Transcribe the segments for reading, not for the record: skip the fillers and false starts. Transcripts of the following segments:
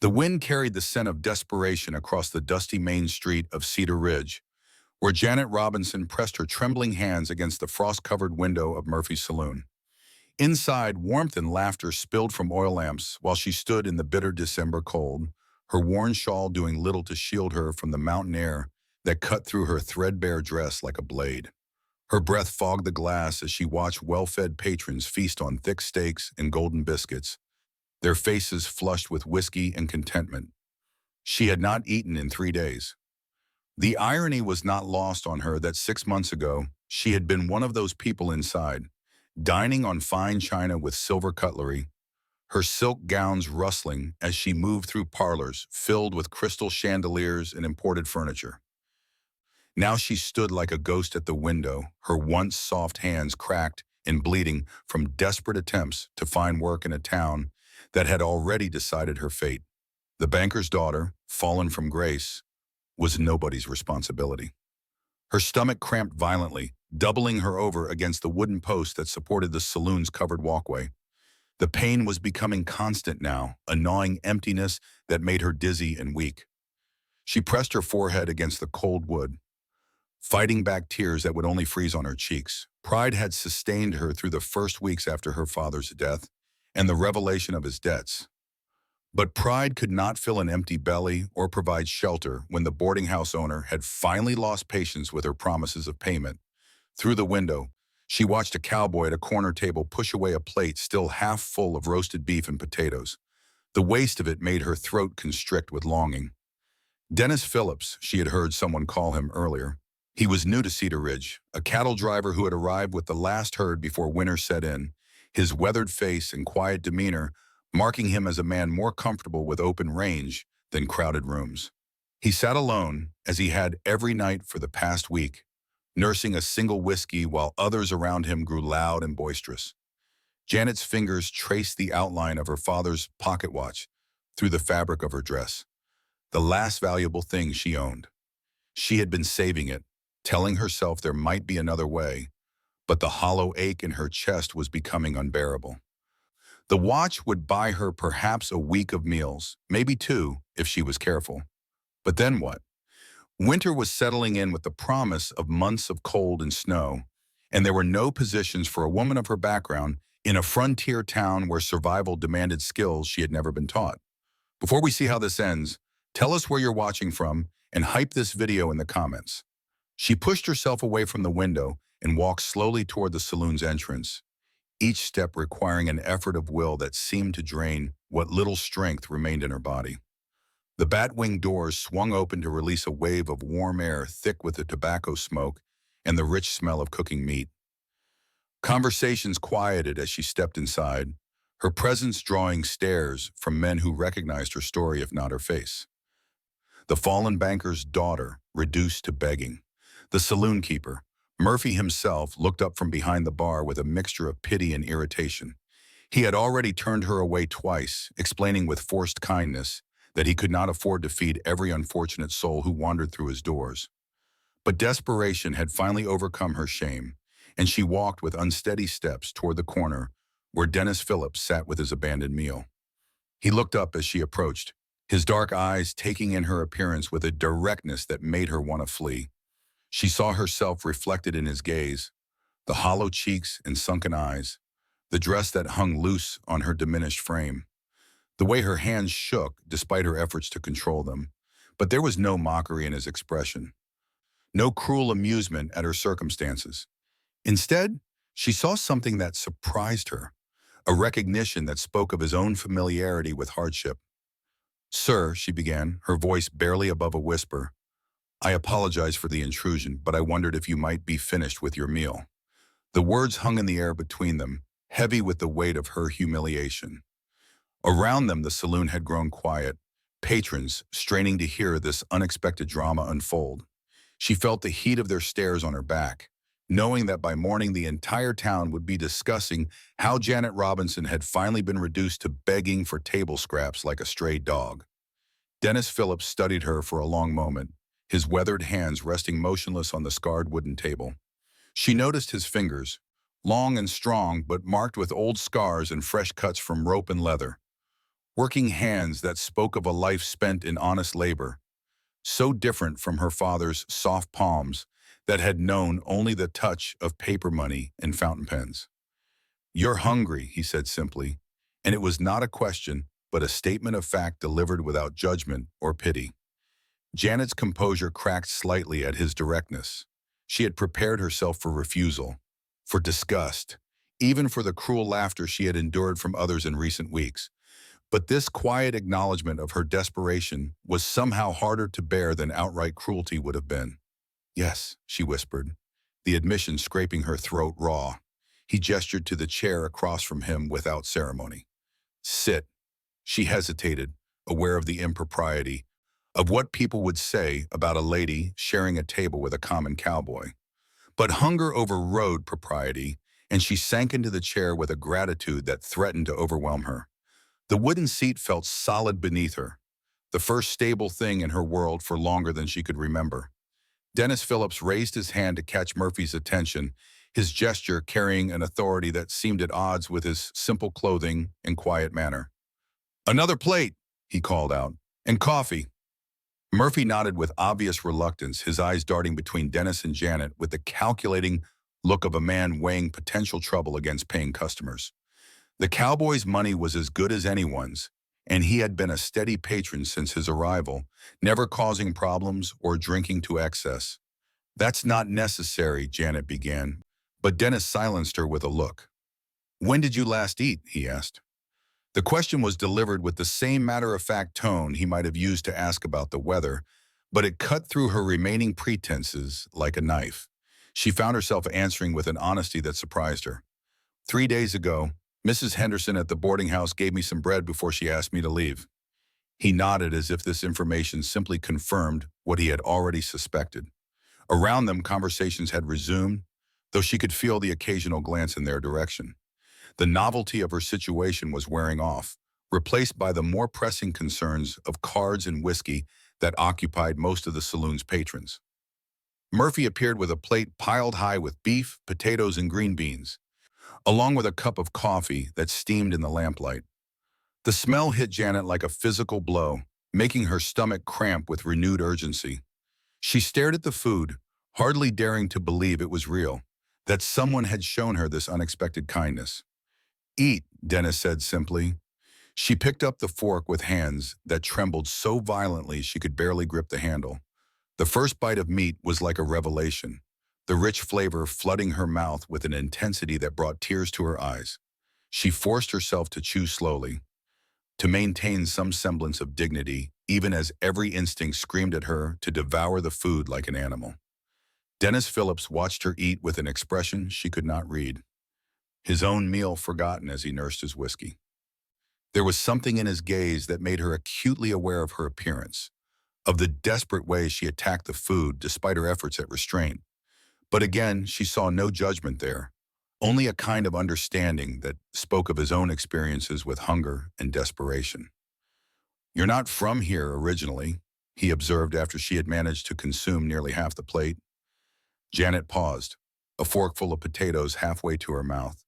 The wind carried the scent of desperation across the dusty main street of Cedar Ridge, where Janet Robinson pressed her trembling hands against the frost-covered window of Murphy's saloon. Inside, warmth and laughter spilled from oil lamps while she stood in the bitter December cold, her worn shawl doing little to shield her from the mountain air that cut through her threadbare dress like a blade. Her breath fogged the glass as she watched well-fed patrons feast on thick steaks and golden biscuits, their faces flushed with whiskey and contentment. She had not eaten in 3 days. The irony was not lost on her that 6 months ago, she had been one of those people inside, dining on fine china with silver cutlery, her silk gowns rustling as she moved through parlors filled with crystal chandeliers and imported furniture. Now she stood like a ghost at the window, her once soft hands cracked and bleeding from desperate attempts to find work in a town that had already decided her fate. The banker's daughter, fallen from grace, was nobody's responsibility. Her stomach cramped violently, doubling her over against the wooden post that supported the saloon's covered walkway. The pain was becoming constant now, a gnawing emptiness that made her dizzy and weak. She pressed her forehead against the cold wood, fighting back tears that would only freeze on her cheeks. Pride had sustained her through the first weeks after her father's death and the revelation of his debts. But pride could not fill an empty belly or provide shelter when the boarding house owner had finally lost patience with her promises of payment. Through the window, she watched a cowboy at a corner table push away a plate still half full of roasted beef and potatoes. The waste of it made her throat constrict with longing. Dennis Phillips, she had heard someone call him earlier. He was new to Cedar Ridge, a cattle driver who had arrived with the last herd before winter set in, his weathered face and quiet demeanor marking him as a man more comfortable with open range than crowded rooms. He sat alone, as he had every night for the past week, nursing a single whiskey while others around him grew loud and boisterous. Janet's fingers traced the outline of her father's pocket watch through the fabric of her dress, the last valuable thing she owned. She had been saving it, telling herself there might be another way, but the hollow ache in her chest was becoming unbearable. The watch would buy her perhaps a week of meals, maybe 2, if she was careful. But then what? Winter was settling in with the promise of months of cold and snow, and there were no positions for a woman of her background in a frontier town where survival demanded skills she had never been taught. Before we see how this ends, tell us where you're watching from and hype this video in the comments. She pushed herself away from the window and walked slowly toward the saloon's entrance, each step requiring an effort of will that seemed to drain what little strength remained in her body. The bat-wing doors swung open to release a wave of warm air thick with the tobacco smoke and the rich smell of cooking meat. Conversations quieted as she stepped inside, her presence drawing stares from men who recognized her story if not her face. The fallen banker's daughter, reduced to begging. The saloon keeper, Murphy himself, looked up from behind the bar with a mixture of pity and irritation. He had already turned her away twice, explaining with forced kindness that he could not afford to feed every unfortunate soul who wandered through his doors. But desperation had finally overcome her shame, and she walked with unsteady steps toward the corner where Dennis Phillips sat with his abandoned meal. He looked up as she approached, his dark eyes taking in her appearance with a directness that made her want to flee. She saw herself reflected in his gaze, the hollow cheeks and sunken eyes, the dress that hung loose on her diminished frame, the way her hands shook despite her efforts to control them. But there was no mockery in his expression, no cruel amusement at her circumstances. Instead, she saw something that surprised her, a recognition that spoke of his own familiarity with hardship. "Sir," she began, her voice barely above a whisper, "I apologize for the intrusion, but I wondered if you might be finished with your meal." The words hung in the air between them, heavy with the weight of her humiliation. Around them, the saloon had grown quiet, patrons straining to hear this unexpected drama unfold. She felt the heat of their stares on her back, knowing that by morning the entire town would be discussing how Janet Robinson had finally been reduced to begging for table scraps like a stray dog. Dennis Phillips studied her for a long moment, his weathered hands resting motionless on the scarred wooden table. She noticed his fingers, long and strong but marked with old scars and fresh cuts from rope and leather. working hands that spoke of a life spent in honest labor, so different from her father's soft palms that had known only the touch of paper money and fountain pens. "You're hungry," he said simply, and it was not a question, but a statement of fact delivered without judgment or pity. Janet's composure cracked slightly at his directness. She had prepared herself for refusal, for disgust, even for the cruel laughter she had endured from others in recent weeks. But this quiet acknowledgement of her desperation was somehow harder to bear than outright cruelty would have been. "Yes," she whispered, the admission scraping her throat raw. He gestured to the chair across from him without ceremony. "Sit." She hesitated, aware of the impropriety, of what people would say about a lady sharing a table with a common cowboy. But hunger overrode propriety, and she sank into the chair with a gratitude that threatened to overwhelm her. The wooden seat felt solid beneath her, the first stable thing in her world for longer than she could remember. Dennis Phillips raised his hand to catch Murphy's attention, his gesture carrying an authority that seemed at odds with his simple clothing and quiet manner. "Another plate," he called out, "and coffee." Murphy nodded with obvious reluctance, his eyes darting between Dennis and Janet with the calculating look of a man weighing potential trouble against paying customers. The cowboy's money was as good as anyone's, and he had been a steady patron since his arrival, never causing problems or drinking to excess. "That's not necessary," Janet began, but Dennis silenced her with a look. "When did you last eat?" he asked. The question was delivered with the same matter-of-fact tone he might have used to ask about the weather, but it cut through her remaining pretenses like a knife. She found herself answering with an honesty that surprised her. "3 days ago, Mrs. Henderson at the boarding house gave me some bread before she asked me to leave." He nodded as if this information simply confirmed what he had already suspected. Around them, conversations had resumed, though she could feel the occasional glance in their direction. The novelty of her situation was wearing off, replaced by the more pressing concerns of cards and whiskey that occupied most of the saloon's patrons. Murphy appeared with a plate piled high with beef, potatoes, and green beans, along with a cup of coffee that steamed in the lamplight. The smell hit Janet like a physical blow, making her stomach cramp with renewed urgency. She stared at the food, hardly daring to believe it was real, that someone had shown her this unexpected kindness. "Eat," Dennis said simply. She picked up the fork with hands that trembled so violently she could barely grip the handle. The first bite of meat was like a revelation, the rich flavor flooding her mouth with an intensity that brought tears to her eyes. She forced herself to chew slowly, to maintain some semblance of dignity, even as every instinct screamed at her to devour the food like an animal. Dennis Phillips watched her eat with an expression she could not read, his own meal forgotten as he nursed his whiskey. There was something in his gaze that made her acutely aware of her appearance, of the desperate way she attacked the food despite her efforts at restraint. But again, she saw no judgment there, only a kind of understanding that spoke of his own experiences with hunger and desperation. "You're not from here originally," he observed after she had managed to consume nearly half the plate. Janet paused, a forkful of potatoes halfway to her mouth.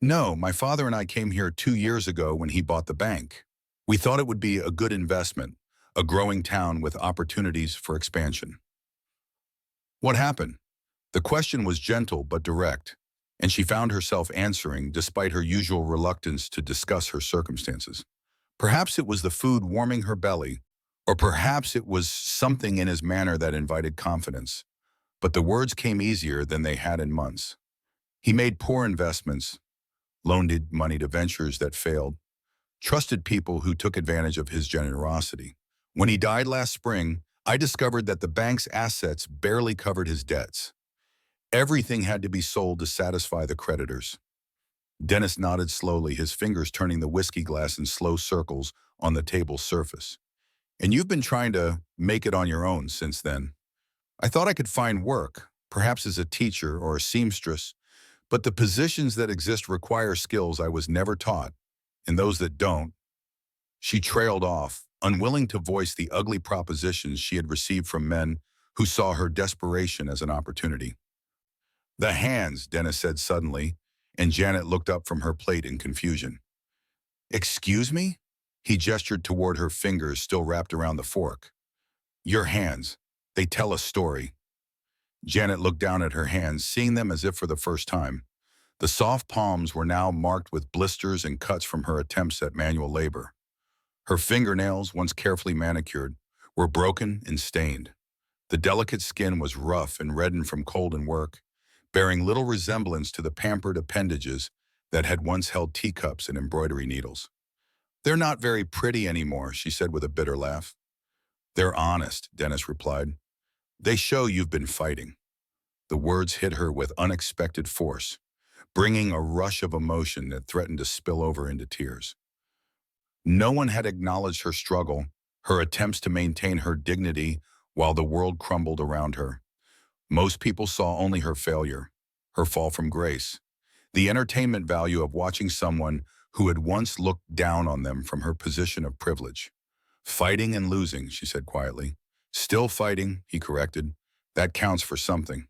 "No, my father and I came here 2 years ago when he bought the bank. We thought it would be a good investment, a growing town with opportunities for expansion." "What happened?" The question was gentle but direct, and she found herself answering despite her usual reluctance to discuss her circumstances. Perhaps it was the food warming her belly, or perhaps it was something in his manner that invited confidence. But the words came easier than they had in months. He made poor investments, loaned money to ventures that failed, trusted people who took advantage of his generosity. When he died last spring, I discovered that the bank's assets barely covered his debts. Everything had to be sold to satisfy the creditors. Dennis nodded slowly, his fingers turning the whiskey glass in slow circles on the table's surface. "And you've been trying to make it on your own since then." "I thought I could find work, perhaps as a teacher or a seamstress, but the positions that exist require skills I was never taught, and those that don't." She trailed off, unwilling to voice the ugly propositions she had received from men who saw her desperation as an opportunity. "The hands," Dennis said suddenly, and Janet looked up from her plate in confusion. "Excuse me?" He gestured toward her fingers still wrapped around the fork. Your hands. They tell a story. Janet looked down at her hands, seeing them as if for the first time. The soft palms were now marked with blisters and cuts from her attempts at manual labor. Her fingernails, once carefully manicured, were broken and stained. The delicate skin was rough and reddened from cold and work, bearing little resemblance to the pampered appendages that had once held teacups and embroidery needles. They're not very pretty anymore, she said with a bitter laugh. They're honest, Dennis replied. They show you've been fighting. The words hit her with unexpected force, bringing a rush of emotion that threatened to spill over into tears. No one had acknowledged her struggle, her attempts to maintain her dignity while the world crumbled around her. Most people saw only her failure, her fall from grace, the entertainment value of watching someone who had once looked down on them from her position of privilege. Fighting and losing, she said quietly. Still fighting, he corrected. That counts for something.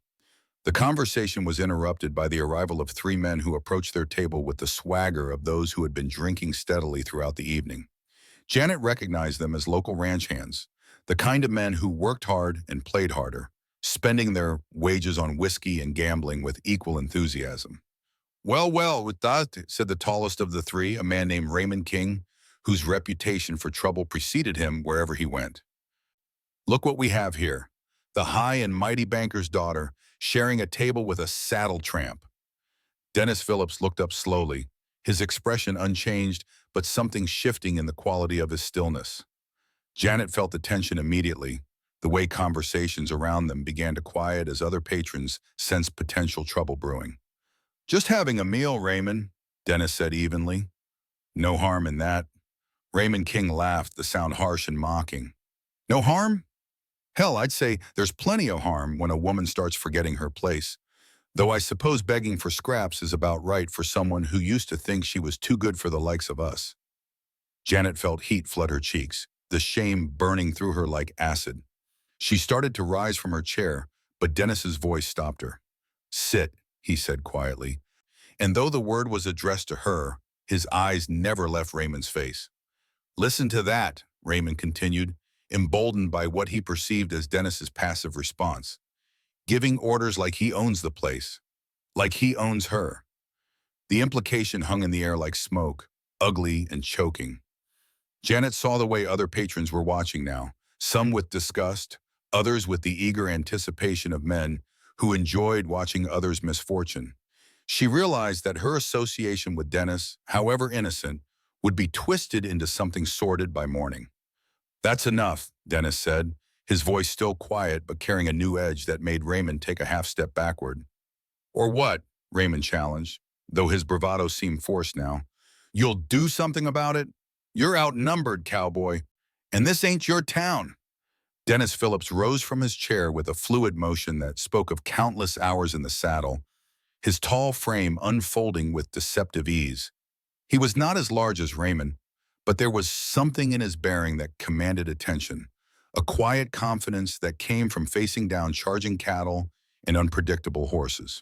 The conversation was interrupted by the arrival of three men who approached their table with the swagger of those who had been drinking steadily throughout the evening. Janet recognized them as local ranch hands, the kind of men who worked hard and played harder, spending their wages on whiskey and gambling with equal enthusiasm. Well, with that, said the tallest of the three, a man named Raymond King, whose reputation for trouble preceded him wherever he went. Look what we have here, the high and mighty banker's daughter, sharing a table with a saddle tramp. Dennis Phillips looked up slowly, his expression unchanged, but something shifting in the quality of his stillness. Janet felt the tension immediately, the way conversations around them began to quiet as other patrons sensed potential trouble brewing. Just having a meal, Raymond, Dennis said evenly. No harm in that. Raymond King laughed, the sound harsh and mocking. No harm? Hell, I'd say there's plenty of harm when a woman starts forgetting her place. Though I suppose begging for scraps is about right for someone who used to think she was too good for the likes of us. Janet felt heat flood her cheeks, the shame burning through her like acid. She started to rise from her chair, but Dennis's voice stopped her. Sit, he said quietly. And though the word was addressed to her, his eyes never left Raymond's face. Listen to that, Raymond continued, emboldened by what he perceived as Dennis's passive response. Giving orders like he owns the place, like he owns her. The implication hung in the air like smoke, ugly and choking. Janet saw the way other patrons were watching now, some with disgust, others with the eager anticipation of men who enjoyed watching others' misfortune. She realized that her association with Dennis, however innocent, would be twisted into something sordid by morning. That's enough, Dennis said, his voice still quiet but carrying a new edge that made Raymond take a half step backward. Or what? Raymond challenged, though his bravado seemed forced now. You'll do something about it? You're outnumbered, Cowboy, and this ain't your town. Dennis Phillips rose from his chair with a fluid motion that spoke of countless hours in the saddle, his tall frame unfolding with deceptive ease. He was not as large as Raymond, but there was something in his bearing that commanded attention, a quiet confidence that came from facing down charging cattle and unpredictable horses.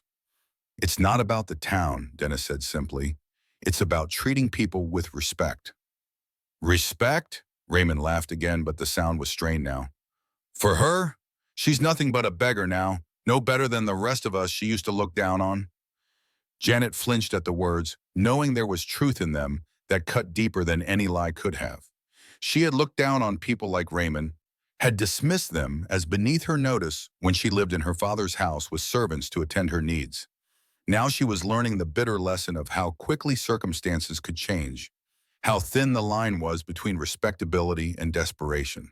It's not about the town, Dennis said simply. It's about treating people with respect. Respect? Raymond laughed again, but the sound was strained now. For her? She's nothing but a beggar now, no better than the rest of us she used to look down on. Janet flinched at the words, knowing there was truth in them that cut deeper than any lie could have. She had looked down on people like Raymond, had dismissed them as beneath her notice when she lived in her father's house with servants to attend her needs. Now she was learning the bitter lesson of how quickly circumstances could change, how thin the line was between respectability and desperation.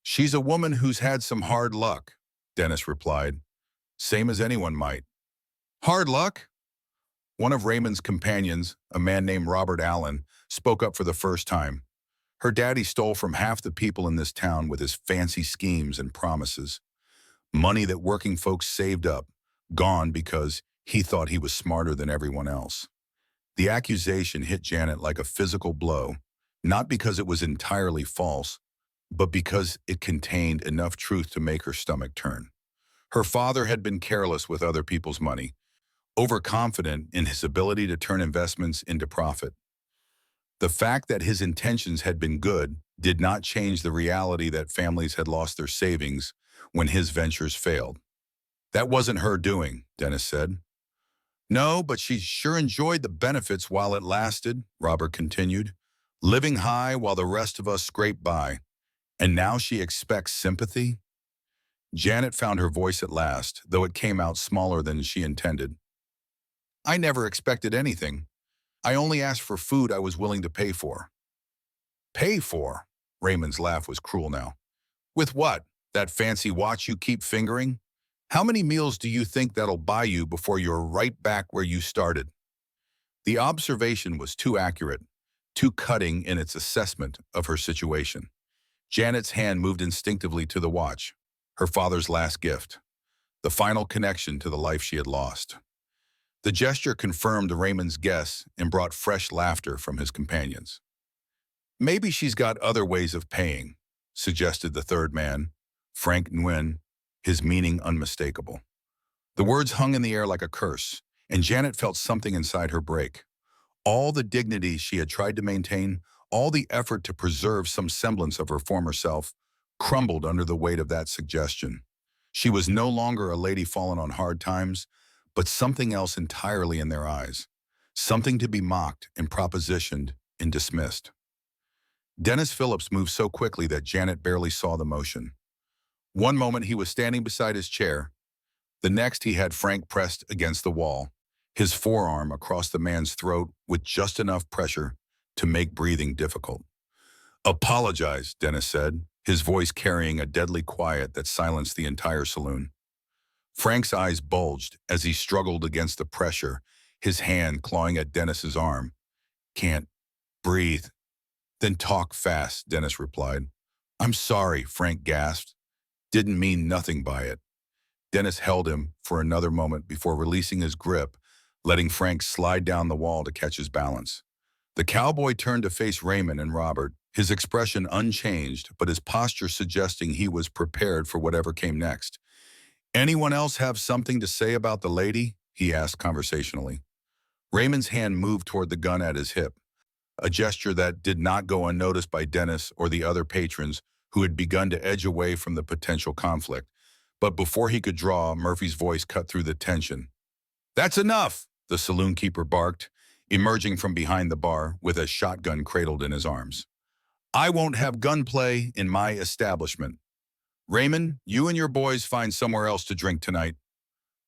She's a woman who's had some hard luck, Dennis replied, same as anyone might. Hard luck? One of Raymond's companions, a man named Robert Allen, spoke up for the first time. Her daddy stole from half the people in this town with his fancy schemes and promises. Money that working folks saved up, gone because he thought he was smarter than everyone else. The accusation hit Janet like a physical blow, not because it was entirely false, but because it contained enough truth to make her stomach turn. Her father had been careless with other people's money, overconfident in his ability to turn investments into profit. The fact that his intentions had been good did not change the reality that families had lost their savings when his ventures failed. That wasn't her doing, Dennis said. No, but she sure enjoyed the benefits while it lasted, Robert continued, living high while the rest of us scraped by. And now she expects sympathy? Janet found her voice at last, though it came out smaller than she intended. I never expected anything. I only asked for food I was willing to pay for. Pay for? Raymond's laugh was cruel now. With what? That fancy watch you keep fingering? How many meals do you think that'll buy you before you're right back where you started? The observation was too accurate, too cutting in its assessment of her situation. Janet's hand moved instinctively to the watch, her father's last gift, the final connection to the life she had lost. The gesture confirmed Raymond's guess and brought fresh laughter from his companions. Maybe she's got other ways of paying, suggested the third man, Frank Nguyen, his meaning unmistakable. The words hung in the air like a curse, and Janet felt something inside her break. All the dignity she had tried to maintain, all the effort to preserve some semblance of her former self, crumbled under the weight of that suggestion. She was no longer a lady fallen on hard times, but something else entirely in their eyes, something to be mocked and propositioned and dismissed. Dennis Phillips moved so quickly that Janet barely saw the motion. One moment he was standing beside his chair. The next he had Frank pressed against the wall, his forearm across the man's throat with just enough pressure to make breathing difficult. Apologize, Dennis said, his voice carrying a deadly quiet that silenced the entire saloon. Frank's eyes bulged as he struggled against the pressure, his hand clawing at Dennis's arm. Can't breathe. Then talk fast, Dennis replied. I'm sorry, Frank gasped. Didn't mean nothing by it. Dennis held him for another moment before releasing his grip, letting Frank slide down the wall to catch his balance. The cowboy turned to face Raymond and Robert, his expression unchanged, but his posture suggesting he was prepared for whatever came next. Anyone else have something to say about the lady? He asked conversationally. Raymond's hand moved toward the gun at his hip, a gesture that did not go unnoticed by Dennis or the other patrons who had begun to edge away from the potential conflict. But before he could draw, Murphy's voice cut through the tension. That's enough, the saloon keeper barked, emerging from behind the bar with a shotgun cradled in his arms. I won't have gunplay in my establishment. Raymond, you and your boys find somewhere else to drink tonight.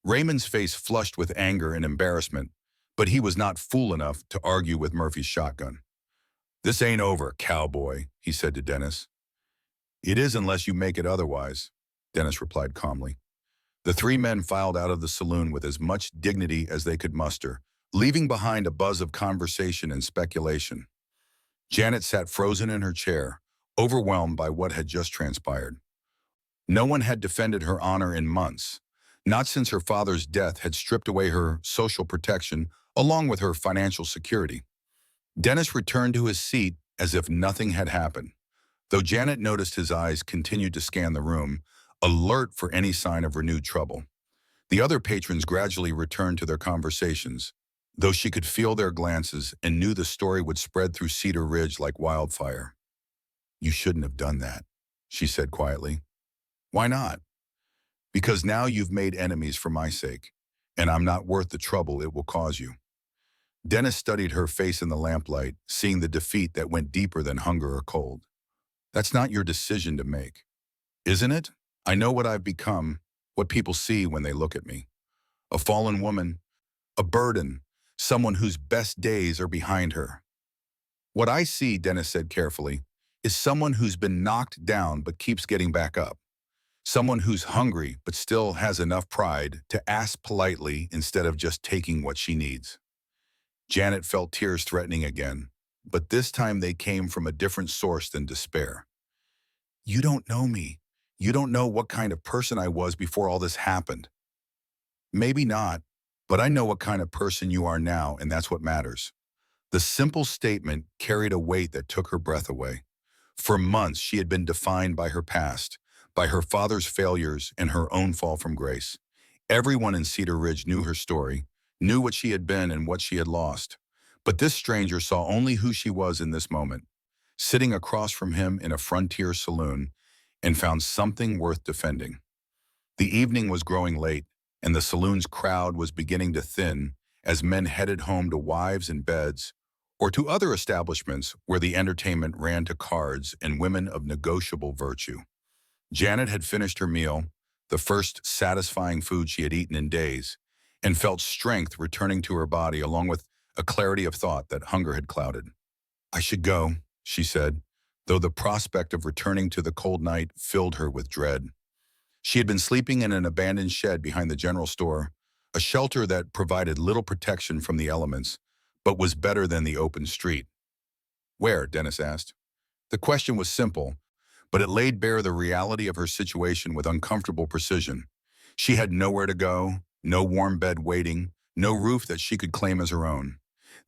Raymond's face flushed with anger and embarrassment, but he was not fool enough to argue with Murphy's shotgun. This ain't over, cowboy, he said to Dennis. It is unless you make it otherwise, Dennis replied calmly. The three men filed out of the saloon with as much dignity as they could muster, leaving behind a buzz of conversation and speculation. Janet sat frozen in her chair, overwhelmed by what had just transpired. No one had defended her honor in months, not since her father's death had stripped away her social protection along with her financial security. Dennis returned to his seat as if nothing had happened, though Janet noticed his eyes continued to scan the room, alert for any sign of renewed trouble. The other patrons gradually returned to their conversations, though she could feel their glances and knew the story would spread through Cedar Ridge like wildfire. You shouldn't have done that, she said quietly. Why not? Because now you've made enemies for my sake, and I'm not worth the trouble it will cause you. Dennis studied her face in the lamplight, seeing the defeat that went deeper than hunger or cold. That's not your decision to make, isn't it? I know what I've become, what people see when they look at me. A fallen woman, a burden, someone whose best days are behind her. What I see, Dennis said carefully, is someone who's been knocked down but keeps getting back up. Someone who's hungry but still has enough pride to ask politely instead of just taking what she needs. Janet felt tears threatening again, but this time they came from a different source than despair. You don't know me. You don't know what kind of person I was before all this happened. Maybe not, but I know what kind of person you are now, and that's what matters. The simple statement carried a weight that took her breath away. For months, she had been defined by her past, by her father's failures and her own fall from grace. Everyone in Cedar Ridge knew her story, knew what she had been and what she had lost. But this stranger saw only who she was in this moment, sitting across from him in a frontier saloon, and found something worth defending. The evening was growing late, and the saloon's crowd was beginning to thin as men headed home to wives and beds, or to other establishments where the entertainment ran to cards and women of negotiable virtue. Janet had finished her meal, the first satisfying food she had eaten in days, and felt strength returning to her body along with a clarity of thought that hunger had clouded. "I should go," she said, though the prospect of returning to the cold night filled her with dread. She had been sleeping in an abandoned shed behind the general store, a shelter that provided little protection from the elements, but was better than the open street. "Where?" Dennis asked. The question was simple, but it laid bare the reality of her situation with uncomfortable precision. She had nowhere to go, no warm bed waiting, no roof that she could claim as her own.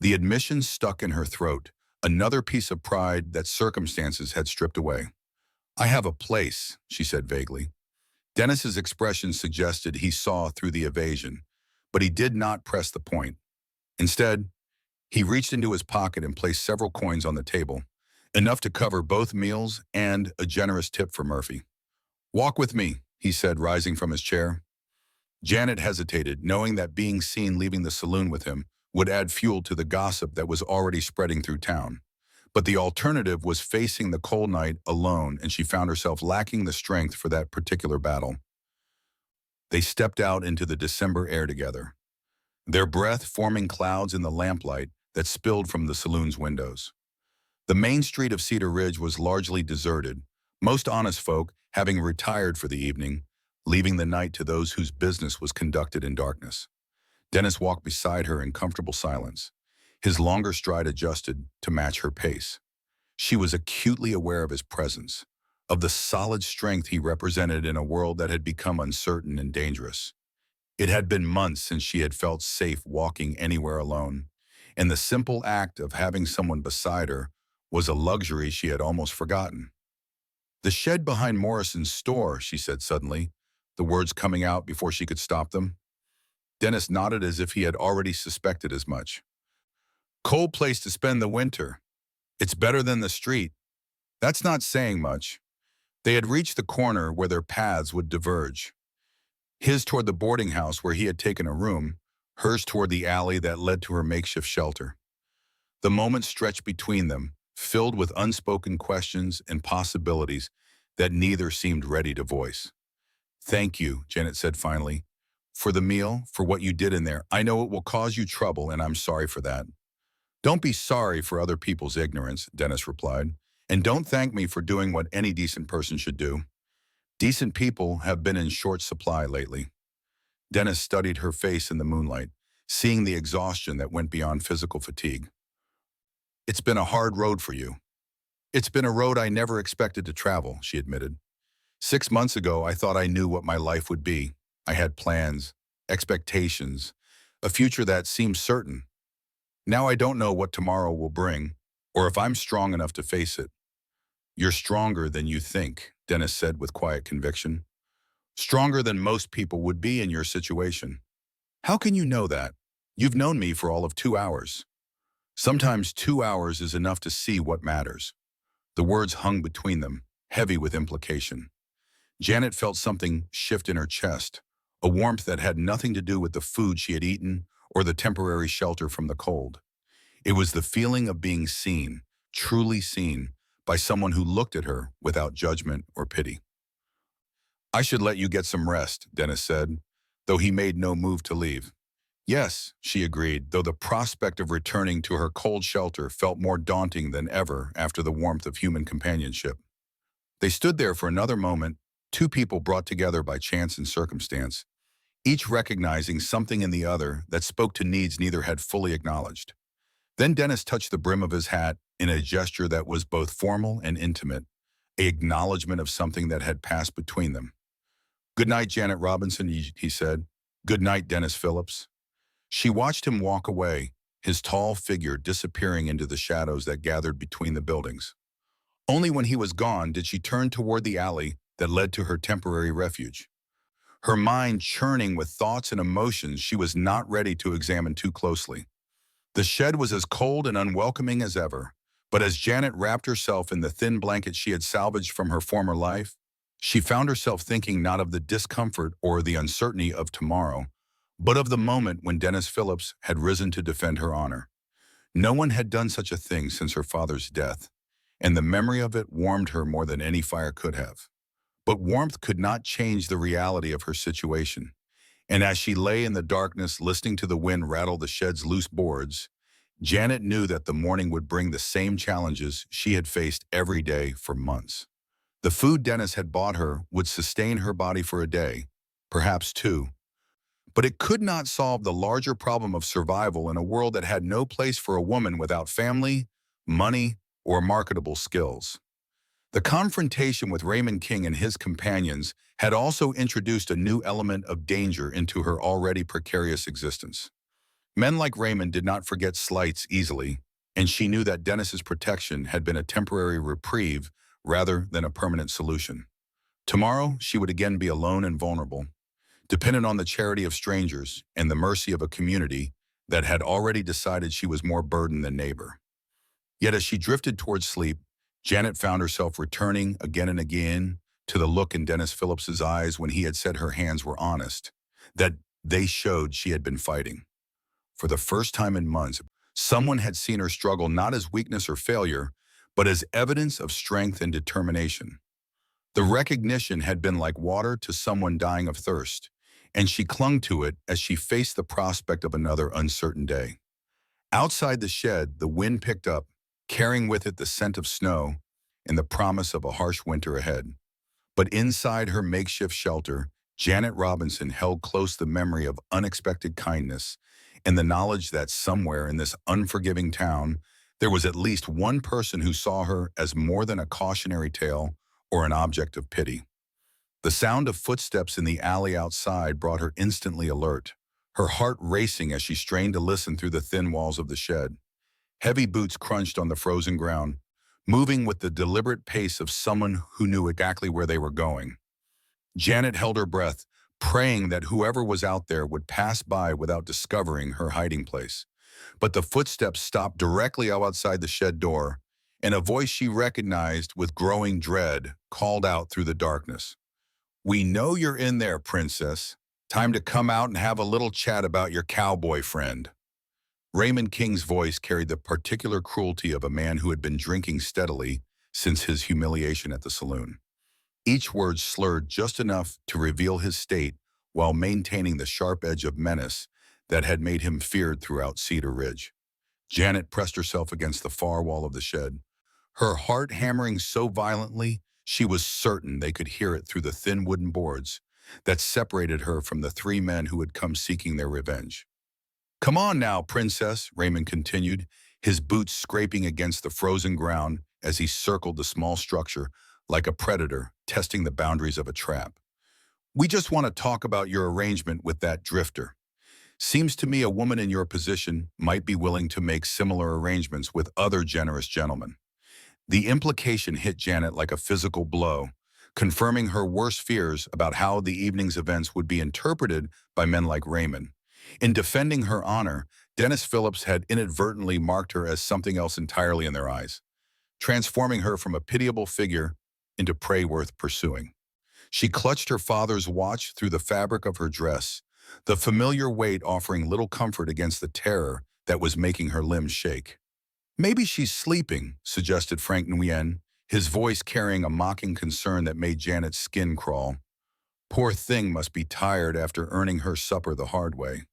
The admission stuck in her throat, another piece of pride that circumstances had stripped away. "I have a place," she said vaguely. Dennis's expression suggested he saw through the evasion, but he did not press the point. Instead, he reached into his pocket and placed several coins on the table, enough to cover both meals and a generous tip for Murphy. "Walk with me," he said, rising from his chair. Janet hesitated, knowing that being seen leaving the saloon with him would add fuel to the gossip that was already spreading through town. But the alternative was facing the cold night alone, and she found herself lacking the strength for that particular battle. They stepped out into the December air together, their breath forming clouds in the lamplight that spilled from the saloon's windows. The main street of Cedar Ridge was largely deserted, most honest folk having retired for the evening, leaving the night to those whose business was conducted in darkness. Dennis walked beside her in comfortable silence, his longer stride adjusted to match her pace. She was acutely aware of his presence, of the solid strength he represented in a world that had become uncertain and dangerous. It had been months since she had felt safe walking anywhere alone, and the simple act of having someone beside her was a luxury she had almost forgotten. "The shed behind Morrison's store," she said suddenly, the words coming out before she could stop them. Dennis nodded as if he had already suspected as much. "Cold place to spend the winter. It's better than the street." That's not saying much. They had reached the corner where their paths would diverge. His toward the boarding house where he had taken a room, hers toward the alley that led to her makeshift shelter. The moment stretched between them, filled with unspoken questions and possibilities that neither seemed ready to voice. "Thank you," Janet said finally, "for the meal, for what you did in there. I know it will cause you trouble, and I'm sorry for that." "Don't be sorry for other people's ignorance," Dennis replied, "and don't thank me for doing what any decent person should do. Decent people have been in short supply lately." Dennis studied her face in the moonlight, seeing the exhaustion that went beyond physical fatigue. "It's been a hard road for you." "It's been a road I never expected to travel," she admitted. 6 months ago, I thought I knew what my life would be. I had plans, expectations, a future that seemed certain. Now I don't know what tomorrow will bring, or if I'm strong enough to face it." "You're stronger than you think," Dennis said with quiet conviction. "Stronger than most people would be in your situation." "How can you know that? You've known me for all of 2 hours." "Sometimes 2 hours is enough to see what matters." The words hung between them, heavy with implication. Janet felt something shift in her chest, a warmth that had nothing to do with the food she had eaten or the temporary shelter from the cold. It was the feeling of being seen, truly seen, by someone who looked at her without judgment or pity. "I should let you get some rest," Dennis said, though he made no move to leave. "Yes," she agreed, though the prospect of returning to her cold shelter felt more daunting than ever after the warmth of human companionship. They stood there for another moment, two people brought together by chance and circumstance, each recognizing something in the other that spoke to needs neither had fully acknowledged. Then Dennis touched the brim of his hat in a gesture that was both formal and intimate, an acknowledgement of something that had passed between them. "Good night, Janet Robinson," he said. "Good night, Dennis Phillips." She watched him walk away, his tall figure disappearing into the shadows that gathered between the buildings. Only when he was gone did she turn toward the alley that led to her temporary refuge, her mind churning with thoughts and emotions she was not ready to examine too closely. The shed was as cold and unwelcoming as ever, but as Janet wrapped herself in the thin blanket she had salvaged from her former life, she found herself thinking not of the discomfort or the uncertainty of tomorrow, but of the moment when Dennis Phillips had risen to defend her honor. No one had done such a thing since her father's death, and the memory of it warmed her more than any fire could have. But warmth could not change the reality of her situation. And as she lay in the darkness listening to the wind rattle the shed's loose boards, Janet knew that the morning would bring the same challenges she had faced every day for months. The food Dennis had bought her would sustain her body for a day, perhaps two, but it could not solve the larger problem of survival in a world that had no place for a woman without family, money, or marketable skills. The confrontation with Raymond King and his companions had also introduced a new element of danger into her already precarious existence. Men like Raymond did not forget slights easily, and she knew that Dennis's protection had been a temporary reprieve rather than a permanent solution. Tomorrow, she would again be alone and vulnerable, dependent on the charity of strangers and the mercy of a community that had already decided she was more burden than neighbor. Yet as she drifted towards sleep, Janet found herself returning again and again to the look in Dennis Phillips's eyes when he had said her hands were honest, that they showed she had been fighting. For the first time in months, someone had seen her struggle not as weakness or failure, but as evidence of strength and determination. The recognition had been like water to someone dying of thirst, and she clung to it as she faced the prospect of another uncertain day. Outside the shed, the wind picked up, carrying with it the scent of snow and the promise of a harsh winter ahead. But inside her makeshift shelter, Janet Robinson held close the memory of unexpected kindness and the knowledge that somewhere in this unforgiving town, there was at least one person who saw her as more than a cautionary tale or an object of pity. The sound of footsteps in the alley outside brought her instantly alert, her heart racing as she strained to listen through the thin walls of the shed. Heavy boots crunched on the frozen ground, moving with the deliberate pace of someone who knew exactly where they were going. Janet held her breath, praying that whoever was out there would pass by without discovering her hiding place. But the footsteps stopped directly outside the shed door, and a voice she recognized with growing dread called out through the darkness. "We know you're in there, princess. Time to come out and have a little chat about your cowboy friend." Raymond King's voice carried the particular cruelty of a man who had been drinking steadily since his humiliation at the saloon. Each word slurred just enough to reveal his state while maintaining the sharp edge of menace that had made him feared throughout Cedar Ridge. Janet pressed herself against the far wall of the shed, her heart hammering so violently she was certain they could hear it through the thin wooden boards that separated her from the three men who had come seeking their revenge. "Come on now, princess," Raymond continued, his boots scraping against the frozen ground as he circled the small structure like a predator testing the boundaries of a trap. "We just want to talk about your arrangement with that drifter. Seems to me a woman in your position might be willing to make similar arrangements with other generous gentlemen." The implication hit Janet like a physical blow, confirming her worst fears about how the evening's events would be interpreted by men like Raymond. In defending her honor, Dennis Phillips had inadvertently marked her as something else entirely in their eyes, transforming her from a pitiable figure into prey worth pursuing. She clutched her father's watch through the fabric of her dress, the familiar weight offering little comfort against the terror that was making her limbs shake. "Maybe she's sleeping," suggested Frank Nguyen, his voice carrying a mocking concern that made Janet's skin crawl. Poor thing must be tired after earning her supper the hard way.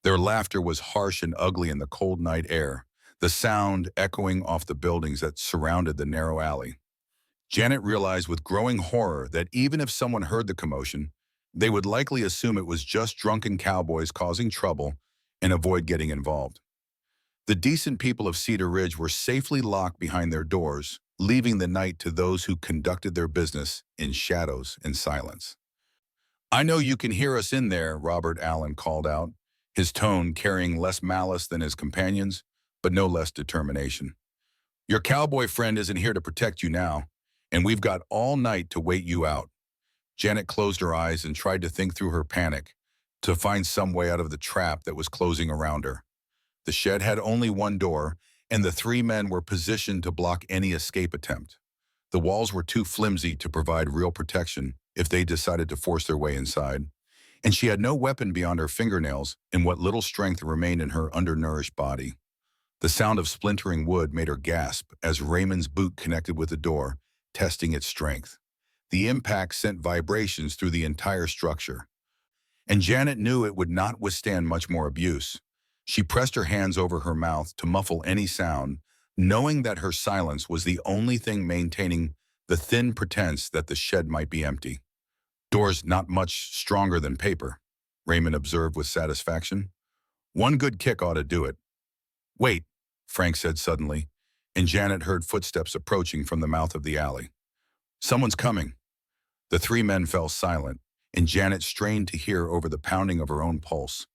Their laughter was harsh and ugly in the cold night air, the sound echoing off the buildings that surrounded the narrow alley. Janet realized with growing horror that even if someone heard the commotion, they would likely assume it was just drunken cowboys causing trouble and avoid getting involved. The decent people of Cedar Ridge were safely locked behind their doors, leaving the night to those who conducted their business in shadows and silence. "I know you can hear us in there," Robert Allen called out, his tone carrying less malice than his companions, but no less determination. "Your cowboy friend isn't here to protect you now, and we've got all night to wait you out." Janet closed her eyes and tried to think through her panic, to find some way out of the trap that was closing around her. The shed had only one door, and the three men were positioned to block any escape attempt. The walls were too flimsy to provide real protection if they decided to force their way inside, and she had no weapon beyond her fingernails and what little strength remained in her undernourished body. The sound of splintering wood made her gasp as Raymond's boot connected with the door, testing its strength. The impact sent vibrations through the entire structure, and Janet knew it would not withstand much more abuse. She pressed her hands over her mouth to muffle any sound, knowing that her silence was the only thing maintaining the thin pretense that the shed might be empty. Doors not much stronger than paper, Raymond observed with satisfaction. One good kick ought to do it. Wait, Frank said suddenly, and Janet heard footsteps approaching from the mouth of the alley. Someone's coming. The three men fell silent, and Janet strained to hear over the pounding of her own pulse.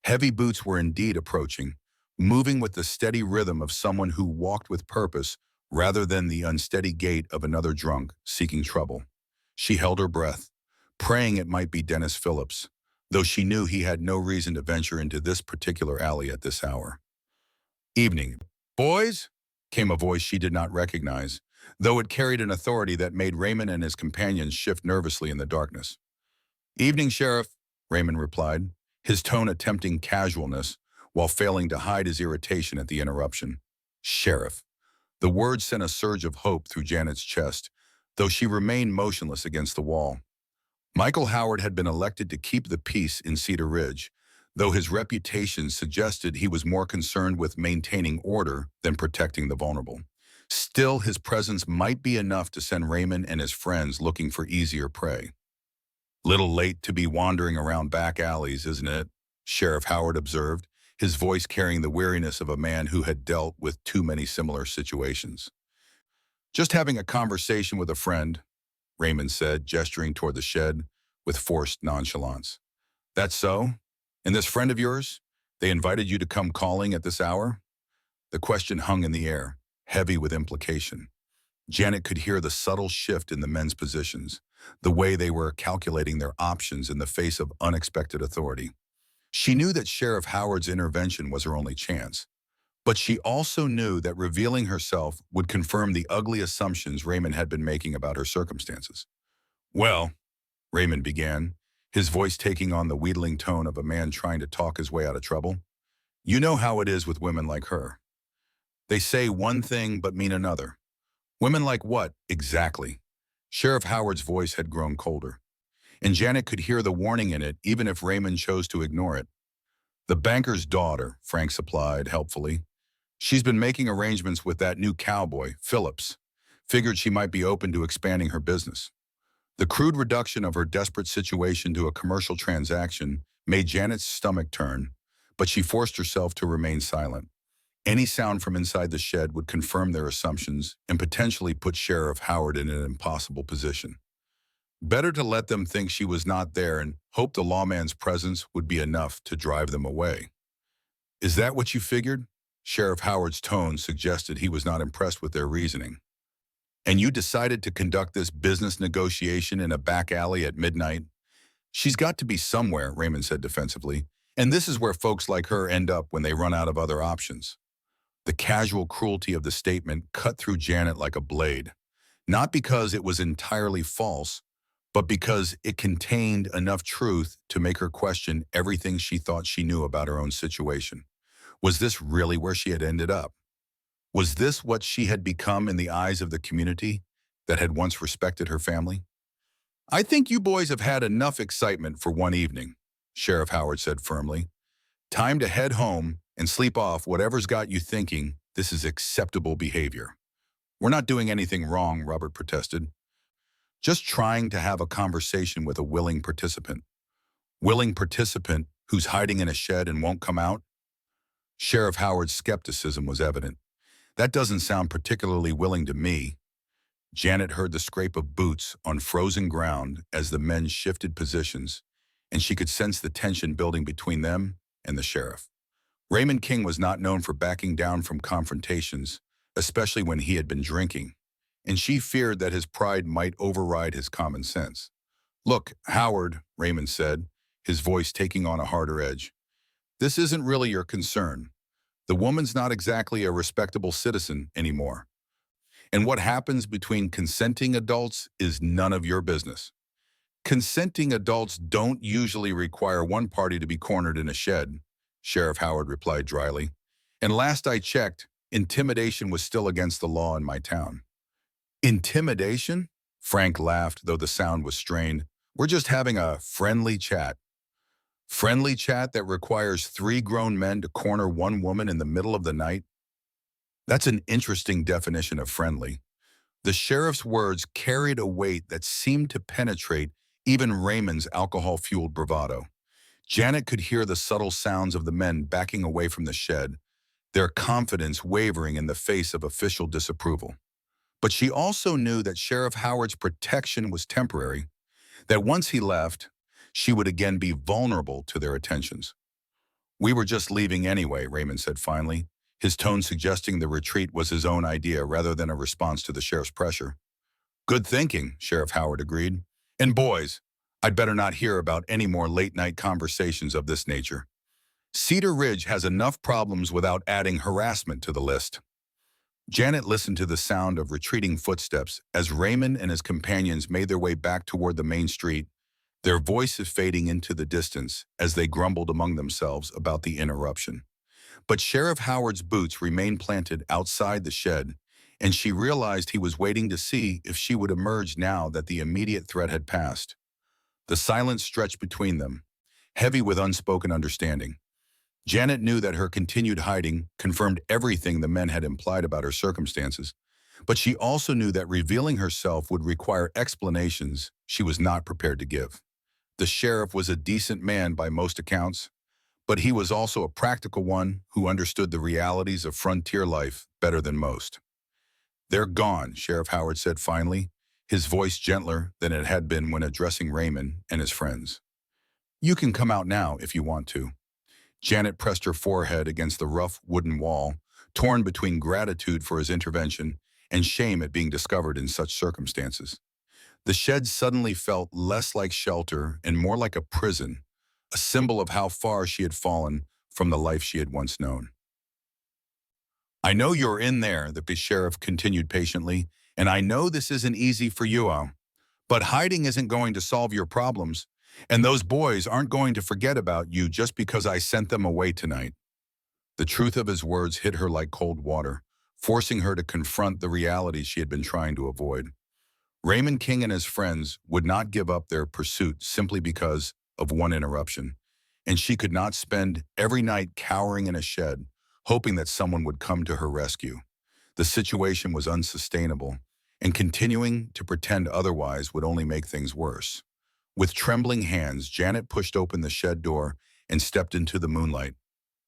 Heavy boots were indeed approaching, moving with the steady rhythm of someone who walked with purpose rather than the unsteady gait of another drunk seeking trouble. She held her breath, praying it might be Dennis Phillips, though she knew he had no reason to venture into this particular alley at this hour. Evening. Boys? Came a voice she did not recognize, though it carried an authority that made Raymond and his companions shift nervously in the darkness. Evening, Sheriff, Raymond replied, his tone attempting casualness while failing to hide his irritation at the interruption. Sheriff. The word sent a surge of hope through Janet's chest, though she remained motionless against the wall. Michael Howard had been elected to keep the peace in Cedar Ridge, though his reputation suggested he was more concerned with maintaining order than protecting the vulnerable. Still, his presence might be enough to send Raymond and his friends looking for easier prey. Little late to be wandering around back alleys, isn't it? Sheriff Howard observed, his voice carrying the weariness of a man who had dealt with too many similar situations. Just having a conversation with a friend, Raymond said, gesturing toward the shed with forced nonchalance. That's so? And this friend of yours? They invited you to come calling at this hour? The question hung in the air, heavy with implication. Janet could hear the subtle shift in the men's positions, the way they were calculating their options in the face of unexpected authority. She knew that Sheriff Howard's intervention was her only chance, but she also knew that revealing herself would confirm the ugly assumptions Raymond had been making about her circumstances. Well, Raymond began, his voice taking on the wheedling tone of a man trying to talk his way out of trouble. You know how it is with women like her. They say one thing but mean another. Women like what, exactly? Sheriff Howard's voice had grown colder, and Janet could hear the warning in it even if Raymond chose to ignore it. The banker's daughter, Frank supplied helpfully. She's been making arrangements with that new cowboy, Phillips. Figured she might be open to expanding her business. The crude reduction of her desperate situation to a commercial transaction made Janet's stomach turn, but she forced herself to remain silent. Any sound from inside the shed would confirm their assumptions and potentially put Sheriff Howard in an impossible position. Better to let them think she was not there and hope the lawman's presence would be enough to drive them away. Is that what you figured? Sheriff Howard's tone suggested he was not impressed with their reasoning. And you decided to conduct this business negotiation in a back alley at midnight? She's got to be somewhere, Raymond said defensively, and this is where folks like her end up when they run out of other options. The casual cruelty of the statement cut through Janet like a blade, not because it was entirely false, but because it contained enough truth to make her question everything she thought she knew about her own situation. Was this really where she had ended up? Was this what she had become in the eyes of the community that had once respected her family? I think you boys have had enough excitement for one evening, Sheriff Howard said firmly. Time to head home and sleep off whatever's got you thinking this is acceptable behavior. We're not doing anything wrong, Robert protested. Just trying to have a conversation with a willing participant. Willing participant who's hiding in a shed and won't come out? Sheriff Howard's skepticism was evident. That doesn't sound particularly willing to me. Janet heard the scrape of boots on frozen ground as the men shifted positions, and she could sense the tension building between them and the sheriff. Raymond King was not known for backing down from confrontations, especially when he had been drinking, and she feared that his pride might override his common sense. Look, Howard, Raymond said, his voice taking on a harder edge. This isn't really your concern. The woman's not exactly a respectable citizen anymore. And what happens between consenting adults is none of your business. Consenting adults don't usually require one party to be cornered in a shed, Sheriff Howard replied dryly. And last I checked, intimidation was still against the law in my town. Intimidation? Frank laughed, though the sound was strained. We're just having a friendly chat. Friendly chat that requires three grown men to corner one woman in the middle of the night? That's an interesting definition of friendly. The sheriff's words carried a weight that seemed to penetrate even Raymond's alcohol-fueled bravado. Janet could hear the subtle sounds of the men backing away from the shed, their confidence wavering in the face of official disapproval. But she also knew that Sheriff Howard's protection was temporary, that once he left, she would again be vulnerable to their attentions. We were just leaving anyway, Raymond said finally, his tone suggesting the retreat was his own idea rather than a response to the sheriff's pressure. Good thinking, Sheriff Howard agreed. And boys, I'd better not hear about any more late-night conversations of this nature. Cedar Ridge has enough problems without adding harassment to the list. Janet listened to the sound of retreating footsteps as Raymond and his companions made their way back toward the main street, their voices fading into the distance as they grumbled among themselves about the interruption. But Sheriff Howard's boots remained planted outside the shed, and she realized he was waiting to see if she would emerge now that the immediate threat had passed. The silence stretched between them, heavy with unspoken understanding. Janet knew that her continued hiding confirmed everything the men had implied about her circumstances, but she also knew that revealing herself would require explanations she was not prepared to give. The sheriff was a decent man by most accounts, but he was also a practical one who understood the realities of frontier life better than most. They're gone, Sheriff Howard said finally, his voice gentler than it had been when addressing Raymond and his friends. You can come out now if you want to. Janet pressed her forehead against the rough wooden wall, torn between gratitude for his intervention and shame at being discovered in such circumstances. The shed suddenly felt less like shelter and more like a prison, a symbol of how far she had fallen from the life she had once known. I know you're in there, the sheriff continued patiently, and I know this isn't easy for you all, but hiding isn't going to solve your problems, and those boys aren't going to forget about you just because I sent them away tonight. The truth of his words hit her like cold water, forcing her to confront the reality she had been trying to avoid. Raymond King and his friends would not give up their pursuit simply because of one interruption, and she could not spend every night cowering in a shed, hoping that someone would come to her rescue. The situation was unsustainable, and continuing to pretend otherwise would only make things worse. With trembling hands, Janet pushed open the shed door and stepped into the moonlight,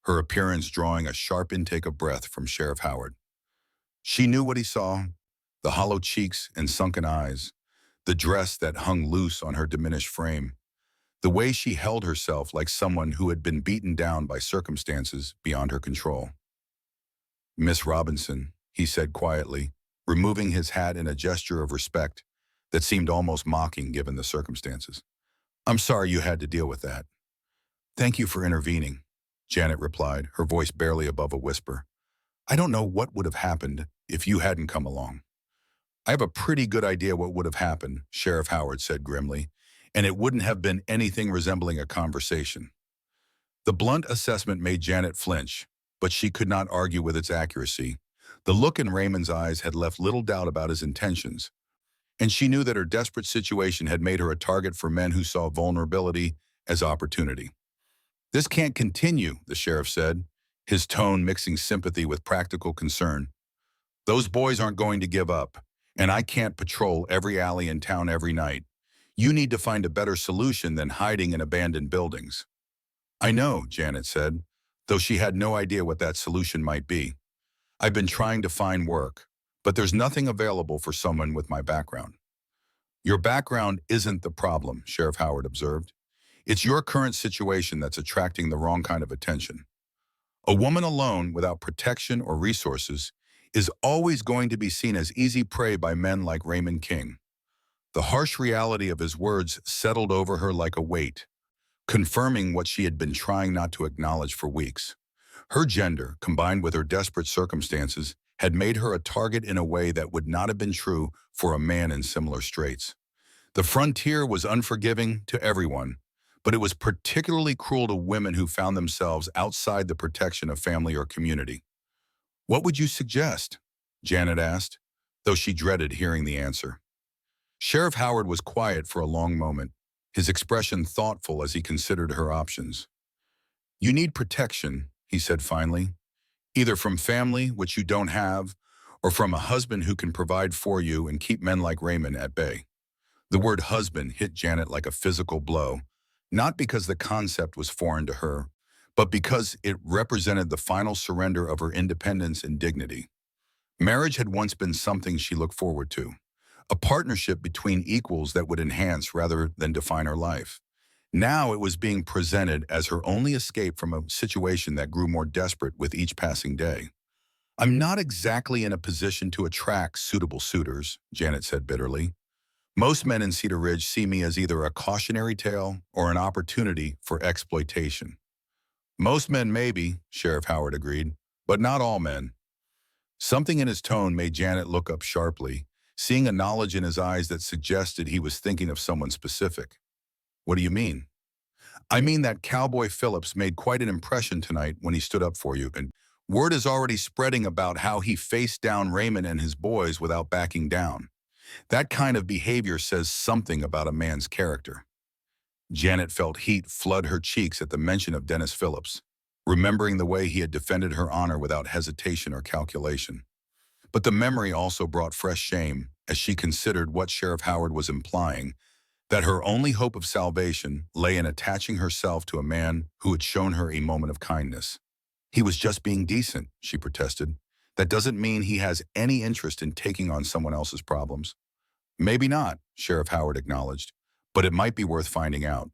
her appearance drawing a sharp intake of breath from Sheriff Howard. She knew what he saw, the hollow cheeks and sunken eyes, the dress that hung loose on her diminished frame, the way she held herself like someone who had been beaten down by circumstances beyond her control. Miss Robinson, he said quietly, removing his hat in a gesture of respect that seemed almost mocking given the circumstances. I'm sorry you had to deal with that. Thank you for intervening, Janet replied, her voice barely above a whisper. I don't know what would have happened if you hadn't come along. I have a pretty good idea what would have happened, Sheriff Howard said grimly, and it wouldn't have been anything resembling a conversation. The blunt assessment made Janet flinch, but she could not argue with its accuracy. The look in Raymond's eyes had left little doubt about his intentions, and she knew that her desperate situation had made her a target for men who saw vulnerability as opportunity. This can't continue, the sheriff said, his tone mixing sympathy with practical concern. Those boys aren't going to give up, and I can't patrol every alley in town every night. You need to find a better solution than hiding in abandoned buildings. I know, Janet said, though she had no idea what that solution might be. I've been trying to find work, but there's nothing available for someone with my background. Your background isn't the problem, Sheriff Howard observed. It's your current situation that's attracting the wrong kind of attention. A woman alone without protection or resources is always going to be seen as easy prey by men like Raymond King. The harsh reality of his words settled over her like a weight, confirming what she had been trying not to acknowledge for weeks. Her gender, combined with her desperate circumstances, had made her a target in a way that would not have been true for a man in similar straits. The frontier was unforgiving to everyone, but it was particularly cruel to women who found themselves outside the protection of family or community. "What would you suggest?" Janet asked, though she dreaded hearing the answer. Sheriff Howard was quiet for a long moment, his expression thoughtful as he considered her options. "You need protection," he said finally, "either from family, which you don't have, or from a husband who can provide for you and keep men like Raymond at bay." The word husband hit Janet like a physical blow, not because the concept was foreign to her, but because it represented the final surrender of her independence and dignity. Marriage had once been something she looked forward to, a partnership between equals that would enhance rather than define her life. Now it was being presented as her only escape from a situation that grew more desperate with each passing day. "I'm not exactly in a position to attract suitable suitors," Janet said bitterly. "Most men in Cedar Ridge see me as either a cautionary tale or an opportunity for exploitation." "Most men maybe," Sheriff Howard agreed, "but not all men." Something in his tone made Janet look up sharply, seeing a knowledge in his eyes that suggested he was thinking of someone specific. "What do you mean?" "I mean that Cowboy Phillips made quite an impression tonight when he stood up for you, and word is already spreading about how he faced down Raymond and his boys without backing down. That kind of behavior says something about a man's character." Janet felt heat flood her cheeks at the mention of Dennis Phillips, remembering the way he had defended her honor without hesitation or calculation. But the memory also brought fresh shame as she considered what Sheriff Howard was implying, that her only hope of salvation lay in attaching herself to a man who had shown her a moment of kindness. "He was just being decent," she protested. "That doesn't mean he has any interest in taking on someone else's problems." "Maybe not," Sheriff Howard acknowledged, "but it might be worth finding out.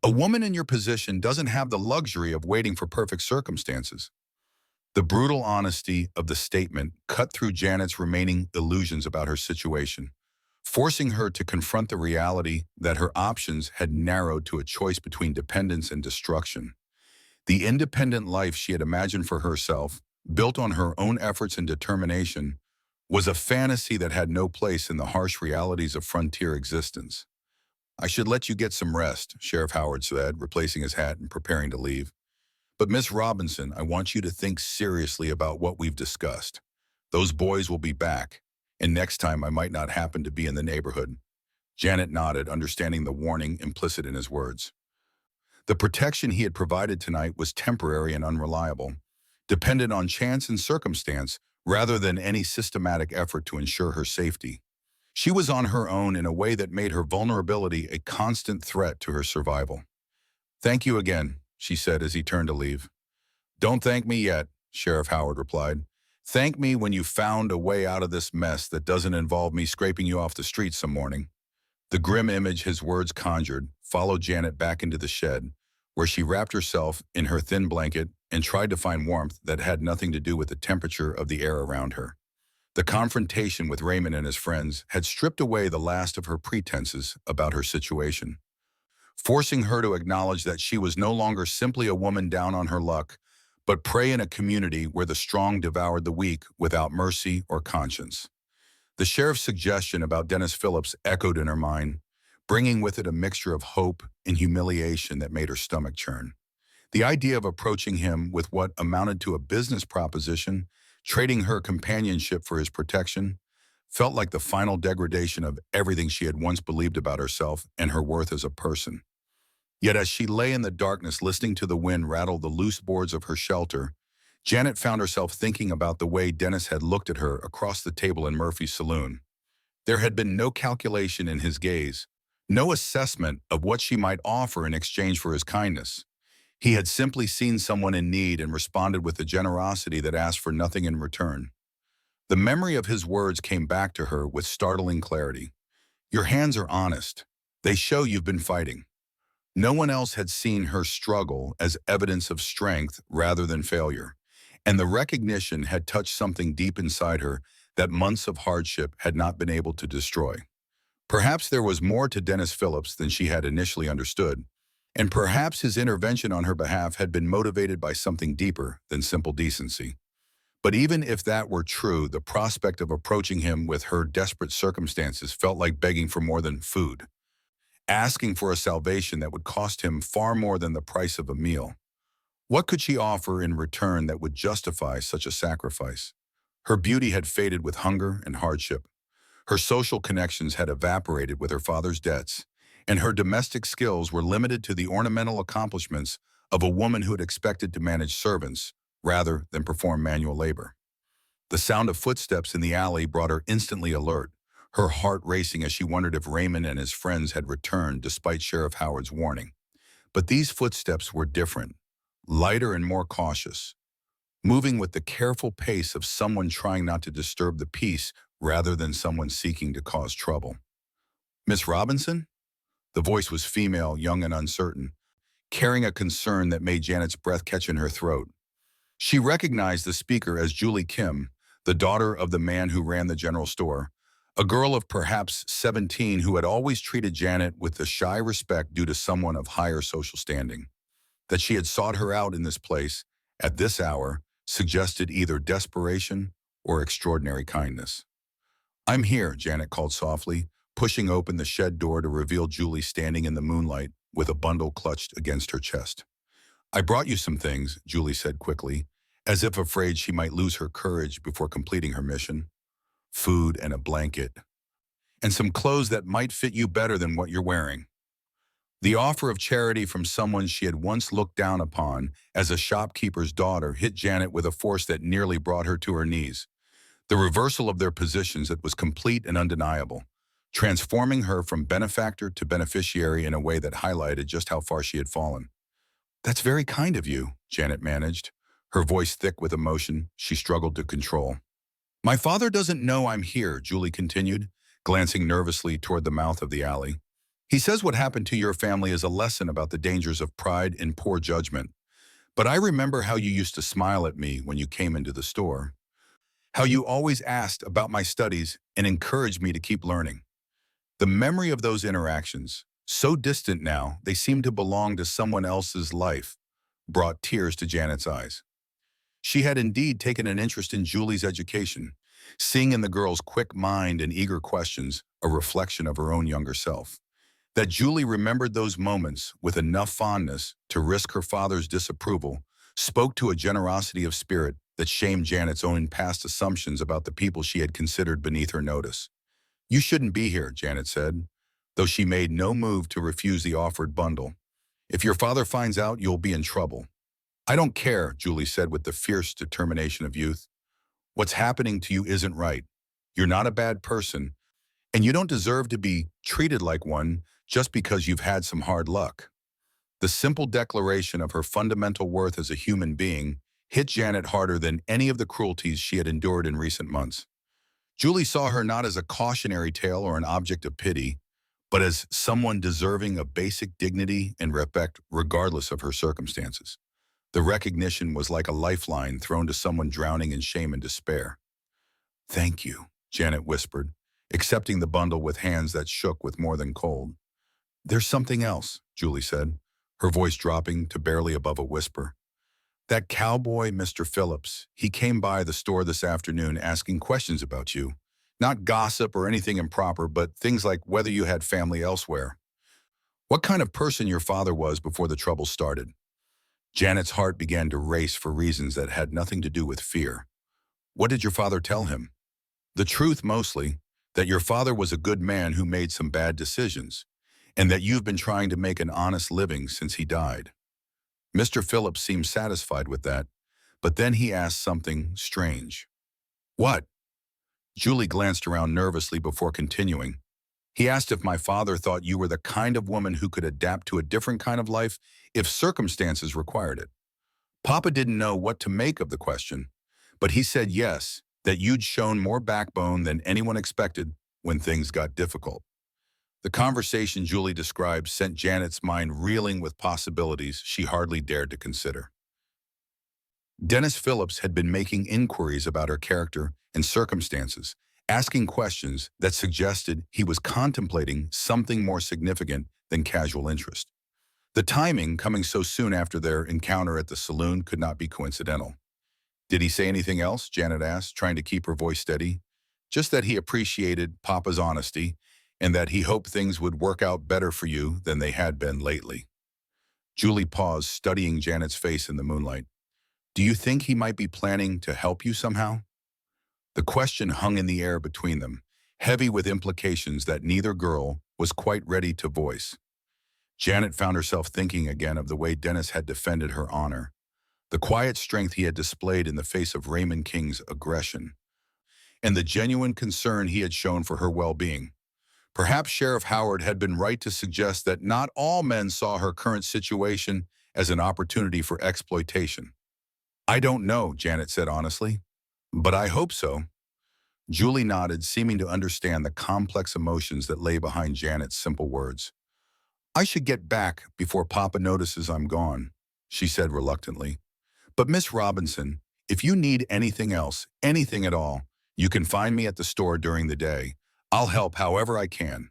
A woman in your position doesn't have the luxury of waiting for perfect circumstances." The brutal honesty of the statement cut through Janet's remaining illusions about her situation, forcing her to confront the reality that her options had narrowed to a choice between dependence and destruction. The independent life she had imagined for herself, built on her own efforts and determination, was a fantasy that had no place in the harsh realities of frontier existence. "I should let you get some rest," Sheriff Howard said, replacing his hat and preparing to leave. "But Miss Robinson, I want you to think seriously about what we've discussed. Those boys will be back, and next time I might not happen to be in the neighborhood." Janet nodded, understanding the warning implicit in his words. The protection he had provided tonight was temporary and unreliable, dependent on chance and circumstance rather than any systematic effort to ensure her safety. She was on her own in a way that made her vulnerability a constant threat to her survival. "Thank you again," she said as he turned to leave. "Don't thank me yet," Sheriff Howard replied. "Thank me when you found a way out of this mess that doesn't involve me scraping you off the street some morning." The grim image his words conjured followed Janet back into the shed, where she wrapped herself in her thin blanket and tried to find warmth that had nothing to do with the temperature of the air around her. The confrontation with Raymond and his friends had stripped away the last of her pretenses about her situation, forcing her to acknowledge that she was no longer simply a woman down on her luck, but prey in a community where the strong devoured the weak without mercy or conscience. The sheriff's suggestion about Dennis Phillips echoed in her mind, bringing with it a mixture of hope and humiliation that made her stomach churn. The idea of approaching him with what amounted to a business proposition, trading her companionship for his protection, felt like the final degradation of everything she had once believed about herself and her worth as a person. Yet as she lay in the darkness listening to the wind rattle the loose boards of her shelter, Janet found herself thinking about the way Dennis had looked at her across the table in Murphy's saloon. There had been no calculation in his gaze, no assessment of what she might offer in exchange for his kindness. He had simply seen someone in need and responded with a generosity that asked for nothing in return. The memory of his words came back to her with startling clarity. "Your hands are honest. They show you've been fighting." No one else had seen her struggle as evidence of strength rather than failure, and the recognition had touched something deep inside her that months of hardship had not been able to destroy. Perhaps there was more to Dennis Phillips than she had initially understood, And perhaps his intervention on her behalf had been motivated by something deeper than simple decency. But even if that were true, the prospect of approaching him with her desperate circumstances felt like begging for more than food, asking for a salvation that would cost him far more than the price of a meal. What could she offer in return that would justify such a sacrifice? Her beauty had faded with hunger and hardship. Her social connections had evaporated with her father's debts, and her domestic skills were limited to the ornamental accomplishments of a woman who had expected to manage servants rather than perform manual labor. The sound of footsteps in the alley brought her instantly alert, her heart racing as she wondered if Raymond and his friends had returned despite Sheriff Howard's warning. But these footsteps were different, lighter and more cautious, moving with the careful pace of someone trying not to disturb the peace rather than someone seeking to cause trouble. "Miss Robinson?" The voice was female, young and uncertain, carrying a concern that made Janet's breath catch in her throat. She recognized the speaker as Julie Kim, the daughter of the man who ran the general store, a girl of perhaps 17 who had always treated Janet with the shy respect due to someone of higher social standing. That she had sought her out in this place, at this hour, suggested either desperation or extraordinary kindness. "I'm here," Janet called softly, pushing open the shed door to reveal Julie standing in the moonlight with a bundle clutched against her chest. "I brought you some things," Julie said quickly, as if afraid she might lose her courage before completing her mission. "Food and a blanket, and some clothes that might fit you better than what you're wearing." The offer of charity from someone she had once looked down upon as a shopkeeper's daughter hit Janet with a force that nearly brought her to her knees. The reversal of their positions that was complete and undeniable, transforming her from benefactor to beneficiary in a way that highlighted just how far she had fallen. "That's very kind of you," Janet managed, her voice thick with emotion she struggled to control. "My father doesn't know I'm here," Julie continued, glancing nervously toward the mouth of the alley. "He says what happened to your family is a lesson about the dangers of pride and poor judgment. But I remember how you used to smile at me when you came into the store, how you always asked about my studies and encouraged me to keep learning." The memory of those interactions, so distant now they seemed to belong to someone else's life, brought tears to Janet's eyes. She had indeed taken an interest in Julie's education, seeing in the girl's quick mind and eager questions a reflection of her own younger self. That Julie remembered those moments with enough fondness to risk her father's disapproval spoke to a generosity of spirit that shamed Janet's own past assumptions about the people she had considered beneath her notice. "You shouldn't be here," Janet said, though she made no move to refuse the offered bundle. "If your father finds out, you'll be in trouble." "I don't care," Julie said with the fierce determination of youth. "What's happening to you isn't right. You're not a bad person, and you don't deserve to be treated like one just because you've had some hard luck." The simple declaration of her fundamental worth as a human being hit Janet harder than any of the cruelties she had endured in recent months. Julie saw her not as a cautionary tale or an object of pity, but as someone deserving of basic dignity and respect regardless of her circumstances. The recognition was like a lifeline thrown to someone drowning in shame and despair. "Thank you," Janet whispered, accepting the bundle with hands that shook with more than cold. "There's something else," Julie said, her voice dropping to barely above a whisper. "That cowboy, Mr. Phillips, he came by the store this afternoon asking questions about you. Not gossip or anything improper, but things like whether you had family elsewhere. What kind of person your father was before the trouble started." Janet's heart began to race for reasons that had nothing to do with fear. "What did your father tell him?" "The truth mostly, that your father was a good man who made some bad decisions, and that you've been trying to make an honest living since he died." Mr. Phillips seemed satisfied with that, but then he asked something strange. "What?" Julie glanced around nervously before continuing. "He asked if my father thought you were the kind of woman who could adapt to a different kind of life if circumstances required it." Papa didn't know what to make of the question, but he said yes, that you'd shown more backbone than anyone expected when things got difficult. The conversation Julie described sent Janet's mind reeling with possibilities she hardly dared to consider. Dennis Phillips had been making inquiries about her character and circumstances, asking questions that suggested he was contemplating something more significant than casual interest. The timing, coming so soon after their encounter at the saloon, could not be coincidental. "Did he say anything else?" Janet asked, trying to keep her voice steady. "Just that he appreciated Papa's honesty and that he hoped things would work out better for you than they had been lately." Julie paused, studying Janet's face in the moonlight. "Do you think he might be planning to help you somehow?" The question hung in the air between them, heavy with implications that neither girl was quite ready to voice. Janet found herself thinking again of the way Dennis had defended her honor, the quiet strength he had displayed in the face of Raymond King's aggression, and the genuine concern he had shown for her well-being. Perhaps Sheriff Howard had been right to suggest that not all men saw her current situation as an opportunity for exploitation. "I don't know," Janet said honestly, "but I hope so." Julie nodded, seeming to understand the complex emotions that lay behind Janet's simple words. "I should get back before Papa notices I'm gone," she said reluctantly. "But Miss Robinson, if you need anything else, anything at all, you can find me at the store during the day. I'll help however I can."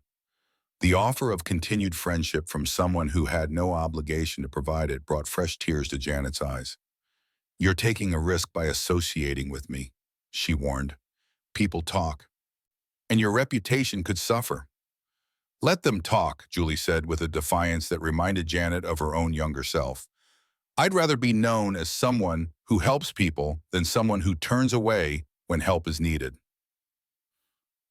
The offer of continued friendship from someone who had no obligation to provide it brought fresh tears to Janet's eyes. "You're taking a risk by associating with me," she warned. "People talk, and your reputation could suffer." "Let them talk," Julie said with a defiance that reminded Janet of her own younger self. "I'd rather be known as someone who helps people than someone who turns away when help is needed."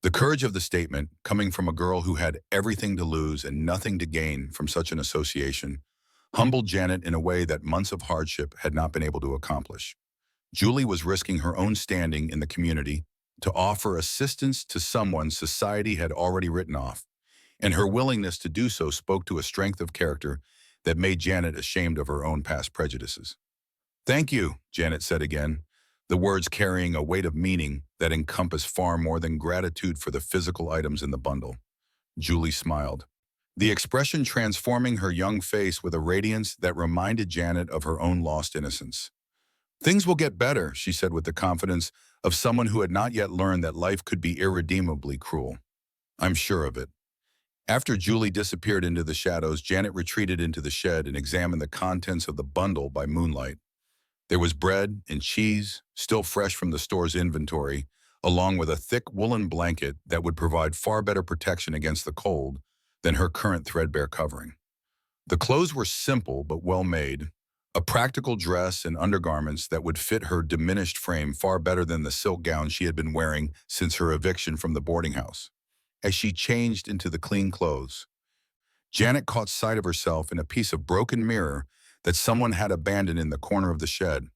The courage of the statement, coming from a girl who had everything to lose and nothing to gain from such an association, humbled Janet in a way that months of hardship had not been able to accomplish. Julie was risking her own standing in the community to offer assistance to someone society had already written off, and her willingness to do so spoke to a strength of character that made Janet ashamed of her own past prejudices. "Thank you," Janet said again, the words carrying a weight of meaning that encompassed far more than gratitude for the physical items in the bundle. Julie smiled, the expression transforming her young face with a radiance that reminded Janet of her own lost innocence. "Things will get better," she said with the confidence of someone who had not yet learned that life could be irredeemably cruel. "I'm sure of it." After Julie disappeared into the shadows, Janet retreated into the shed and examined the contents of the bundle by moonlight. There was bread and cheese, still fresh from the store's inventory, along with a thick woolen blanket that would provide far better protection against the cold than her current threadbare covering. The clothes were simple but well made, a practical dress and undergarments that would fit her diminished frame far better than the silk gown she had been wearing since her eviction from the boarding house. As she changed into the clean clothes, Janet caught sight of herself in a piece of broken mirror that someone had abandoned in the corner of the shed.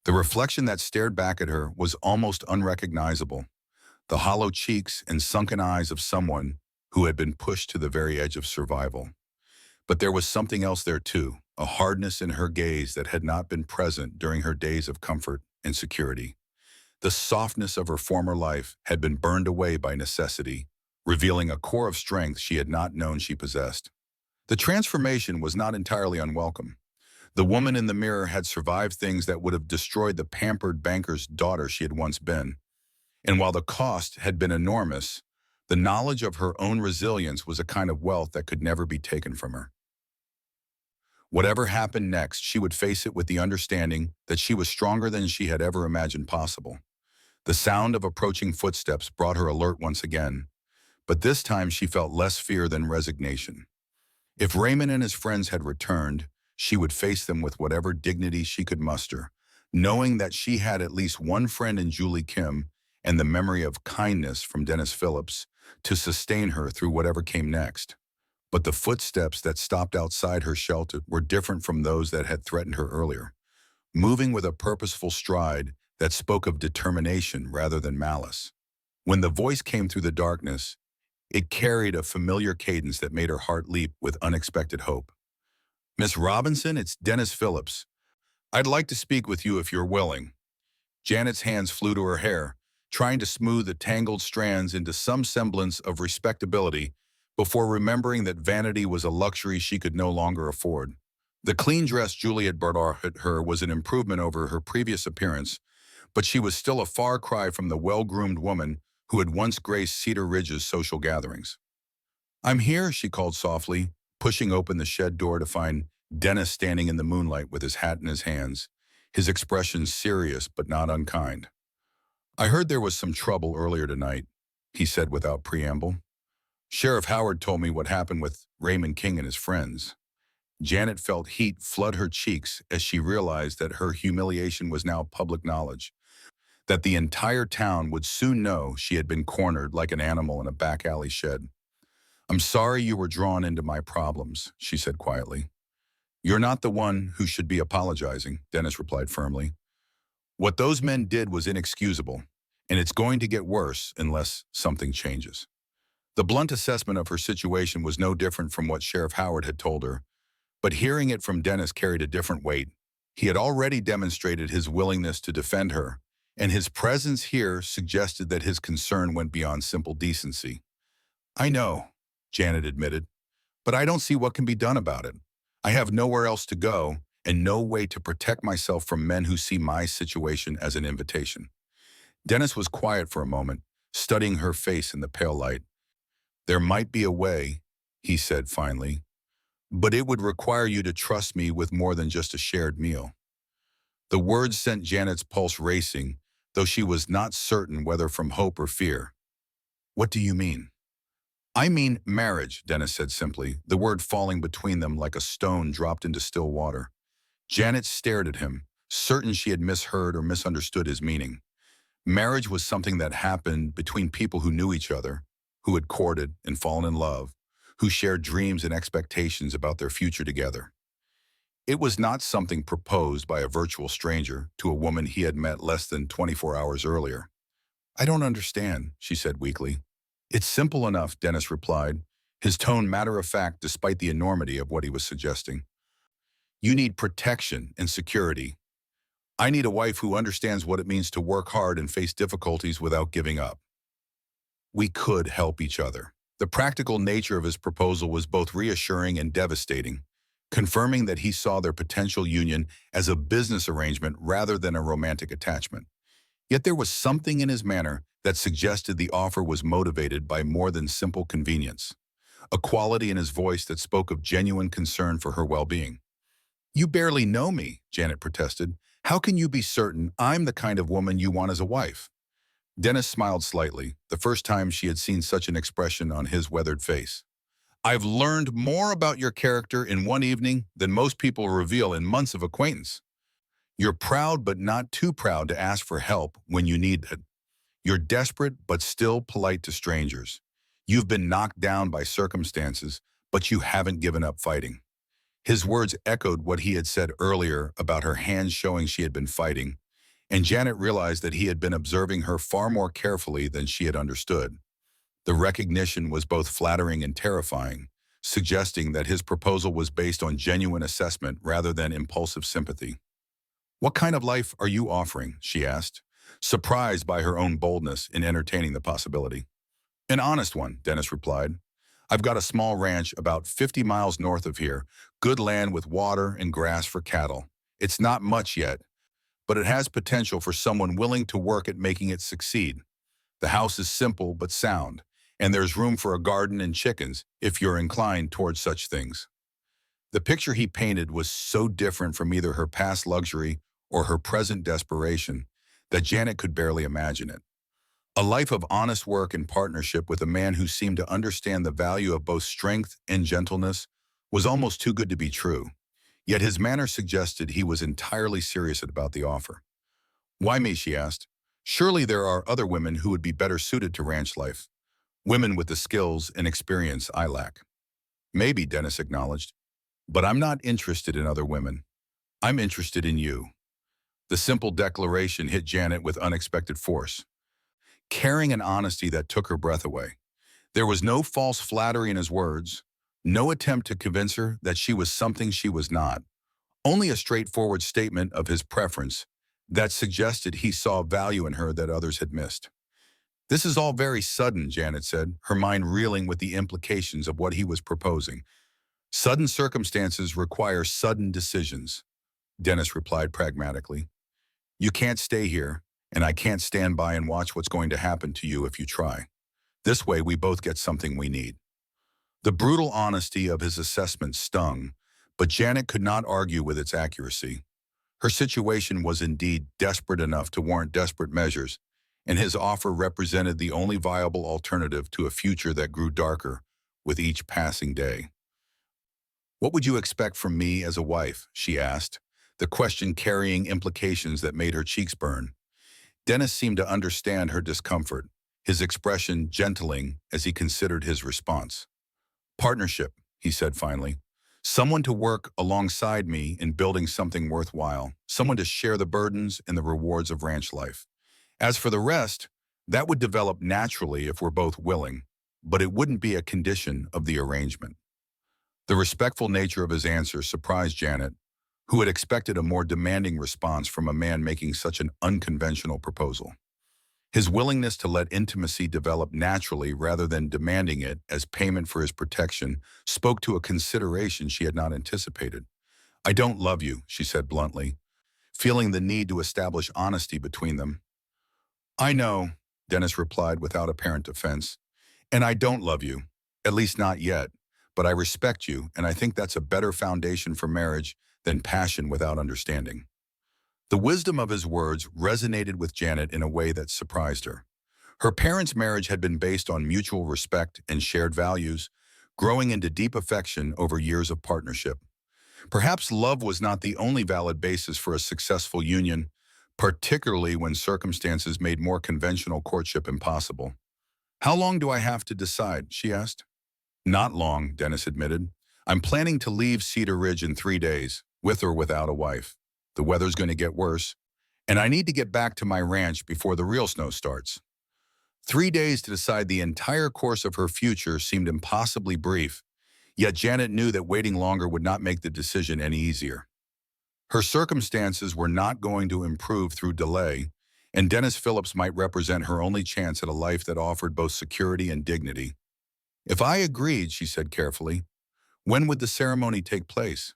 The reflection that stared back at her was almost unrecognizable, the hollow cheeks and sunken eyes of someone who had been pushed to the very edge of survival. But there was something else there too, a hardness in her gaze that had not been present during her days of comfort and security. The softness of her former life had been burned away by necessity, revealing a core of strength she had not known she possessed. The transformation was not entirely unwelcome. The woman in the mirror had survived things that would have destroyed the pampered banker's daughter she had once been. And while the cost had been enormous, the knowledge of her own resilience was a kind of wealth that could never be taken from her. Whatever happened next, she would face it with the understanding that she was stronger than she had ever imagined possible. The sound of approaching footsteps brought her alert once again, but this time she felt less fear than resignation. If Raymond and his friends had returned, she would face them with whatever dignity she could muster, knowing that she had at least one friend in Julie Kim and the memory of kindness from Dennis Phillips to sustain her through whatever came next. But the footsteps that stopped outside her shelter were different from those that had threatened her earlier, moving with a purposeful stride that spoke of determination rather than malice. When the voice came through the darkness, it carried a familiar cadence that made her heart leap with unexpected hope. "Miss Robinson, it's Dennis Phillips. I'd like to speak with you if you're willing." Janet's hands flew to her hair, trying to smooth the tangled strands into some semblance of respectability before remembering that vanity was a luxury she could no longer afford. The clean dress Julie had brought her was an improvement over her previous appearance, but she was still a far cry from the well-groomed woman who had once graced Cedar Ridge's social gatherings. "I'm here," she called softly, pushing open the shed door to find Dennis standing in the moonlight with his hat in his hands, his expression serious but not unkind. "I heard there was some trouble earlier tonight," he said without preamble. "Sheriff Howard told me what happened with Raymond King and his friends." Janet felt heat flood her cheeks as she realized that her humiliation was now public knowledge, that the entire town would soon know she had been cornered like an animal in a back alley shed. "I'm sorry you were drawn into my problems," she said quietly. "You're not the one who should be apologizing," Dennis replied firmly. "What those men did was inexcusable, and it's going to get worse unless something changes." The blunt assessment of her situation was no different from what Sheriff Howard had told her, but hearing it from Dennis carried a different weight. He had already demonstrated his willingness to defend her, and his presence here suggested that his concern went beyond simple decency. "I know," Janet admitted, "but I don't see what can be done about it. I have nowhere else to go and no way to protect myself from men who see my situation as an invitation." Dennis was quiet for a moment, studying her face in the pale light. "There might be a way," he said finally, "but it would require you to trust me with more than just a shared meal." The words sent Janet's pulse racing, though she was not certain whether from hope or fear. "What do you mean?" "I mean marriage," Dennis said simply, the word falling between them like a stone dropped into still water. Janet stared at him, certain she had misheard or misunderstood his meaning. Marriage was something that happened between people who knew each other, who had courted and fallen in love, who shared dreams and expectations about their future together. It was not something proposed by a virtual stranger to a woman he had met less than 24 hours earlier. "I don't understand," she said weakly. "It's simple enough," Dennis replied, his tone matter-of-fact despite the enormity of what he was suggesting. "You need protection and security. I need a wife who understands what it means to work hard and face difficulties without giving up. We could help each other." The practical nature of his proposal was both reassuring and devastating, confirming that he saw their potential union as a business arrangement rather than a romantic attachment. Yet there was something in his manner that suggested the offer was motivated by more than simple convenience, a quality in his voice that spoke of genuine concern for her well-being. "You barely know me," Janet protested. "How can you be certain I'm the kind of woman you want as a wife?" Dennis smiled slightly, the first time she had seen such an expression on his weathered face. "I've learned more about your character in one evening than most people reveal in months of acquaintance. You're proud but not too proud to ask for help when you need it. You're desperate but still polite to strangers. You've been knocked down by circumstances, but you haven't given up fighting." His words echoed what he had said earlier about her hands showing she had been fighting, and Janet realized that he had been observing her far more carefully than she had understood. The recognition was both flattering and terrifying, suggesting that his proposal was based on genuine assessment rather than impulsive sympathy. "What kind of life are you offering?" she asked, surprised by her own boldness in entertaining the possibility. "An honest one," Dennis replied. "I've got a small ranch about 50 miles north of here, good land with water and grass for cattle. It's not much yet, but it has potential for someone willing to work at making it succeed. The house is simple but sound, and there's room for a garden and chickens if you're inclined towards such things." The picture he painted was so different from either her past luxury or her present desperation that Janet could barely imagine it. A life of honest work and partnership with a man who seemed to understand the value of both strength and gentleness was almost too good to be true. Yet his manner suggested he was entirely serious about the offer. "Why me?" she asked. "Surely there are other women who would be better suited to ranch life. Women with the skills and experience I lack." "Maybe," Dennis acknowledged. "But I'm not interested in other women. I'm interested in you." The simple declaration hit Janet with unexpected force, carrying an honesty that took her breath away. There was no false flattery in his words, no attempt to convince her that she was something she was not, only a straightforward statement of his preference that suggested he saw value in her that others had missed. "This is all very sudden," Janet said, her mind reeling with the implications of what he was proposing. "Sudden circumstances require sudden decisions," Dennis replied pragmatically. "You can't stay here, and I can't stand by and watch what's going to happen to you if you try. This way, we both get something we need." The brutal honesty of his assessment stung, but Janet could not argue with its accuracy. Her situation was indeed desperate enough to warrant desperate measures, and his offer represented the only viable alternative to a future that grew darker with each passing day. "What would you expect from me as a wife?" she asked, the question carrying implications that made her cheeks burn. Dennis seemed to understand her discomfort, his expression gentling as he considered his response. "Partnership," he said finally. "Someone to work alongside me in building something worthwhile, someone to share the burdens and the rewards of ranch life. As for the rest, that would develop naturally if we're both willing, but it wouldn't be a condition of the arrangement." The respectful nature of his answer surprised Janet, who had expected a more demanding response from a man making such an unconventional proposal. His willingness to let intimacy develop naturally rather than demanding it as payment for his protection spoke to a consideration she had not anticipated. "I don't love you," she said bluntly, feeling the need to establish honesty between them. "I know," Dennis replied without apparent offense, "and I don't love you, at least not yet, but I respect you, and I think that's a better foundation for marriage than passion without understanding." The wisdom of his words resonated with Janet in a way that surprised her. Her parents' marriage had been based on mutual respect and shared values, growing into deep affection over years of partnership. Perhaps love was not the only valid basis for a successful union, particularly when circumstances made more conventional courtship impossible. "How long do I have to decide?" she asked. "Not long," Dennis admitted. "I'm planning to leave Cedar Ridge in 3 days, with or without a wife. The weather's going to get worse, and I need to get back to my ranch before the real snow starts." 3 days to decide the entire course of her future seemed impossibly brief, yet Janet knew that waiting longer would not make the decision any easier. Her circumstances were not going to improve through delay, and Dennis Phillips might represent her only chance at a life that offered both security and dignity. "If I agreed," she said carefully, "when would the ceremony take place?"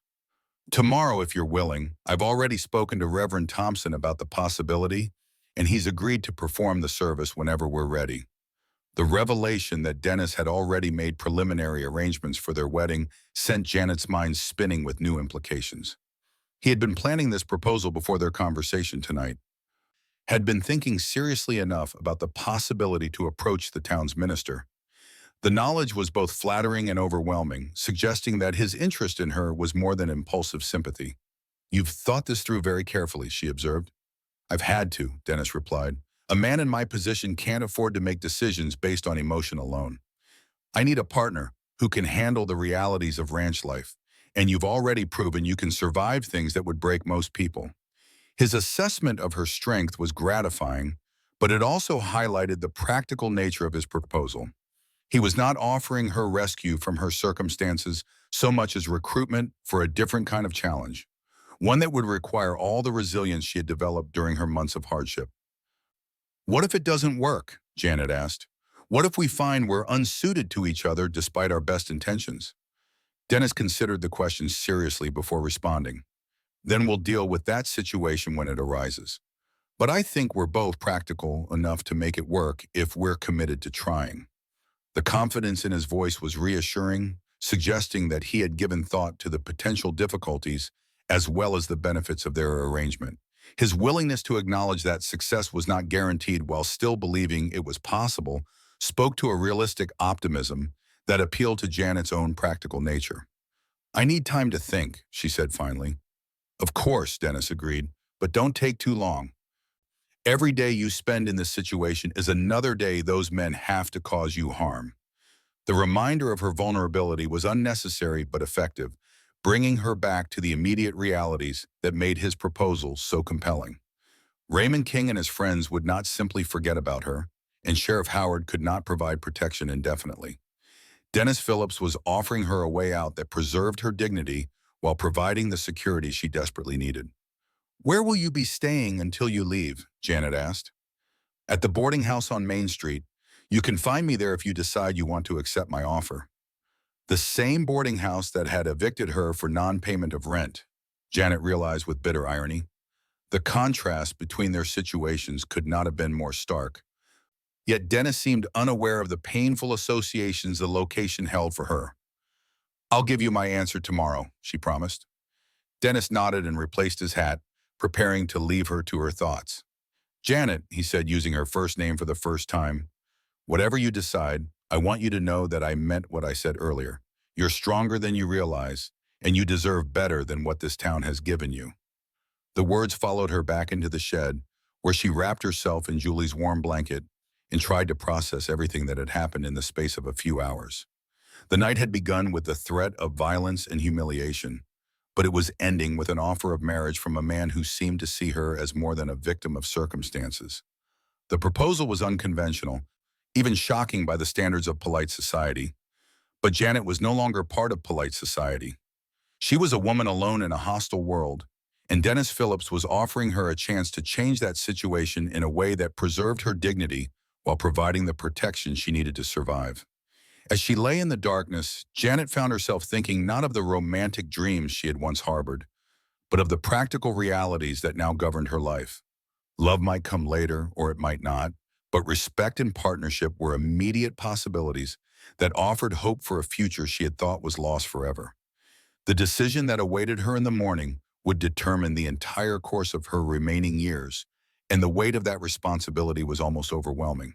"Tomorrow, if you're willing. I've already spoken to Reverend Thompson about the possibility, and he's agreed to perform the service whenever we're ready." The revelation that Dennis had already made preliminary arrangements for their wedding sent Janet's mind spinning with new implications. He had been planning this proposal before their conversation tonight, had been thinking seriously enough about the possibility to approach the town's minister. The knowledge was both flattering and overwhelming, suggesting that his interest in her was more than impulsive sympathy. "You've thought this through very carefully," she observed. "I've had to," Dennis replied. "A man in my position can't afford to make decisions based on emotion alone. I need a partner who can handle the realities of ranch life, and you've already proven you can survive things that would break most people." His assessment of her strength was gratifying, but it also highlighted the practical nature of his proposal. He was not offering her rescue from her circumstances so much as recruitment for a different kind of challenge, one that would require all the resilience she had developed during her months of hardship. "What if it doesn't work?" Janet asked. "What if we find we're unsuited to each other despite our best intentions?" Dennis considered the question seriously before responding. "Then we'll deal with that situation when it arises. But I think we're both practical enough to make it work if we're committed to trying." The confidence in his voice was reassuring, suggesting that he had given thought to the potential difficulties as well as the benefits of their arrangement. His willingness to acknowledge that success was not guaranteed while still believing it was possible spoke to a realistic optimism that appealed to Janet's own practical nature. "I need time to think," she said finally. "Of course," Dennis agreed, "but don't take too long. Every day you spend in this situation is another day those men have to cause you harm." The reminder of her vulnerability was unnecessary but effective, bringing her back to the immediate realities that made his proposal so compelling. Raymond King and his friends would not simply forget about her, and Sheriff Howard could not provide protection indefinitely. Dennis Phillips was offering her a way out that preserved her dignity while providing the security she desperately needed. "Where will you be staying until you leave?" Janet asked. "At the boarding house on Main Street. You can find me there if you decide you want to accept my offer." The same boarding house that had evicted her for non-payment of rent, Janet realized with bitter irony. The contrast between their situations could not have been more stark. Yet Dennis seemed unaware of the painful associations the location held for her. I'll give you my answer tomorrow, she promised. Dennis nodded and replaced his hat, preparing to leave her to her thoughts. Janet, he said, using her first name for the first time, whatever you decide, I want you to know that I meant what I said earlier. You're stronger than you realize, and you deserve better than what this town has given you. The words followed her back into the shed, where she wrapped herself in Julie's warm blanket and tried to process everything that had happened in the space of a few hours. The night had begun with the threat of violence and humiliation, but it was ending with an offer of marriage from a man who seemed to see her as more than a victim of circumstances. The proposal was unconventional, even shocking by the standards of polite society, but Janet was no longer part of polite society. She was a woman alone in a hostile world, and Dennis Phillips was offering her a chance to change that situation in a way that preserved her dignity while providing the protection she needed to survive. As she lay in the darkness, Janet found herself thinking not of the romantic dreams she had once harbored, but of the practical realities that now governed her life. Love might come later, or it might not, but respect and partnership were immediate possibilities that offered hope for a future she had thought was lost forever. The decision that awaited her in the morning would determine the entire course of her remaining years, and the weight of that responsibility was almost overwhelming.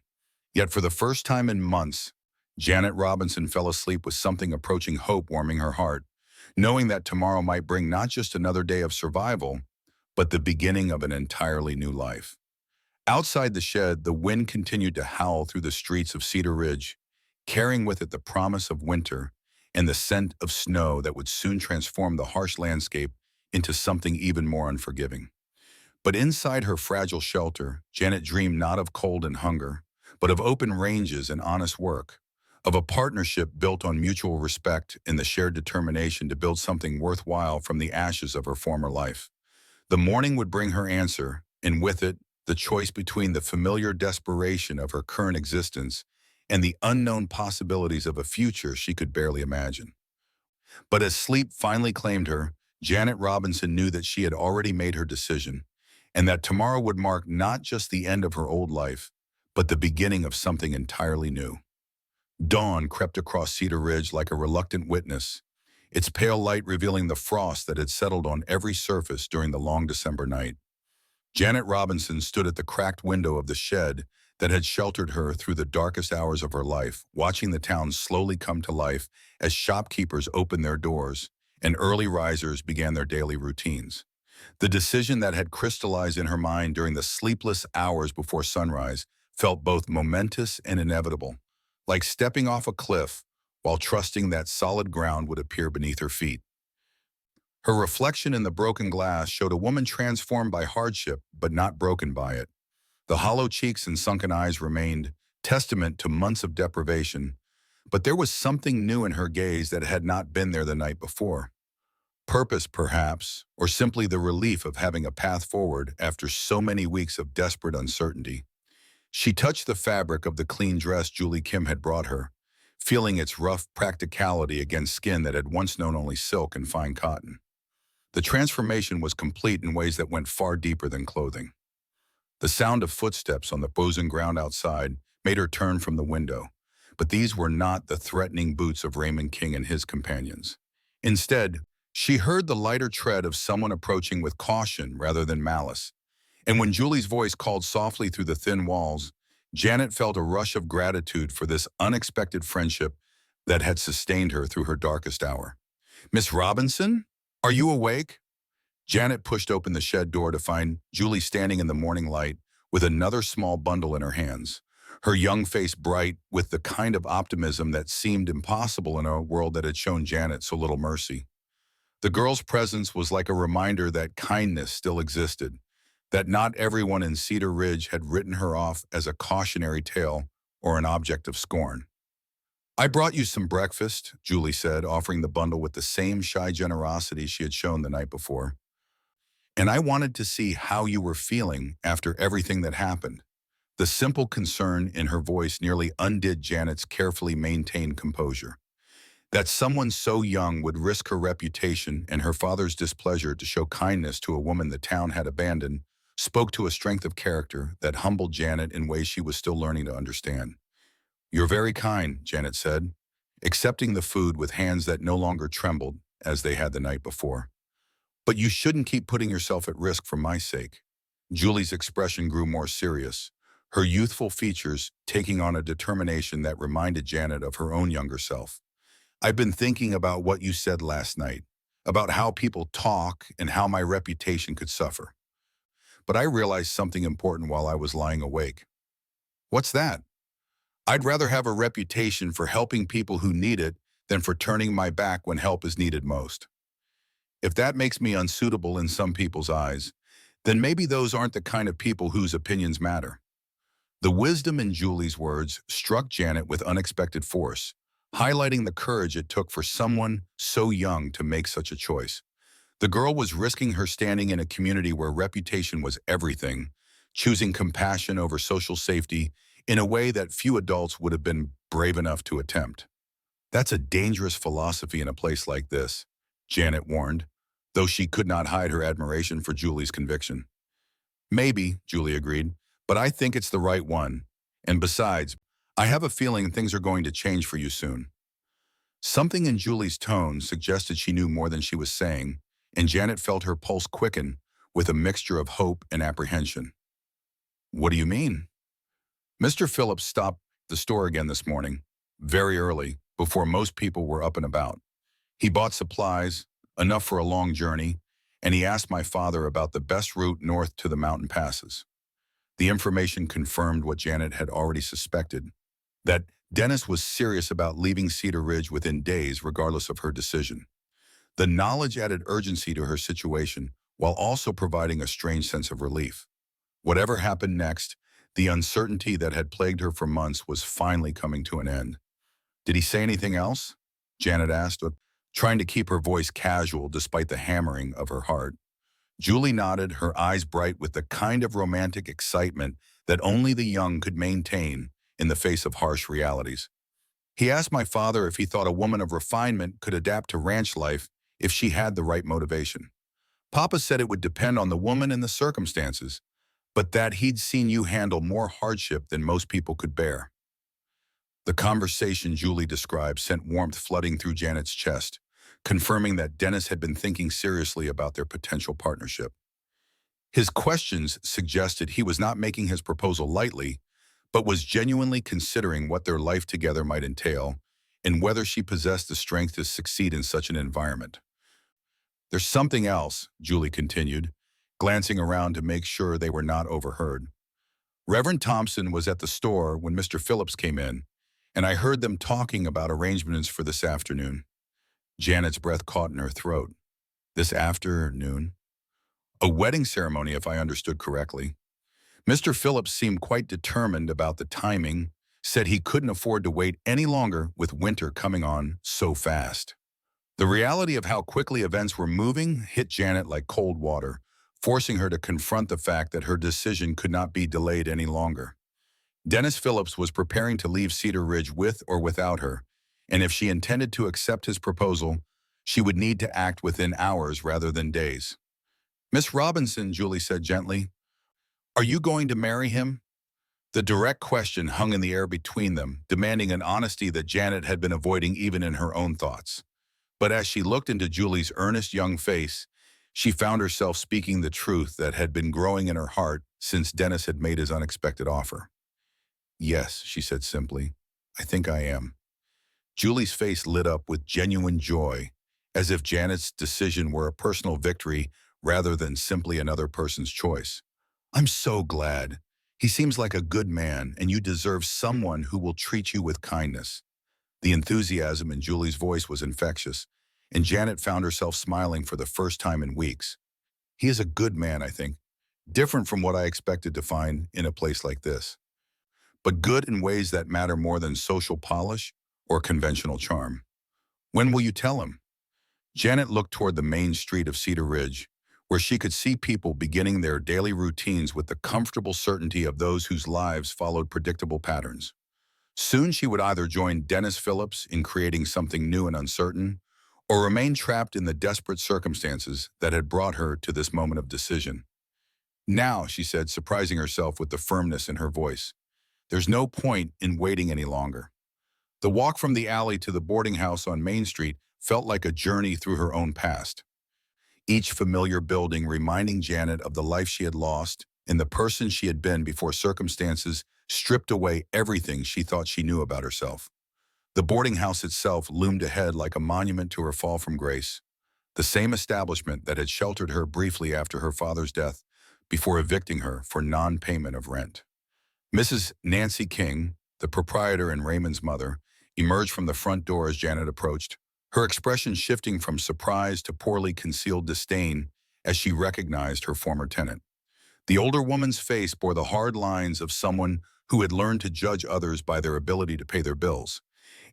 Yet for the first time in months, Janet Robinson fell asleep with something approaching hope warming her heart, knowing that tomorrow might bring not just another day of survival, but the beginning of an entirely new life. Outside the shed, the wind continued to howl through the streets of Cedar Ridge, carrying with it the promise of winter and the scent of snow that would soon transform the harsh landscape into something even more unforgiving. But inside her fragile shelter, Janet dreamed not of cold and hunger, but of open ranges and honest work, of a partnership built on mutual respect and the shared determination to build something worthwhile from the ashes of her former life. The morning would bring her answer, and with it, the choice between the familiar desperation of her current existence and the unknown possibilities of a future she could barely imagine. But as sleep finally claimed her, Janet Robinson knew that she had already made her decision, and that tomorrow would mark not just the end of her old life, but the beginning of something entirely new. Dawn crept across Cedar Ridge like a reluctant witness, its pale light revealing the frost that had settled on every surface during the long December night. Janet Robinson stood at the cracked window of the shed that had sheltered her through the darkest hours of her life, watching the town slowly come to life as shopkeepers opened their doors and early risers began their daily routines. The decision that had crystallized in her mind during the sleepless hours before sunrise felt both momentous and inevitable, like stepping off a cliff while trusting that solid ground would appear beneath her feet. Her reflection in the broken glass showed a woman transformed by hardship but not broken by it. The hollow cheeks and sunken eyes remained testament to months of deprivation, but there was something new in her gaze that had not been there the night before. Purpose, perhaps, or simply the relief of having a path forward after so many weeks of desperate uncertainty. She touched the fabric of the clean dress Julie Kim had brought her, feeling its rough practicality against skin that had once known only silk and fine cotton. The transformation was complete in ways that went far deeper than clothing. The sound of footsteps on the frozen ground outside made her turn from the window, but these were not the threatening boots of Raymond King and his companions. Instead, she heard the lighter tread of someone approaching with caution rather than malice, and when Julie's voice called softly through the thin walls, Janet felt a rush of gratitude for this unexpected friendship that had sustained her through her darkest hour. "Miss Robinson? Are you awake?" Janet pushed open the shed door to find Julie standing in the morning light with another small bundle in her hands, her young face bright with the kind of optimism that seemed impossible in a world that had shown Janet so little mercy. The girl's presence was like a reminder that kindness still existed, that not everyone in Cedar Ridge had written her off as a cautionary tale or an object of scorn. "I brought you some breakfast," Julie said, offering the bundle with the same shy generosity she had shown the night before. "And I wanted to see how you were feeling after everything that happened." The simple concern in her voice nearly undid Janet's carefully maintained composure. That someone so young would risk her reputation and her father's displeasure to show kindness to a woman the town had abandoned spoke to a strength of character that humbled Janet in ways she was still learning to understand. "You're very kind," Janet said. accepting the food with hands that no longer trembled as they had the night before. But you shouldn't keep putting yourself at risk for my sake. Julie's expression grew more serious, her youthful features taking on a determination that reminded Janet of her own younger self. I've been thinking about what you said last night, about how people talk and how my reputation could suffer. But I realized something important while I was lying awake. What's that? I'd rather have a reputation for helping people who need it than for turning my back when help is needed most. If that makes me unsuitable in some people's eyes, then maybe those aren't the kind of people whose opinions matter. The wisdom in Julie's words struck Janet with unexpected force, highlighting the courage it took for someone so young to make such a choice. The girl was risking her standing in a community where reputation was everything, choosing compassion over social safety in a way that few adults would have been brave enough to attempt. That's a dangerous philosophy in a place like this, Janet warned, though she could not hide her admiration for Julie's conviction. Maybe, Julie agreed, but I think it's the right one. And besides, I have a feeling things are going to change for you soon. Something in Julie's tone suggested she knew more than she was saying, and Janet felt her pulse quicken with a mixture of hope and apprehension. What do you mean? Mr. Phillips stopped the store again this morning, very early, before most people were up and about. He bought supplies, enough for a long journey, and he asked my father about the best route north to the mountain passes. The information confirmed what Janet had already suspected, that Dennis was serious about leaving Cedar Ridge within days regardless of her decision. The knowledge added urgency to her situation while also providing a strange sense of relief. Whatever happened next, the uncertainty that had plagued her for months was finally coming to an end. Did he say anything else? Janet asked, trying to keep her voice casual despite the hammering of her heart. Julie nodded, her eyes bright with the kind of romantic excitement that only the young could maintain in the face of harsh realities. He asked my father if he thought a woman of refinement could adapt to ranch life if she had the right motivation. Papa said it would depend on the woman and the circumstances, but that he'd seen you handle more hardship than most people could bear. The conversation Julie described sent warmth flooding through Janet's chest, confirming that Dennis had been thinking seriously about their potential partnership. His questions suggested he was not making his proposal lightly, but was genuinely considering what their life together might entail and whether she possessed the strength to succeed in such an environment. There's something else, Julie continued, glancing around to make sure they were not overheard. Reverend Thompson was at the store when Mr. Phillips came in, and I heard them talking about arrangements for this afternoon. Janet's breath caught in her throat. This afternoon? A wedding ceremony, if I understood correctly. Mr. Phillips seemed quite determined about the timing, said he couldn't afford to wait any longer with winter coming on so fast. The reality of how quickly events were moving hit Janet like cold water, forcing her to confront the fact that her decision could not be delayed any longer. Dennis Phillips was preparing to leave Cedar Ridge with or without her, and if she intended to accept his proposal, she would need to act within hours rather than days. Miss Robinson, Julie said gently, are you going to marry him? The direct question hung in the air between them, demanding an honesty that Janet had been avoiding even in her own thoughts. But as she looked into Julie's earnest young face, she found herself speaking the truth that had been growing in her heart since Dennis had made his unexpected offer. Yes, she said simply, I think I am. Julie's face lit up with genuine joy, as if Janet's decision were a personal victory rather than simply another person's choice. I'm so glad. He seems like a good man, and you deserve someone who will treat you with kindness. The enthusiasm in Julie's voice was infectious, and Janet found herself smiling for the first time in weeks. He is a good man, I think, different from what I expected to find in a place like this, but good in ways that matter more than social polish or conventional charm. When will you tell him? Janet looked toward the main street of Cedar Ridge, where she could see people beginning their daily routines with the comfortable certainty of those whose lives followed predictable patterns. Soon she would either join Dennis Phillips in creating something new and uncertain, or remain trapped in the desperate circumstances that had brought her to this moment of decision. Now, she said, surprising herself with the firmness in her voice, there's no point in waiting any longer. The walk from the alley to the boarding house on Main Street felt like a journey through her own past. Each familiar building reminding Janet of the life she had lost and the person she had been before circumstances stripped away everything she thought she knew about herself. The boarding house itself loomed ahead like a monument to her fall from grace, the same establishment that had sheltered her briefly after her father's death before evicting her for non-payment of rent. Mrs. Nancy King, the proprietor and Raymond's mother, emerged from the front door as Janet approached, her expression shifting from surprise to poorly concealed disdain as she recognized her former tenant. The older woman's face bore the hard lines of someone who had learned to judge others by their ability to pay their bills,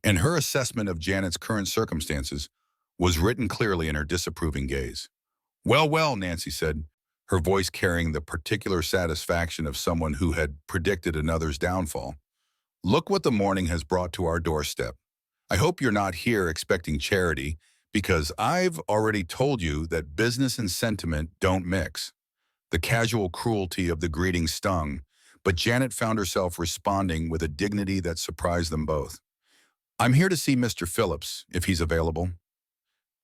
and her assessment of Janet's current circumstances was written clearly in her disapproving gaze. "Well, well," Nancy said, her voice carrying the particular satisfaction of someone who had predicted another's downfall. "Look what the morning has brought to our doorstep. I hope you're not here expecting charity, because I've already told you that business and sentiment don't mix." The casual cruelty of the greeting stung, but Janet found herself responding with a dignity that surprised them both. "I'm here to see Mr. Phillips, if he's available."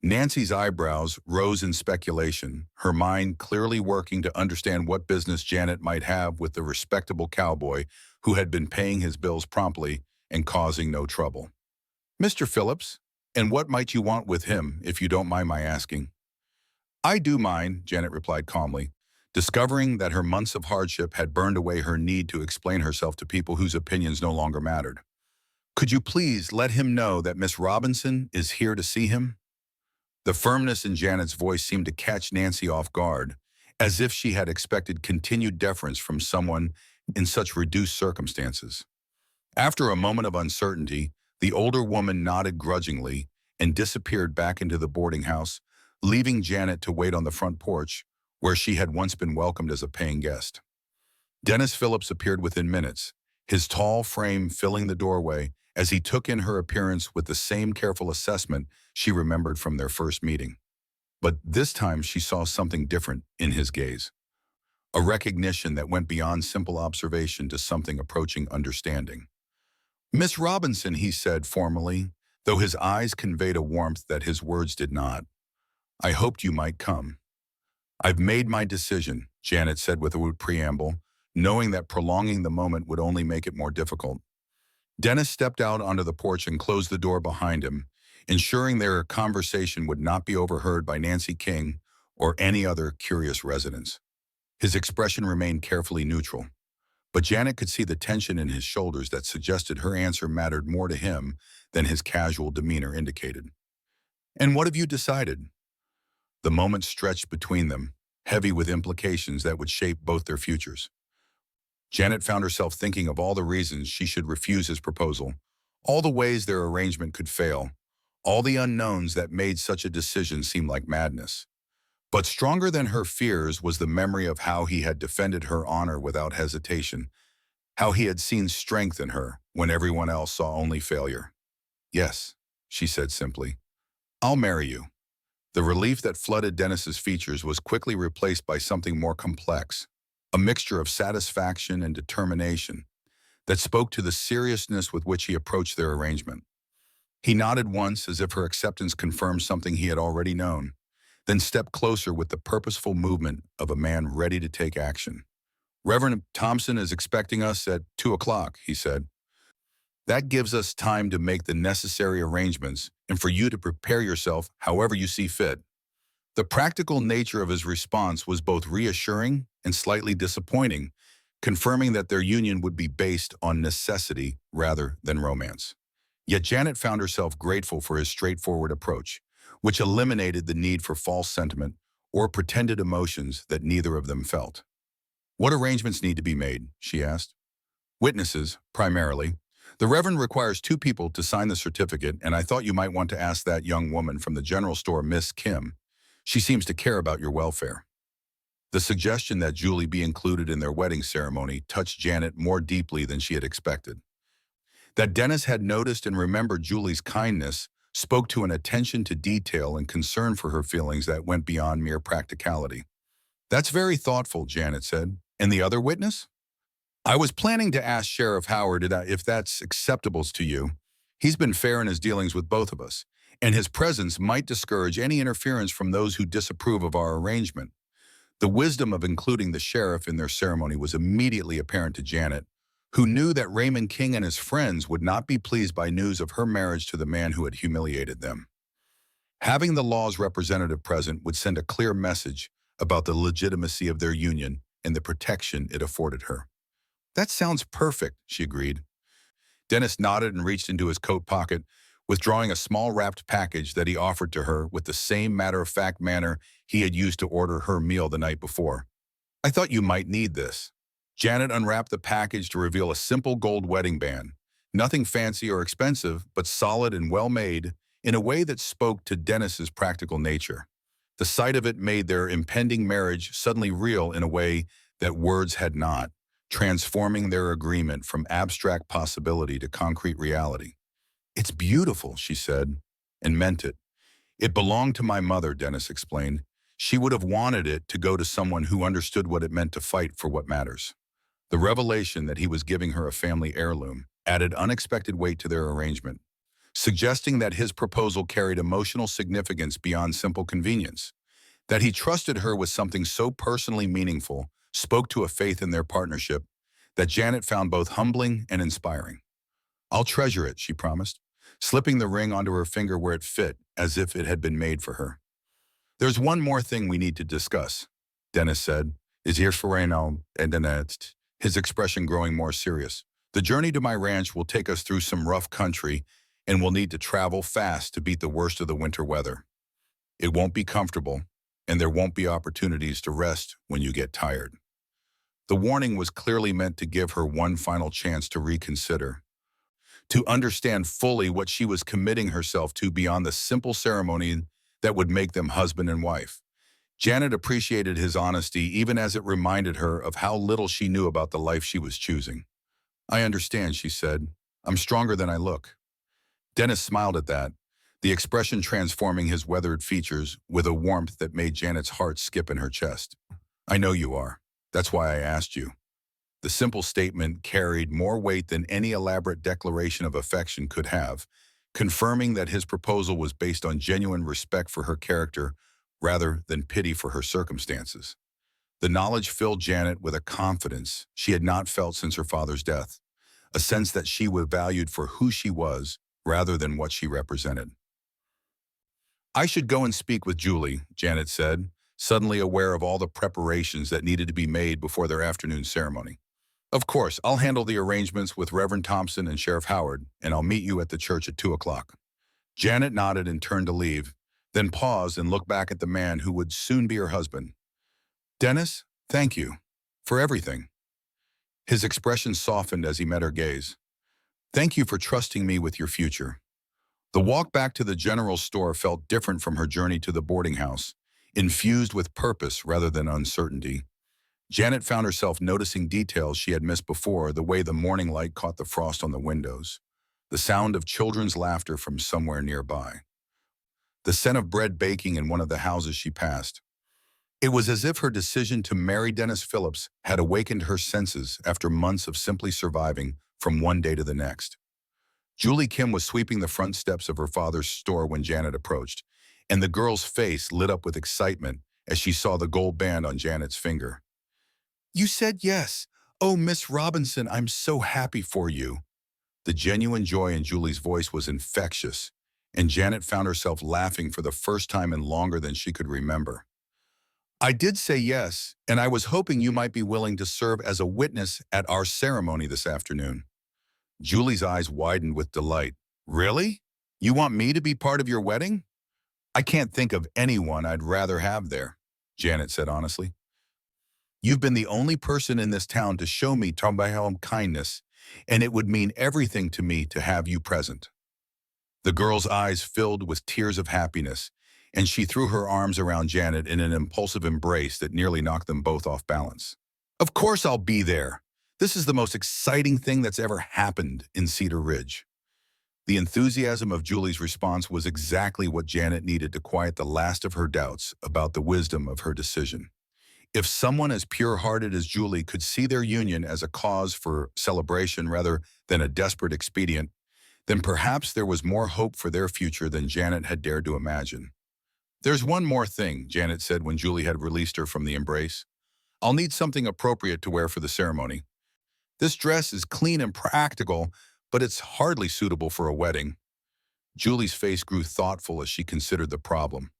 Nancy's eyebrows rose in speculation, her mind clearly working to understand what business Janet might have with the respectable cowboy who had been paying his bills promptly and causing no trouble. "Mr. Phillips? And what might you want with him, if you don't mind my asking?" "I do mind," Janet replied calmly, discovering that her months of hardship had burned away her need to explain herself to people whose opinions no longer mattered. "Could you please let him know that Miss Robinson is here to see him?" The firmness in Janet's voice seemed to catch Nancy off guard, as if she had expected continued deference from someone in such reduced circumstances. After a moment of uncertainty, the older woman nodded grudgingly and disappeared back into the boarding house, leaving Janet to wait on the front porch, where she had once been welcomed as a paying guest. Dennis Phillips appeared within minutes, his tall frame filling the doorway as he took in her appearance with the same careful assessment she remembered from their first meeting. But this time she saw something different in his gaze, a recognition that went beyond simple observation to something approaching understanding. "Miss Robinson," he said formally, though his eyes conveyed a warmth that his words did not. "I hoped you might come." "I've made my decision," Janet said without preamble, knowing that prolonging the moment would only make it more difficult. Dennis stepped out onto the porch and closed the door behind him, ensuring their conversation would not be overheard by Nancy King or any other curious residents. His expression remained carefully neutral, but Janet could see the tension in his shoulders that suggested her answer mattered more to him than his casual demeanor indicated. "And what have you decided?" The moment stretched between them, heavy with implications that would shape both their futures. Janet found herself thinking of all the reasons she should refuse his proposal, all the ways their arrangement could fail, all the unknowns that made such a decision seem like madness. But stronger than her fears was the memory of how he had defended her honor without hesitation, how he had seen strength in her when everyone else saw only failure. "Yes," she said simply, "I'll marry you." The relief that flooded Dennis's features was quickly replaced by something more complex, a mixture of satisfaction and determination that spoke to the seriousness with which he approached their arrangement. He nodded once as if her acceptance confirmed something he had already known, then stepped closer with the purposeful movement of a man ready to take action. "Reverend Thompson is expecting us at 2 o'clock, he said. "That gives us time to make the necessary arrangements and for you to prepare yourself however you see fit." The practical nature of his response was both reassuring and slightly disappointing, confirming that their union would be based on necessity rather than romance. Yet Janet found herself grateful for his straightforward approach, which eliminated the need for false sentiment or pretended emotions that neither of them felt. "What arrangements need to be made?" she asked. "Witnesses, primarily. The Reverend requires 2 people to sign the certificate, and I thought you might want to ask that young woman from the general store, Miss Kim. She seems to care about your welfare." The suggestion that Julie be included in their wedding ceremony touched Janet more deeply than she had expected. That Dennis had noticed and remembered Julie's kindness spoke to an attention to detail and concern for her feelings that went beyond mere practicality. "That's very thoughtful," Janet said. "And the other witness?" "I was planning to ask Sheriff Howard if that's acceptable to you. He's been fair in his dealings with both of us, and his presence might discourage any interference from those who disapprove of our arrangement. The wisdom of including the sheriff in their ceremony was immediately apparent to Janet, who knew that Raymond King and his friends would not be pleased by news of her marriage to the man who had humiliated them. Having the law's representative present would send a clear message about the legitimacy of their union and the protection it afforded her. That sounds perfect, she agreed. Dennis nodded and reached into his coat pocket, withdrawing a small wrapped package that he offered to her with the same matter-of-fact manner he had used to order her meal the night before. I thought you might need this. Janet unwrapped the package to reveal a simple gold wedding band. Nothing fancy or expensive, but solid and well-made in a way that spoke to Dennis's practical nature. The sight of it made their impending marriage suddenly real in a way that words had not, transforming their agreement from abstract possibility to concrete reality. It's beautiful, she said, and meant it. It belonged to my mother, Dennis explained. She would have wanted it to go to someone who understood what it meant to fight for what matters. The revelation that he was giving her a family heirloom added unexpected weight to their arrangement, suggesting that his proposal carried emotional significance beyond simple convenience. That he trusted her with something so personally meaningful spoke to a faith in their partnership that Janet found both humbling and inspiring. I'll treasure it, she promised, slipping the ring onto her finger where it fit, as if it had been made for her. There's one more thing we need to discuss, Dennis said, his ears foreno and announced, his expression growing more serious. The journey to my ranch will take us through some rough country, and we'll need to travel fast to beat the worst of the winter weather. It won't be comfortable, and there won't be opportunities to rest when you get tired. The warning was clearly meant to give her one final chance to reconsider, to understand fully what she was committing herself to beyond the simple ceremony that would make them husband and wife. Janet appreciated his honesty even as it reminded her of how little she knew about the life she was choosing. I understand, she said. I'm stronger than I look. Dennis smiled at that, the expression transforming his weathered features with a warmth that made Janet's heart skip in her chest. I know you are. That's why I asked you. The simple statement carried more weight than any elaborate declaration of affection could have, confirming that his proposal was based on genuine respect for her character rather than pity for her circumstances. The knowledge filled Janet with a confidence she had not felt since her father's death, a sense that she was valued for who she was rather than what she represented. I should go and speak with Julie, Janet said, suddenly aware of all the preparations that needed to be made before their afternoon ceremony. Of course, I'll handle the arrangements with Reverend Thompson and Sheriff Howard, and I'll meet you at the church at 2 o'clock. Janet nodded and turned to leave, then paused and looked back at the man who would soon be her husband. Dennis, thank you for everything. His expression softened as he met her gaze. Thank you for trusting me with your future. The walk back to the general store felt different from her journey to the boarding house, infused with purpose rather than uncertainty. Janet found herself noticing details she had missed before, the way the morning light caught the frost on the windows, the sound of children's laughter from somewhere nearby, the scent of bread baking in one of the houses she passed. It was as if her decision to marry Dennis Phillips had awakened her senses after months of simply surviving from one day to the next. Julie Kim was sweeping the front steps of her father's store when Janet approached, and the girl's face lit up with excitement as she saw the gold band on Janet's finger. You said yes. Oh, Miss Robinson, I'm so happy for you. The genuine joy in Julie's voice was infectious, and Janet found herself laughing for the first time in longer than she could remember. I did say yes, and I was hoping you might be willing to serve as a witness at our ceremony this afternoon. Julie's eyes widened with delight. Really? You want me to be part of your wedding? I can't think of anyone I'd rather have there, Janet said honestly. You've been the only person in this town to show me Tombahelm kindness, and it would mean everything to me to have you present. The girl's eyes filled with tears of happiness, and she threw her arms around Janet in an impulsive embrace that nearly knocked them both off balance. Of course I'll be there. This is the most exciting thing that's ever happened in Cedar Ridge. The enthusiasm of Julie's response was exactly what Janet needed to quiet the last of her doubts about the wisdom of her decision. If someone as pure-hearted as Julie could see their union as a cause for celebration rather than a desperate expedient, then perhaps there was more hope for their future than Janet had dared to imagine. "There's one more thing," Janet said when Julie had released her from the embrace. "I'll need something appropriate to wear for the ceremony. This dress is clean and practical, but it's hardly suitable for a wedding." Julie's face grew thoughtful as she considered the problem.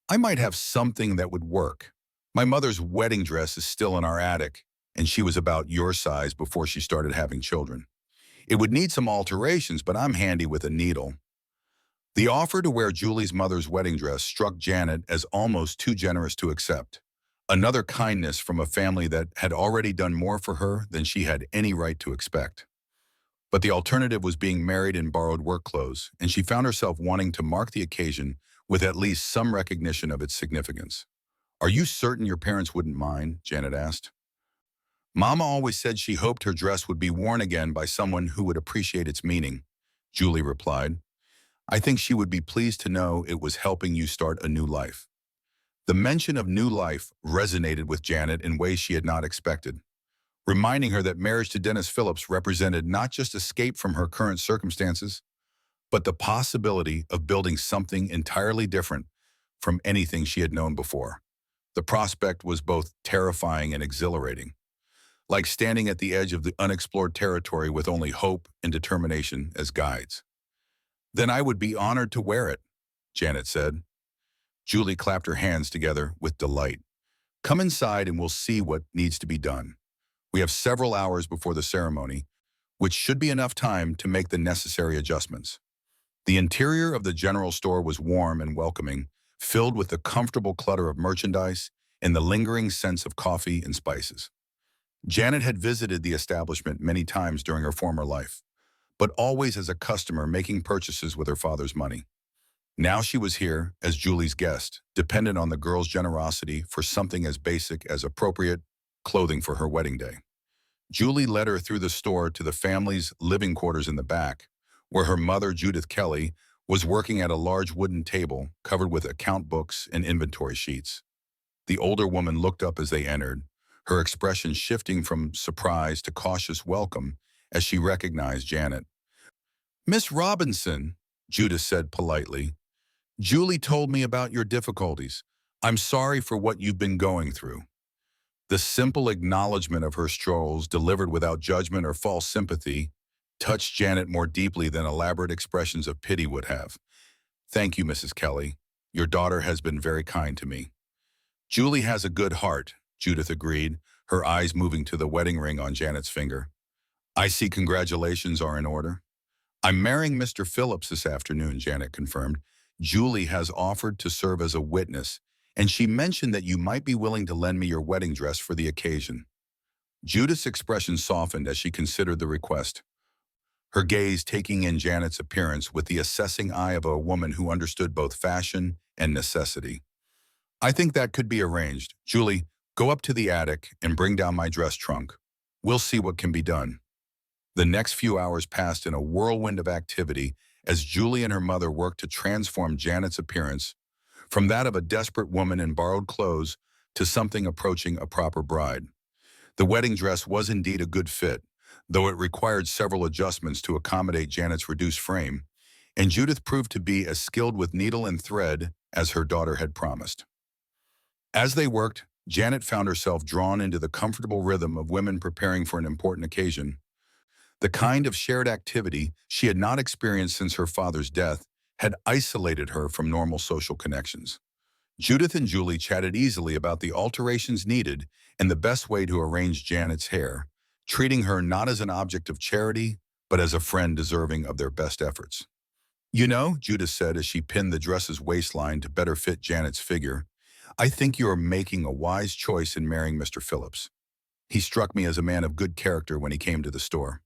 "I might have something that would work. My mother's wedding dress is still in our attic, and she was about your size before she started having children. It would need some alterations, but I'm handy with a needle." The offer to wear Julie's mother's wedding dress struck Janet as almost too generous to accept. Another kindness from a family that had already done more for her than she had any right to expect. But the alternative was being married in borrowed work clothes, and she found herself wanting to mark the occasion with at least some recognition of its significance. "Are you certain your parents wouldn't mind?" Janet asked. "Mama always said she hoped her dress would be worn again by someone who would appreciate its meaning," Julie replied. "I think she would be pleased to know it was helping you start a new life." The mention of new life resonated with Janet in ways she had not expected, reminding her that marriage to Dennis Phillips represented not just escape from her current circumstances, but the possibility of building something entirely different from anything she had known before. The prospect was both terrifying and exhilarating, like standing at the edge of the unexplored territory with only hope and determination as guides. "Then I would be honored to wear it," Janet said. Julie clapped her hands together with delight. "Come inside and we'll see what needs to be done. We have several hours before the ceremony, which should be enough time to make the necessary adjustments." The interior of the general store was warm and welcoming, filled with the comfortable clutter of merchandise and the lingering sense of coffee and spices. Janet had visited the establishment many times during her former life, but always as a customer making purchases with her father's money. Now she was here as Julie's guest, dependent on the girl's generosity for something as basic as appropriate clothing for her wedding day. Julie led her through the store to the family's living quarters in the back, where her mother, Judith Kelly, was working at a large wooden table covered with account books and inventory sheets. The older woman looked up as they entered, her expression shifting from surprise to cautious welcome as she recognized Janet. "Miss Robinson," Judith said politely, "Julie told me about your difficulties. I'm sorry for what you've been going through." The simple acknowledgement of her struggles, delivered without judgment or false sympathy, touched Janet more deeply than elaborate expressions of pity would have. "Thank you, Mrs. Kelly. Your daughter has been very kind to me." "Julie has a good heart," Judith agreed, her eyes moving to the wedding ring on Janet's finger. "I see congratulations are in order." "I'm marrying Mr. Phillips this afternoon," Janet confirmed. "Julie has offered to serve as a witness, and she mentioned that you might be willing to lend me your wedding dress for the occasion." Judith's expression softened as she considered the request, her gaze taking in Janet's appearance with the assessing eye of a woman who understood both fashion and necessity. "I think that could be arranged. Julie, go up to the attic and bring down my dress trunk. We'll see what can be done." The next few hours passed in a whirlwind of activity as Julie and her mother worked to transform Janet's appearance from that of a desperate woman in borrowed clothes to something approaching a proper bride. The wedding dress was indeed a good fit, though it required several adjustments to accommodate Janet's reduced frame, and Judith proved to be as skilled with needle and thread as her daughter had promised. As they worked, Janet found herself drawn into the comfortable rhythm of women preparing for an important occasion. The kind of shared activity she had not experienced since her father's death had isolated her from normal social connections. Judith and Julie chatted easily about the alterations needed and the best way to arrange Janet's hair, treating her not as an object of charity, but as a friend deserving of their best efforts. "You know," Judith said as she pinned the dress's waistline to better fit Janet's figure, "I think you are making a wise choice in marrying Mr. Phillips. He struck me as a man of good character when he came to the store."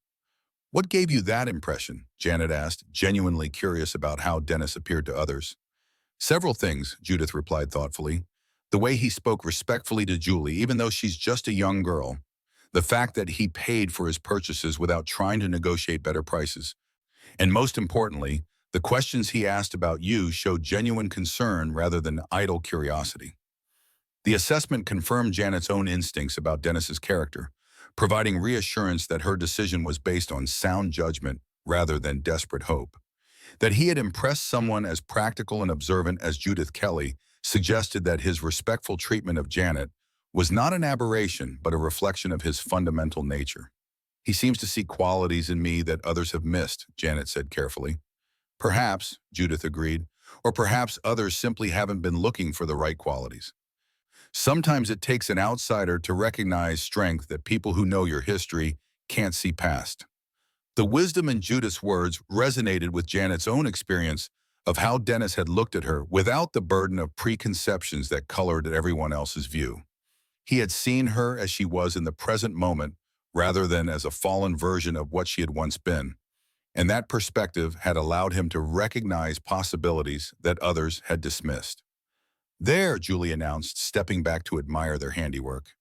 "What gave you that impression?" Janet asked, genuinely curious about how Dennis appeared to others. "Several things," Judith replied thoughtfully. "The way he spoke respectfully to Julie, even though she's just a young girl. The fact that he paid for his purchases without trying to negotiate better prices. And most importantly, the questions he asked about you showed genuine concern rather than idle curiosity." The assessment confirmed Janet's own instincts about Dennis's character, providing reassurance that her decision was based on sound judgment rather than desperate hope. That he had impressed someone as practical and observant as Judith Kelly suggested that his respectful treatment of Janet was not an aberration but a reflection of his fundamental nature. "He seems to see qualities in me that others have missed," Janet said carefully. "Perhaps," Judith agreed, "or perhaps others simply haven't been looking for the right qualities. Sometimes it takes an outsider to recognize strength that people who know your history can't see past." The wisdom in Judith's words resonated with Janet's own experience of how Dennis had looked at her without the burden of preconceptions that colored everyone else's view. He had seen her as she was in the present moment rather than as a fallen version of what she had once been, and that perspective had allowed him to recognize possibilities that others had dismissed. "There," Julie announced, stepping back to admire their handiwork.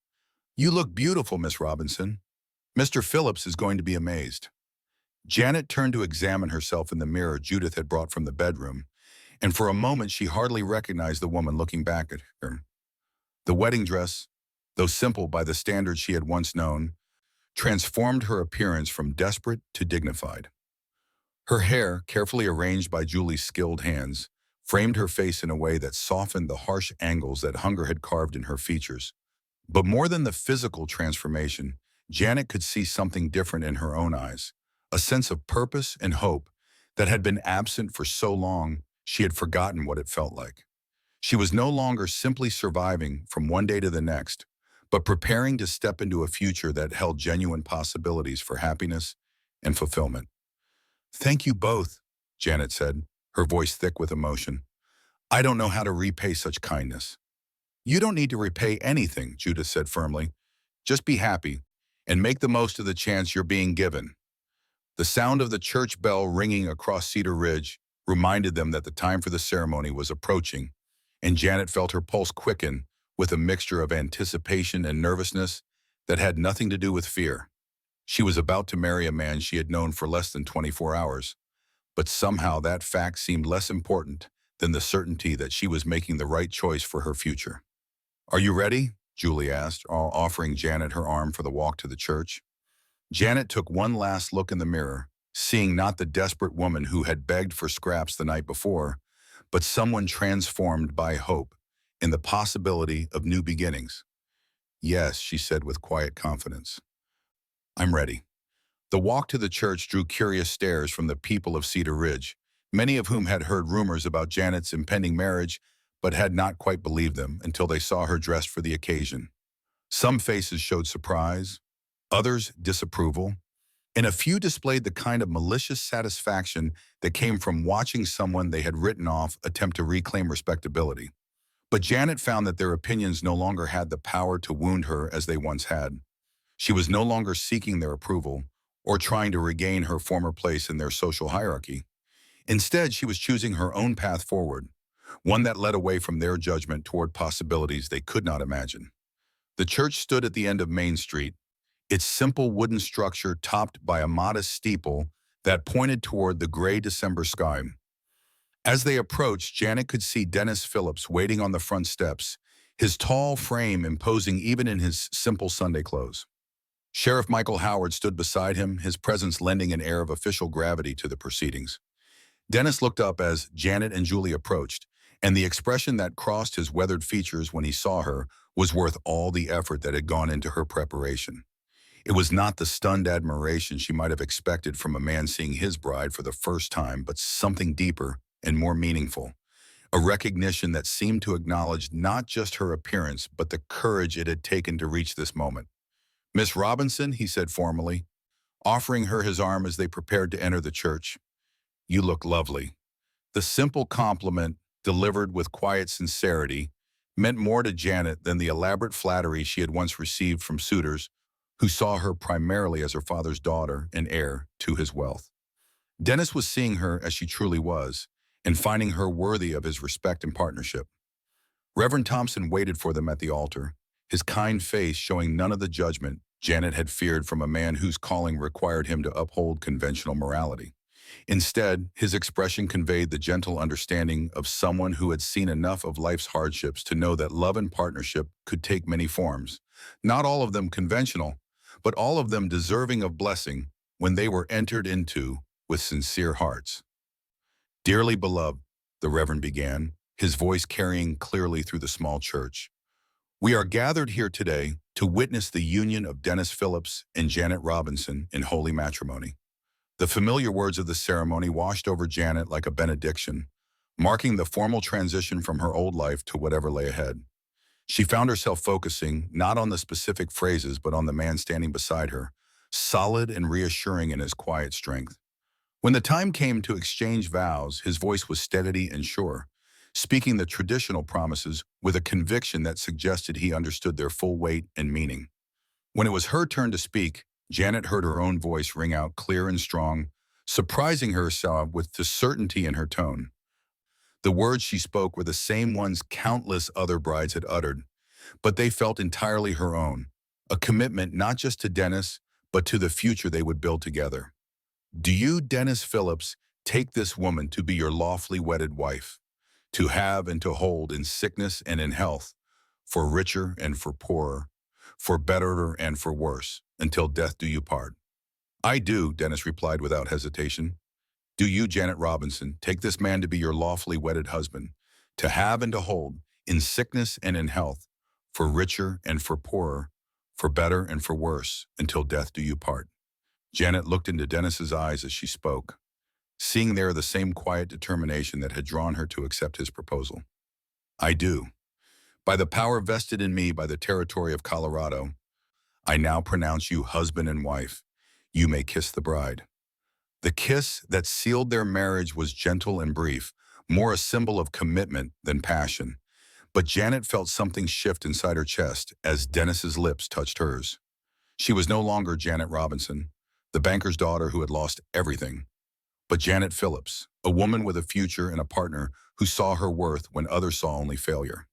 "You look beautiful, Miss Robinson. Mr. Phillips is going to be amazed." Janet turned to examine herself in the mirror Judith had brought from the bedroom, and for a moment she hardly recognized the woman looking back at her. The wedding dress, though simple by the standards she had once known, transformed her appearance from desperate to dignified. Her hair, carefully arranged by Julie's skilled hands, framed her face in a way that softened the harsh angles that hunger had carved in her features. But more than the physical transformation, Janet could see something different in her own eyes, a sense of purpose and hope that had been absent for so long she had forgotten what it felt like. She was no longer simply surviving from one day to the next, but preparing to step into a future that held genuine possibilities for happiness and fulfillment. "Thank you both," Janet said, her voice thick with emotion. "I don't know how to repay such kindness." "You don't need to repay anything," Judith said firmly. "Just be happy and make the most of the chance you're being given." The sound of the church bell ringing across Cedar Ridge reminded them that the time for the ceremony was approaching, and Janet felt her pulse quicken with a mixture of anticipation and nervousness that had nothing to do with fear. She was about to marry a man she had known for less than 24 hours, but somehow that fact seemed less important than the certainty that she was making the right choice for her future. "Are you ready?" Julie asked, offering Janet her arm for the walk to the church. Janet took one last look in the mirror, seeing not the desperate woman who had begged for scraps the night before, but someone transformed by hope in the possibility of new beginnings. "Yes," she said with quiet confidence. "I'm ready." The walk to the church drew curious stares from the people of Cedar Ridge, many of whom had heard rumors about Janet's impending marriage but had not quite believed them until they saw her dressed for the occasion. Some faces showed surprise, others disapproval, and a few displayed the kind of malicious satisfaction that came from watching someone they had written off attempt to reclaim respectability. But Janet found that their opinions no longer had the power to wound her as they once had. She was no longer seeking their approval or trying to regain her former place in their social hierarchy. Instead, she was choosing her own path forward, one that led away from their judgment toward possibilities they could not imagine. The church stood at the end of Main Street, its simple wooden structure topped by a modest steeple that pointed toward the gray December sky. As they approached, Janet could see Dennis Phillips waiting on the front steps, his tall frame imposing even in his simple Sunday clothes. Sheriff Michael Howard stood beside him, his presence lending an air of official gravity to the proceedings. Dennis looked up as Janet and Julie approached, and the expression that crossed his weathered features when he saw her was worth all the effort that had gone into her preparation. It was not the stunned admiration she might have expected from a man seeing his bride for the first time, but something deeper and more meaningful. A recognition that seemed to acknowledge not just her appearance, but the courage it had taken to reach this moment. "Miss Robinson," he said formally, offering her his arm as they prepared to enter the church. "You look lovely." The simple compliment, delivered with quiet sincerity, meant more to Janet than the elaborate flattery she had once received from suitors who saw her primarily as her father's daughter and heir to his wealth. Dennis was seeing her as she truly was, and finding her worthy of his respect and partnership. Reverend Thompson waited for them at the altar, his kind face showing none of the judgment Janet had feared from a man whose calling required him to uphold conventional morality. Instead, his expression conveyed the gentle understanding of someone who had seen enough of life's hardships to know that love and partnership could take many forms, not all of them conventional, but all of them deserving of blessing when they were entered into with sincere hearts. Dearly beloved, the Reverend began, his voice carrying clearly through the small church. We are gathered here today to witness the union of Dennis Phillips and Janet Robinson in holy matrimony. The familiar words of the ceremony washed over Janet like a benediction, marking the formal transition from her old life to whatever lay ahead. She found herself focusing not on the specific phrases but on the man standing beside her, solid and reassuring in his quiet strength. When the time came to exchange vows, his voice was steady and sure, speaking the traditional promises with a conviction that suggested he understood their full weight and meaning. When it was her turn to speak, Janet heard her own voice ring out clear and strong, surprising herself with the certainty in her tone. The words she spoke were the same ones countless other brides had uttered, but they felt entirely her own, a commitment not just to Dennis, but to the future they would build together. Do you, Dennis Phillips, take this woman to be your lawfully wedded wife, to have and to hold in sickness and in health, for richer and for poorer, for better and for worse, until death do you part? I do, Dennis replied without hesitation. Do you, Janet Robinson, take this man to be your lawfully wedded husband, to have and to hold, in sickness and in health, for richer and for poorer, for better and for worse, until death do you part? Janet looked into Dennis's eyes as she spoke, seeing there the same quiet determination that had drawn her to accept his proposal. I do. By the power vested in me by the territory of Colorado, I now pronounce you husband and wife. You may kiss the bride. The kiss that sealed their marriage was gentle and brief, more a symbol of commitment than passion. But Janet felt something shift inside her chest as Dennis's lips touched hers. She was no longer Janet Robinson, the banker's daughter who had lost everything, but Janet Phillips, a woman with a future and a partner who saw her worth when others saw only failure.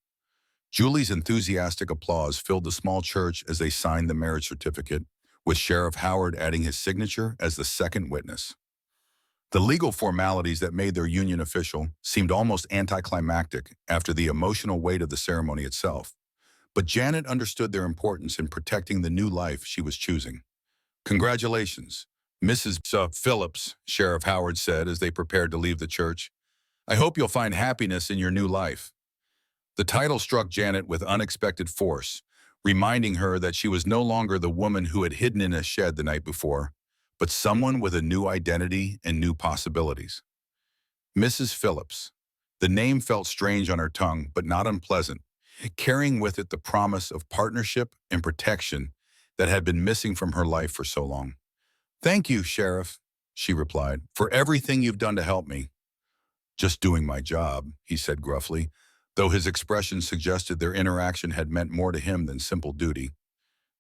Julie's enthusiastic applause filled the small church as they signed the marriage certificate, with Sheriff Howard adding his signature as the second witness. The legal formalities that made their union official seemed almost anticlimactic after the emotional weight of the ceremony itself, but Janet understood their importance in protecting the new life she was choosing. Congratulations, Mrs. Phillips, Sheriff Howard said as they prepared to leave the church. I hope you'll find happiness in your new life. The title struck Janet with unexpected force, reminding her that she was no longer the woman who had hidden in a shed the night before, but someone with a new identity and new possibilities. Mrs. Phillips. The name felt strange on her tongue, but not unpleasant, carrying with it the promise of partnership and protection that had been missing from her life for so long. Thank you, Sheriff, she replied, for everything you've done to help me. Just doing my job, he said gruffly, though his expression suggested their interaction had meant more to him than simple duty.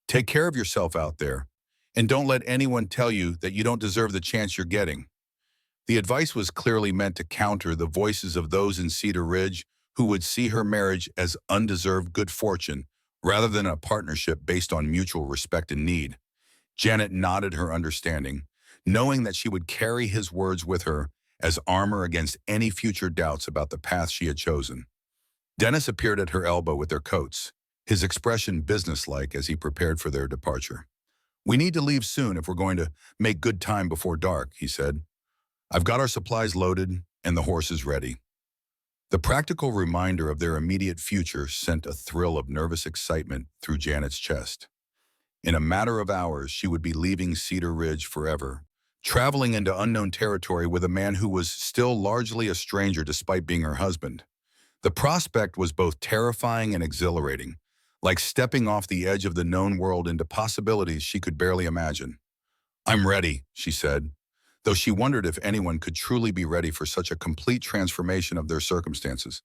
Take care of yourself out there, and don't let anyone tell you that you don't deserve the chance you're getting. The advice was clearly meant to counter the voices of those in Cedar Ridge who would see her marriage as undeserved good fortune rather than a partnership based on mutual respect and need. Janet nodded her understanding, knowing that she would carry his words with her as armor against any future doubts about the path she had chosen. Dennis appeared at her elbow with their coats, his expression businesslike as he prepared for their departure. We need to leave soon if we're going to make good time before dark, he said. I've got our supplies loaded and the horses ready. The practical reminder of their immediate future sent a thrill of nervous excitement through Janet's chest. In a matter of hours, she would be leaving Cedar Ridge forever, traveling into unknown territory with a man who was still largely a stranger despite being her husband. The prospect was both terrifying and exhilarating, like stepping off the edge of the known world into possibilities she could barely imagine. I'm ready, she said, though she wondered if anyone could truly be ready for such a complete transformation of their circumstances.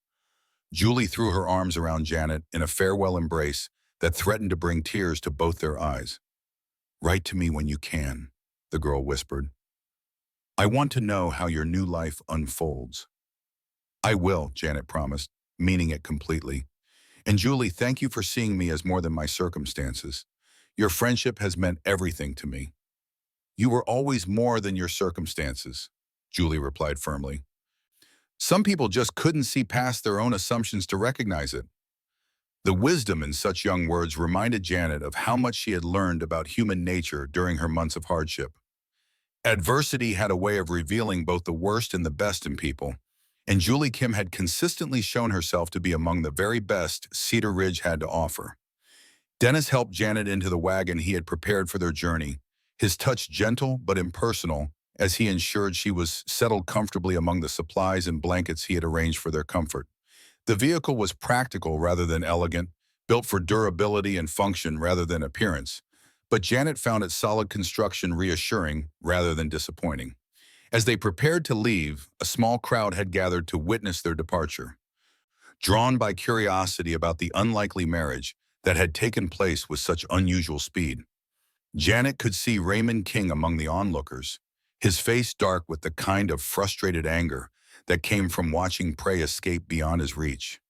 Julie threw her arms around Janet in a farewell embrace that threatened to bring tears to both their eyes. Write to me when you can, the girl whispered. I want to know how your new life unfolds. I will, Janet promised, meaning it completely. And Julie, thank you for seeing me as more than my circumstances. Your friendship has meant everything to me. You were always more than your circumstances, Julie replied firmly. Some people just couldn't see past their own assumptions to recognize it. The wisdom in such young words reminded Janet of how much she had learned about human nature during her months of hardship. Adversity had a way of revealing both the worst and the best in people, and Julie Kim had consistently shown herself to be among the very best Cedar Ridge had to offer. Dennis helped Janet into the wagon he had prepared for their journey, his touch gentle but impersonal as he ensured she was settled comfortably among the supplies and blankets he had arranged for their comfort. The vehicle was practical rather than elegant, built for durability and function rather than appearance, but Janet found its solid construction reassuring rather than disappointing. As they prepared to leave, a small crowd had gathered to witness their departure. Drawn by curiosity about the unlikely marriage that had taken place with such unusual speed, Janet could see Raymond King among the onlookers, his face dark with the kind of frustrated anger that came from watching prey escape beyond his reach.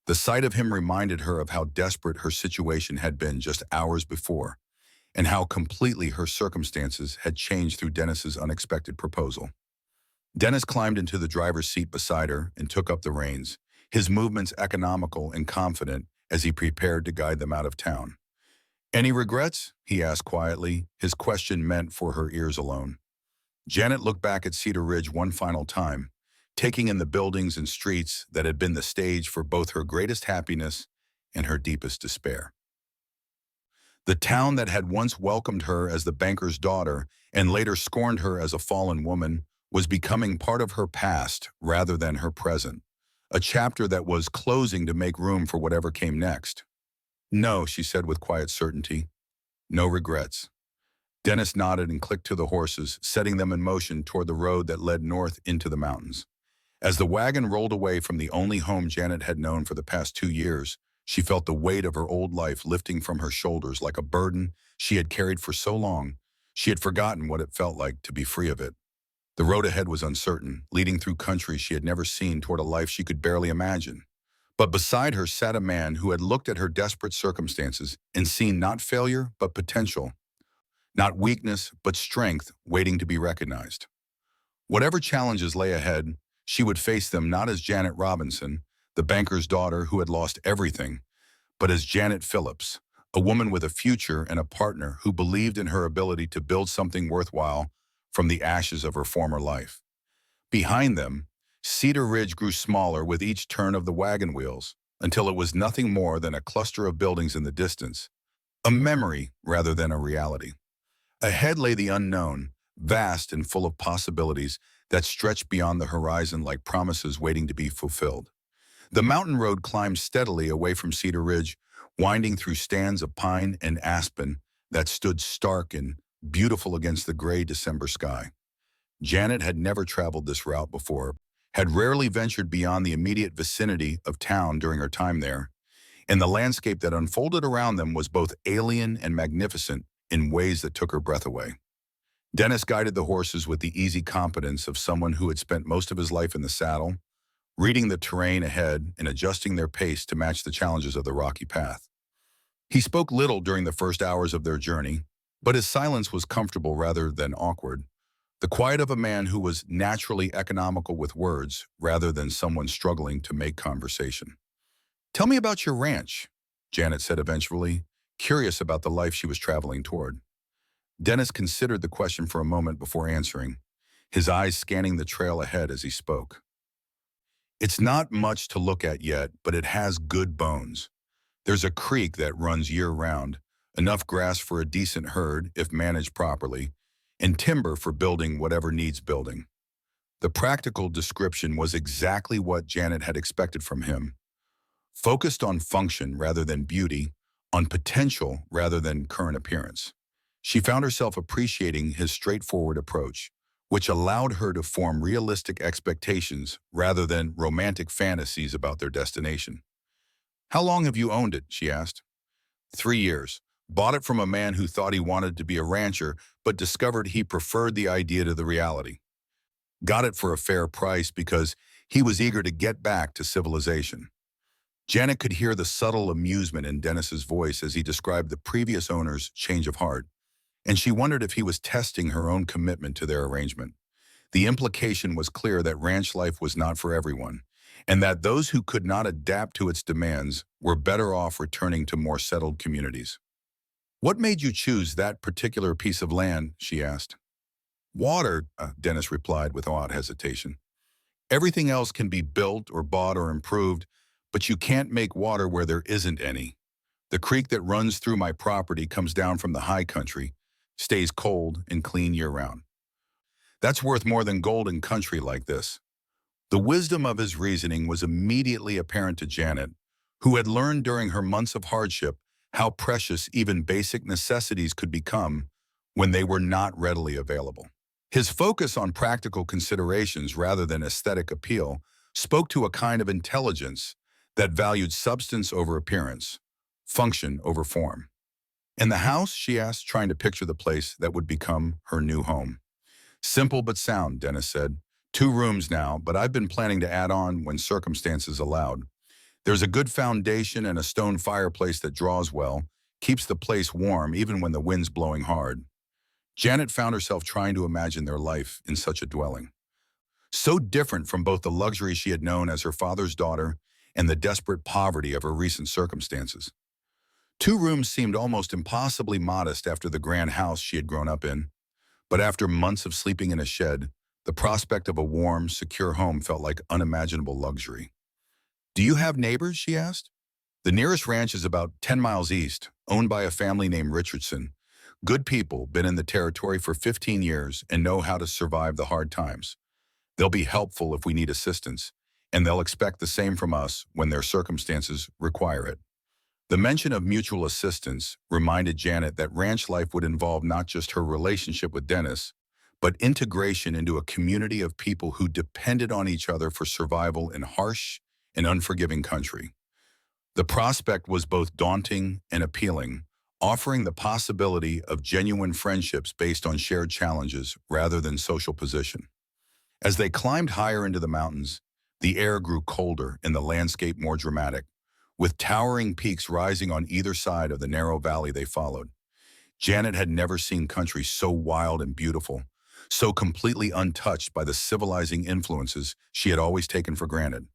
The sight of him reminded her of how desperate her situation had been just hours before, and how completely her circumstances had changed through Dennis's unexpected proposal. Dennis climbed into the driver's seat beside her and took up the reins, his movements economical and confident as he prepared to guide them out of town. "Any regrets?" he asked quietly, his question meant for her ears alone. Janet looked back at Cedar Ridge one final time, taking in the buildings and streets that had been the stage for both her greatest happiness and her deepest despair. The town that had once welcomed her as the banker's daughter and later scorned her as a fallen woman was becoming part of her past rather than her present, a chapter that was closing to make room for whatever came next. "No," she said with quiet certainty. "No regrets." Dennis nodded and clicked to the horses, setting them in motion toward the road that led north into the mountains. As the wagon rolled away from the only home Janet had known for the past 2 years, she felt the weight of her old life lifting from her shoulders like a burden she had carried for so long, she had forgotten what it felt like to be free of it. The road ahead was uncertain, leading through country she had never seen toward a life she could barely imagine. But beside her sat a man who had looked at her desperate circumstances and seen not failure but potential, not weakness but strength waiting to be recognized. Whatever challenges lay ahead, she would face them not as Janet Robinson, the banker's daughter who had lost everything, but as Janet Phillips, a woman with a future and a partner who believed in her ability to build something worthwhile from the ashes of her former life. Behind them, Cedar Ridge grew smaller with each turn of the wagon wheels, until it was nothing more than a cluster of buildings in the distance, a memory rather than a reality. Ahead lay the unknown, vast and full of possibilities that stretched beyond the horizon like promises waiting to be fulfilled. The mountain road climbed steadily away from Cedar Ridge, winding through stands of pine and aspen that stood stark and beautiful against the gray December sky. Janet had never traveled this route before, had rarely ventured beyond the immediate vicinity of town during her time there, and the landscape that unfolded around them was both alien and magnificent in ways that took her breath away. Dennis guided the horses with the easy competence of someone who had spent most of his life in the saddle, reading the terrain ahead and adjusting their pace to match the challenges of the rocky path. He spoke little during the first hours of their journey, but his silence was comfortable rather than awkward, the quiet of a man who was naturally economical with words rather than someone struggling to make conversation. "Tell me about your ranch," Janet said eventually, curious about the life she was traveling toward. Dennis considered the question for a moment before answering, his eyes scanning the trail ahead as he spoke. "It's not much to look at yet, but it has good bones. There's a creek that runs year-round, enough grass for a decent herd if managed properly, and timber for building whatever needs building." The practical description was exactly what Janet had expected from him. Focused on function rather than beauty, on potential rather than current appearance. She found herself appreciating his straightforward approach, which allowed her to form realistic expectations rather than romantic fantasies about their destination. "How long have you owned it?" she asked. 3 years. Bought it from a man who thought he wanted to be a rancher, but discovered he preferred the idea to the reality. Got it for a fair price because he was eager to get back to civilization. Janet could hear the subtle amusement in Dennis's voice as he described the previous owner's change of heart, and she wondered if he was testing her own commitment to their arrangement. The implication was clear that ranch life was not for everyone, and that those who could not adapt to its demands were better off returning to more settled communities. "What made you choose that particular piece of land?" she asked. Water, Dennis replied without hesitation. Everything else can be built or bought or improved, but you can't make water where there isn't any. The creek that runs through my property comes down from the high country, stays cold and clean year-round. That's worth more than gold in country like this. The wisdom of his reasoning was immediately apparent to Janet, who had learned during her months of hardship how precious even basic necessities could become when they were not readily available. His focus on practical considerations rather than aesthetic appeal spoke to a kind of intelligence that valued substance over appearance, function over form. In the house, she asked, trying to picture the place that would become her new home. Simple but sound, Dennis said. 2 rooms now, but I've been planning to add on when circumstances allowed. There's a good foundation and a stone fireplace that draws well, keeps the place warm even when the wind's blowing hard. Janet found herself trying to imagine their life in such a dwelling. So different from both the luxury she had known as her father's daughter and the desperate poverty of her recent circumstances. 2 rooms seemed almost impossibly modest after the grand house she had grown up in, but after months of sleeping in a shed, the prospect of a warm, secure home felt like unimaginable luxury. "Do you have neighbors?" she asked. "The nearest ranch is about 10 miles east, owned by a family named Richardson. Good people, been in the territory for 15 years and know how to survive the hard times. They'll be helpful if we need assistance, and they'll expect the same from us when their circumstances require it." The mention of mutual assistance reminded Janet that ranch life would involve not just her relationship with Dennis, but integration into a community of people who depended on each other for survival in harsh and unforgiving country. The prospect was both daunting and appealing, offering the possibility of genuine friendships based on shared challenges rather than social position. As they climbed higher into the mountains, the air grew colder and the landscape more dramatic, with towering peaks rising on either side of the narrow valley they followed. Janet had never seen country so wild and beautiful, so completely untouched by the civilizing influences she had always taken for granted.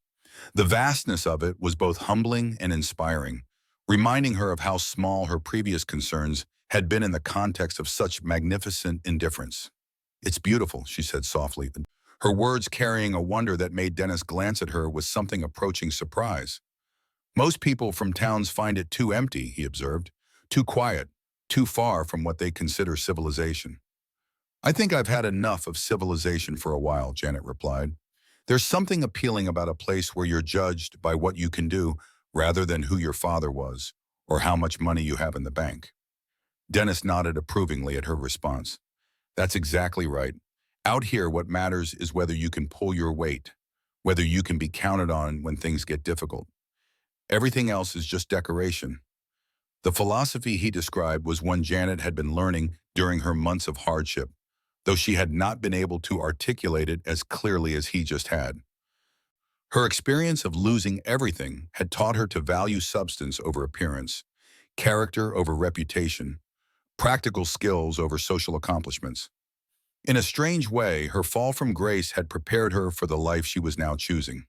The vastness of it was both humbling and inspiring, reminding her of how small her previous concerns had been in the context of such magnificent indifference. "It's beautiful," she said softly, her words carrying a wonder that made Dennis glance at her with something approaching surprise. "Most people from towns find it too empty," he observed, "too quiet, too far from what they consider civilization." "I think I've had enough of civilization for a while," Janet replied. "There's something appealing about a place where you're judged by what you can do rather than who your father was or how much money you have in the bank." Dennis nodded approvingly at her response. "That's exactly right. Out here, what matters is whether you can pull your weight, whether you can be counted on when things get difficult. Everything else is just decoration." The philosophy he described was one Janet had been learning during her months of hardship, though she had not been able to articulate it as clearly as he just had. Her experience of losing everything had taught her to value substance over appearance, character over reputation, practical skills over social accomplishments. In a strange way, her fall from grace had prepared her for the life she was now choosing.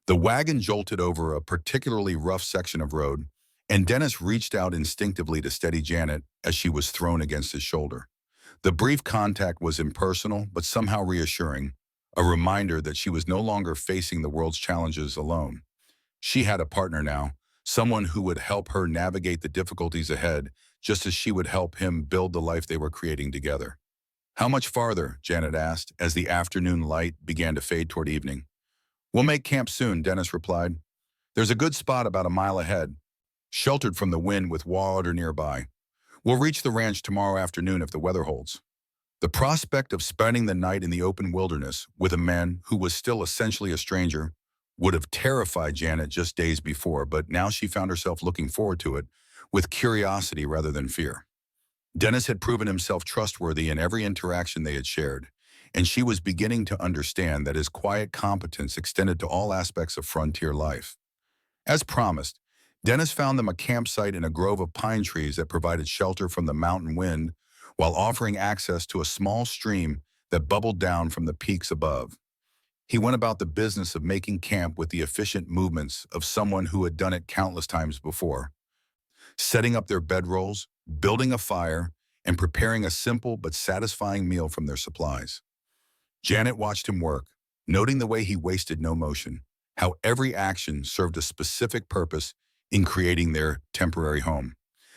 The wagon jolted over a particularly rough section of road, and Dennis reached out instinctively to steady Janet as she was thrown against his shoulder. The brief contact was impersonal but somehow reassuring, a reminder that she was no longer facing the world's challenges alone. She had a partner now, someone who would help her navigate the difficulties ahead, just as she would help him build the life they were creating together. "How much farther?" Janet asked, as the afternoon light began to fade toward evening. "We'll make camp soon," Dennis replied. "There's a good spot about a mile ahead, sheltered from the wind with water nearby. We'll reach the ranch tomorrow afternoon if the weather holds." The prospect of spending the night in the open wilderness with a man who was still essentially a stranger would have terrified Janet just days before, but now she found herself looking forward to it with curiosity rather than fear. Dennis had proven himself trustworthy in every interaction they had shared, and she was beginning to understand that his quiet competence extended to all aspects of frontier life. As promised, Dennis found them a campsite in a grove of pine trees that provided shelter from the mountain wind while offering access to a small stream that bubbled down from the peaks above. He went about the business of making camp with the efficient movements of someone who had done it countless times before, setting up their bedrolls, building a fire, and preparing a simple but satisfying meal from their supplies. Janet watched him work, noting the way he wasted no motion, how every action served a specific purpose in creating their temporary home.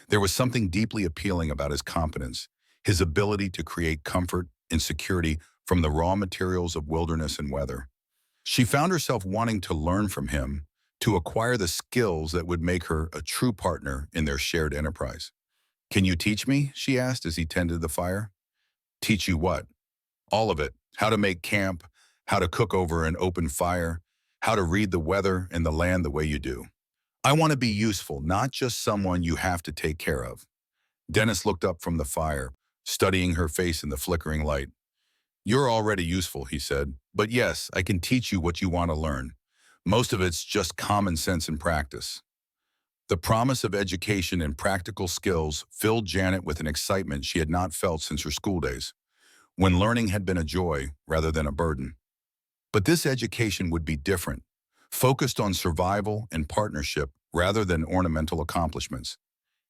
There was something deeply appealing about his competence, his ability to create comfort and security from the raw materials of wilderness and weather. She found herself wanting to learn from him, to acquire the skills that would make her a true partner in their shared enterprise. "Can you teach me?" she asked as he tended the fire. "Teach you what?" "All of it. How to make camp, how to cook over an open fire, how to read the weather and the land the way you do. I want to be useful, not just someone you have to take care of." Dennis looked up from the fire, studying her face in the flickering light. "You're already useful," he said. "But yes, I can teach you what you want to learn. Most of it's just common sense and practice." The promise of education and practical skills filled Janet with an excitement she had not felt since her school days, when learning had been a joy rather than a burden. But this education would be different, focused on survival and partnership rather than ornamental accomplishments.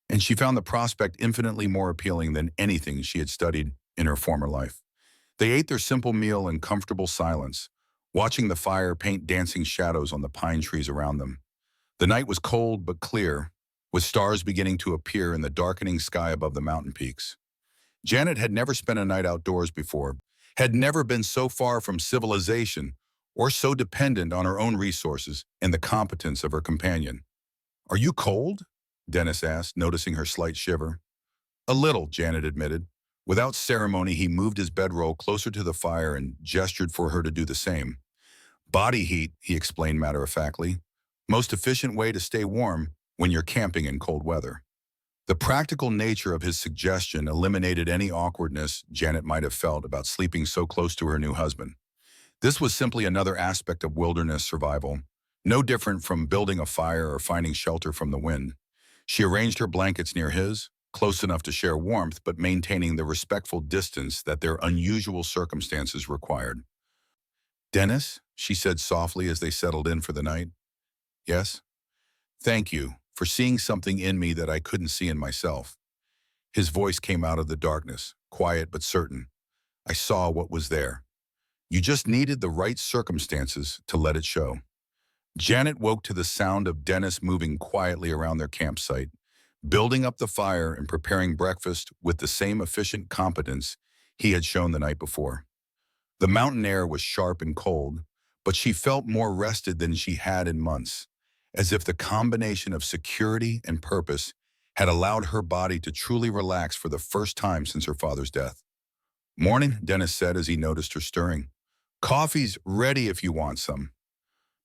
And she found the prospect infinitely more appealing than anything she had studied in her former life. They ate their simple meal in comfortable silence, watching the fire paint dancing shadows on the pine trees around them. The night was cold but clear, with stars beginning to appear in the darkening sky above the mountain peaks. Janet had never spent a night outdoors before, had never been so far from civilization or so dependent on her own resources and the competence of her companion. "Are you cold?" Dennis asked, noticing her slight shiver. "A little," Janet admitted. Without ceremony, he moved his bedroll closer to the fire and gestured for her to do the same. "Body heat," he explained matter-of-factly. "Most efficient way to stay warm when you're camping in cold weather." The practical nature of his suggestion eliminated any awkwardness Janet might have felt about sleeping so close to her new husband. This was simply another aspect of wilderness survival, no different from building a fire or finding shelter from the wind. She arranged her blankets near his, close enough to share warmth but maintaining the respectful distance that their unusual circumstances required. "Dennis," she said softly as they settled in for the night. "Yes?" "Thank you for seeing something in me that I couldn't see in myself." His voice came out of the darkness, quiet but certain. "I saw what was there. You just needed the right circumstances to let it show." Janet woke to the sound of Dennis moving quietly around their campsite, building up the fire and preparing breakfast with the same efficient competence he had shown the night before. The mountain air was sharp and cold, but she felt more rested than she had in months, as if the combination of security and purpose had allowed her body to truly relax for the first time since her father's death. "Morning," Dennis said as he noticed her stirring. "Coffee's ready if you want some."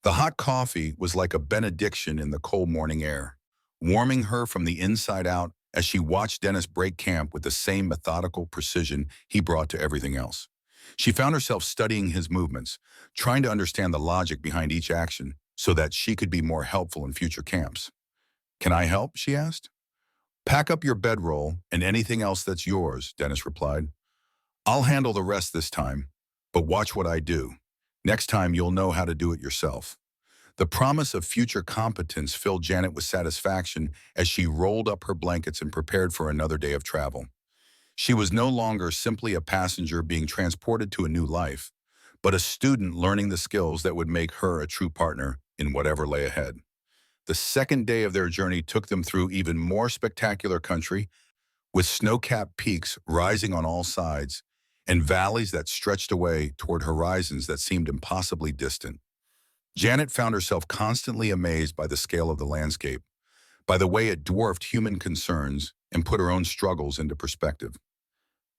The hot coffee was like a benediction in the cold morning air, warming her from the inside out as she watched Dennis break camp with the same methodical precision he brought to everything else. She found herself studying his movements, trying to understand the logic behind each action so that she could be more helpful in future camps. "Can I help?" she asked. "Pack up your bedroll and anything else that's yours," Dennis replied. "I'll handle the rest this time, but watch what I do. Next time you'll know how to do it yourself." The promise of future competence filled Janet with satisfaction as she rolled up her blankets and prepared for another day of travel. She was no longer simply a passenger being transported to a new life, but a student learning the skills that would make her a true partner in whatever lay ahead. The second day of their journey took them through even more spectacular country, with snow-capped peaks rising on all sides and valleys that stretched away toward horizons that seemed impossibly distant. Janet found herself constantly amazed by the scale of the landscape, by the way it dwarfed human concerns and put her own struggles into perspective.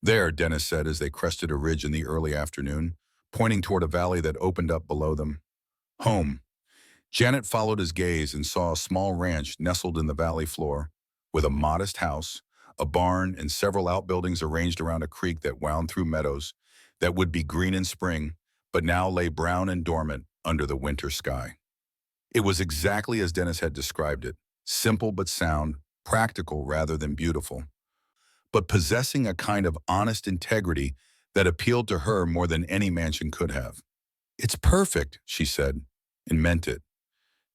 "There," Dennis said as they crested a ridge in the early afternoon, pointing toward a valley that opened up below them. "Home." Janet followed his gaze and saw a small ranch nestled in the valley floor, with a modest house, a barn, and several outbuildings arranged around a creek that wound through meadows that would be green in spring, but now lay brown and dormant under the winter sky. It was exactly as Dennis had described it, simple but sound, practical rather than beautiful, but possessing a kind of honest integrity that appealed to her more than any mansion could have. "It's perfect," she said, and meant it.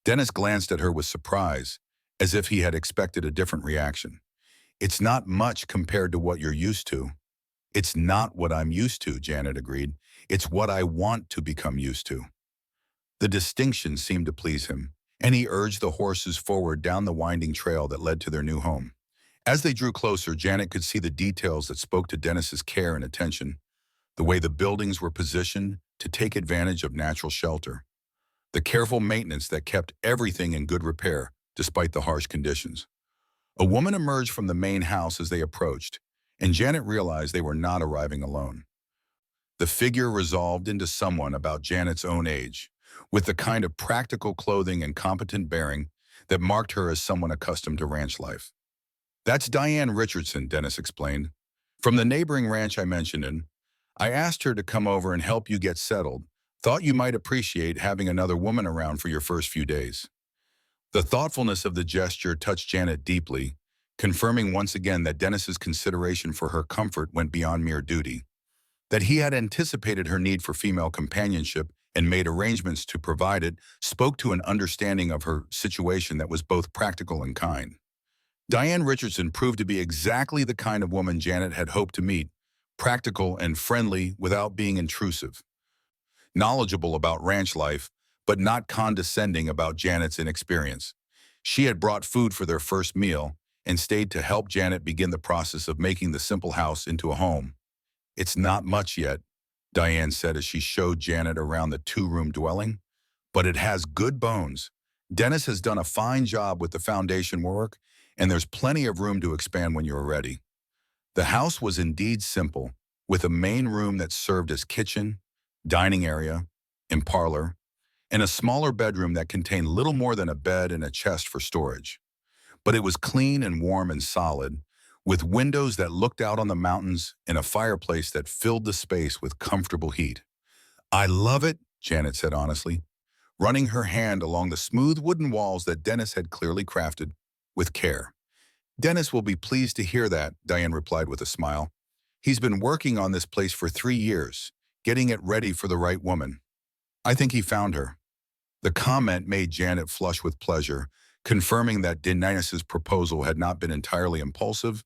Dennis glanced at her with surprise, as if he had expected a different reaction. It's not much compared to what you're used to. It's not what I'm used to, Janet agreed. It's what I want to become used to. The distinction seemed to please him, and he urged the horses forward down the winding trail that led to their new home. As they drew closer, Janet could see the details that spoke to Dennis's care and attention, the way the buildings were positioned to take advantage of natural shelter, the careful maintenance that kept everything in good repair despite the harsh conditions. A woman emerged from the main house as they approached, and Janet realized they were not arriving alone. The figure resolved into someone about Janet's own age, with the kind of practical clothing and competent bearing that marked her as someone accustomed to ranch life. "That's Diane Richardson," Dennis explained. "From the neighboring ranch I mentioned in. I asked her to come over and help you get settled. Thought you might appreciate having another woman around for your first few days." The thoughtfulness of the gesture touched Janet deeply, confirming once again that Dennis's consideration for her comfort went beyond mere duty, that he had anticipated her need for female companionship and made arrangements to provide it, spoke to an understanding of her situation that was both practical and kind. Diane Richardson proved to be exactly the kind of woman Janet had hoped to meet, practical and friendly without being intrusive, knowledgeable about ranch life, but not condescending about Janet's inexperience. She had brought food for their first meal and stayed to help Janet begin the process of making the simple house into a home. "It's not much yet," Diane said as she showed Janet around the two-room dwelling, "but it has good bones. Dennis has done a fine job with the foundation work, and there's plenty of room to expand when you're ready." The house was indeed simple, with a main room that served as kitchen, dining area, and parlor, and a smaller bedroom that contained little more than a bed and a chest for storage. But it was clean and warm and solid, with windows that looked out on the mountains and a fireplace that filled the space with comfortable heat. "I love it," Janet said honestly, running her hand along the smooth wooden walls that Dennis had clearly crafted with care. "Dennis will be pleased to hear that," Diane replied with a smile. "He's been working on this place for 3 years, getting it ready for the right woman. I think he found her." The comment made Janet flush with pleasure, confirming that Dennis's proposal had not been entirely impulsive,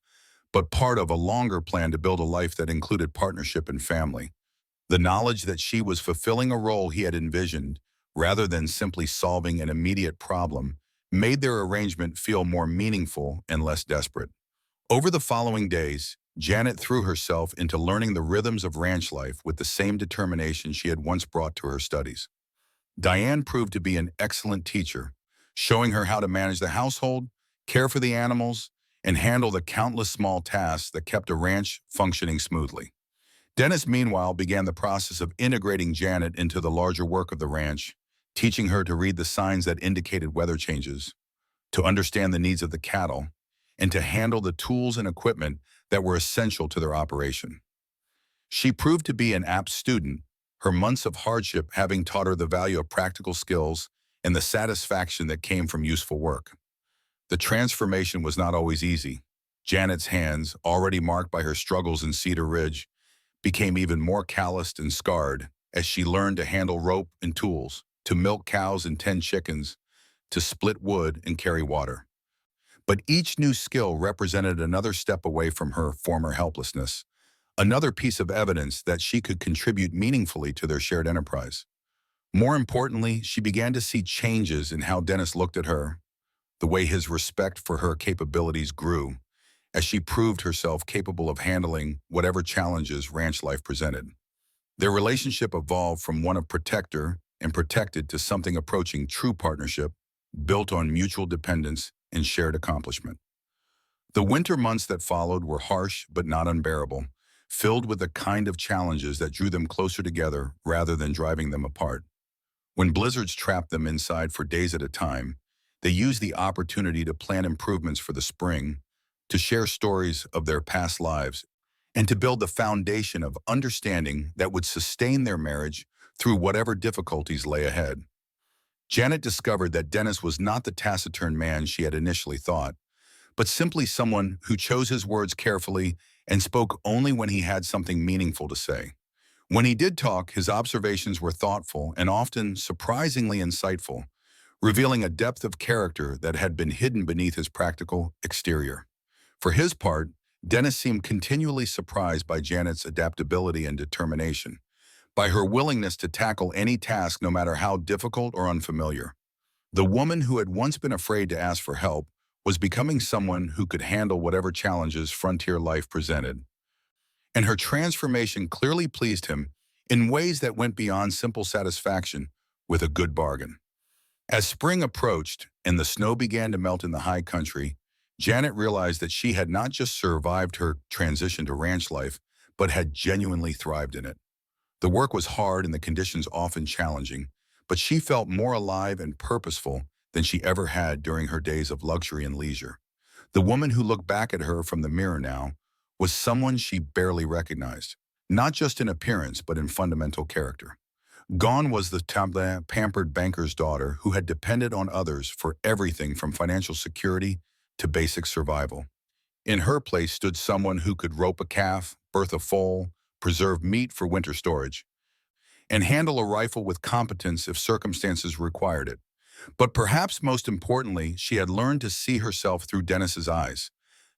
but part of a longer plan to build a life that included partnership and family. The knowledge that she was fulfilling a role he had envisioned, rather than simply solving an immediate problem, made their arrangement feel more meaningful and less desperate. Over the following days, Janet threw herself into learning the rhythms of ranch life with the same determination she had once brought to her studies. Diane proved to be an excellent teacher, showing her how to manage the household, care for the animals, and handle the countless small tasks that kept a ranch functioning smoothly. Dennis, meanwhile, began the process of integrating Janet into the larger work of the ranch, teaching her to read the signs that indicated weather changes, to understand the needs of the cattle, and to handle the tools and equipment that were essential to their operation. She proved to be an apt student, her months of hardship having taught her the value of practical skills and the satisfaction that came from useful work. The transformation was not always easy. Janet's hands, already marked by her struggles in Cedar Ridge, became even more calloused and scarred as she learned to handle rope and tools, to milk cows and tend chickens, to split wood and carry water. But each new skill represented another step away from her former helplessness, another piece of evidence that she could contribute meaningfully to their shared enterprise. More importantly, she began to see changes in how Dennis looked at her, the way his respect for her capabilities grew, as she proved herself capable of handling whatever challenges ranch life presented. Their relationship evolved from one of protector and protected to something approaching true partnership, built on mutual dependence and shared accomplishment. The winter months that followed were harsh but not unbearable, filled with the kind of challenges that drew them closer together rather than driving them apart. When blizzards trapped them inside for days at a time, they used the opportunity to plan improvements for the spring, to share stories of their past lives, and to build the foundation of understanding that would sustain their marriage through whatever difficulties lay ahead. Janet discovered that Dennis was not the taciturn man she had initially thought, but simply someone who chose his words carefully and spoke only when he had something meaningful to say. When he did talk, his observations were thoughtful and often surprisingly insightful, revealing a depth of character that had been hidden beneath his practical exterior. For his part, Dennis seemed continually surprised by Janet's adaptability and determination, by her willingness to tackle any task no matter how difficult or unfamiliar. The woman who had once been afraid to ask for help was becoming someone who could handle whatever challenges frontier life presented. And her transformation clearly pleased him in ways that went beyond simple satisfaction with a good bargain. As spring approached and the snow began to melt in the high country, Janet realized that she had not just survived her transition to ranch life, but had genuinely thrived in it. The work was hard and the conditions often challenging, but she felt more alive and purposeful than she ever had during her days of luxury and leisure. The woman who looked back at her from the mirror now was someone she barely recognized, not just in appearance but in fundamental character. Gone was the pampered banker's daughter who had depended on others for everything from financial security to basic survival. In her place stood someone who could rope a calf, birth a foal, preserve meat for winter storage, and handle a rifle with competence if circumstances required it. But perhaps most importantly, she had learned to see herself through Dennis's eyes,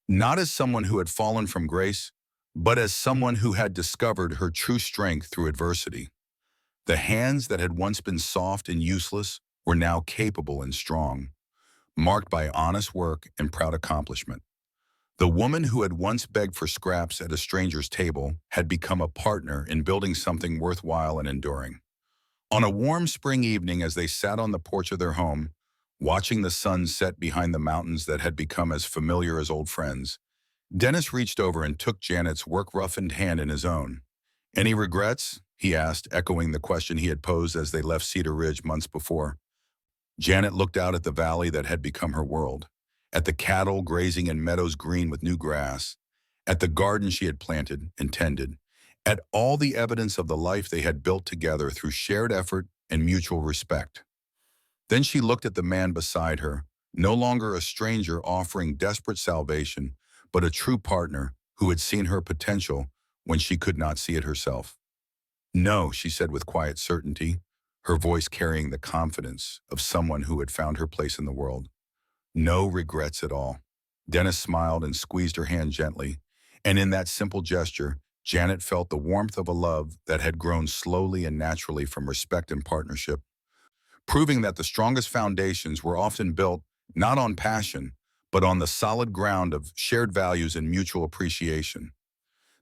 not as someone who had fallen from grace, but as someone who had discovered her true strength through adversity. The hands that had once been soft and useless were now capable and strong, marked by honest work and proud accomplishment. The woman who had once begged for scraps at a stranger's table had become a partner in building something worthwhile and enduring. On a warm spring evening as they sat on the porch of their home, watching the sun set behind the mountains that had become as familiar as old friends, Dennis reached over and took Janet's work-roughened hand in his own. "Any regrets?" he asked, echoing the question he had posed as they left Cedar Ridge months before. Janet looked out at the valley that had become her world, at the cattle grazing in meadows green with new grass, at the garden she had planted and tended, at all the evidence of the life they had built together through shared effort and mutual respect. Then she looked at the man beside her, no longer a stranger offering desperate salvation, but a true partner who had seen her potential when she could not see it herself. "No," she said with quiet certainty, her voice carrying the confidence of someone who had found her place in the world. "No regrets at all." Dennis smiled and squeezed her hand gently, and in that simple gesture, Janet felt the warmth of a love that had grown slowly and naturally from respect and partnership, proving that the strongest foundations were often built not on passion, but on the solid ground of shared values and mutual appreciation.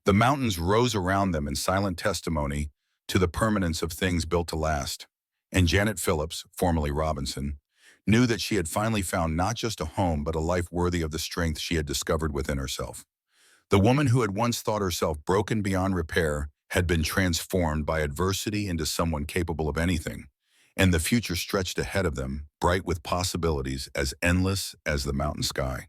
The mountains rose around them in silent testimony to the permanence of things built to last, and Janet Phillips, formerly Robinson, knew that she had finally found not just a home but a life worthy of the strength she had discovered within herself. The woman who had once thought herself broken beyond repair had been transformed by adversity into someone capable of anything, and the future stretched ahead of them, bright with possibilities as endless as the mountain sky.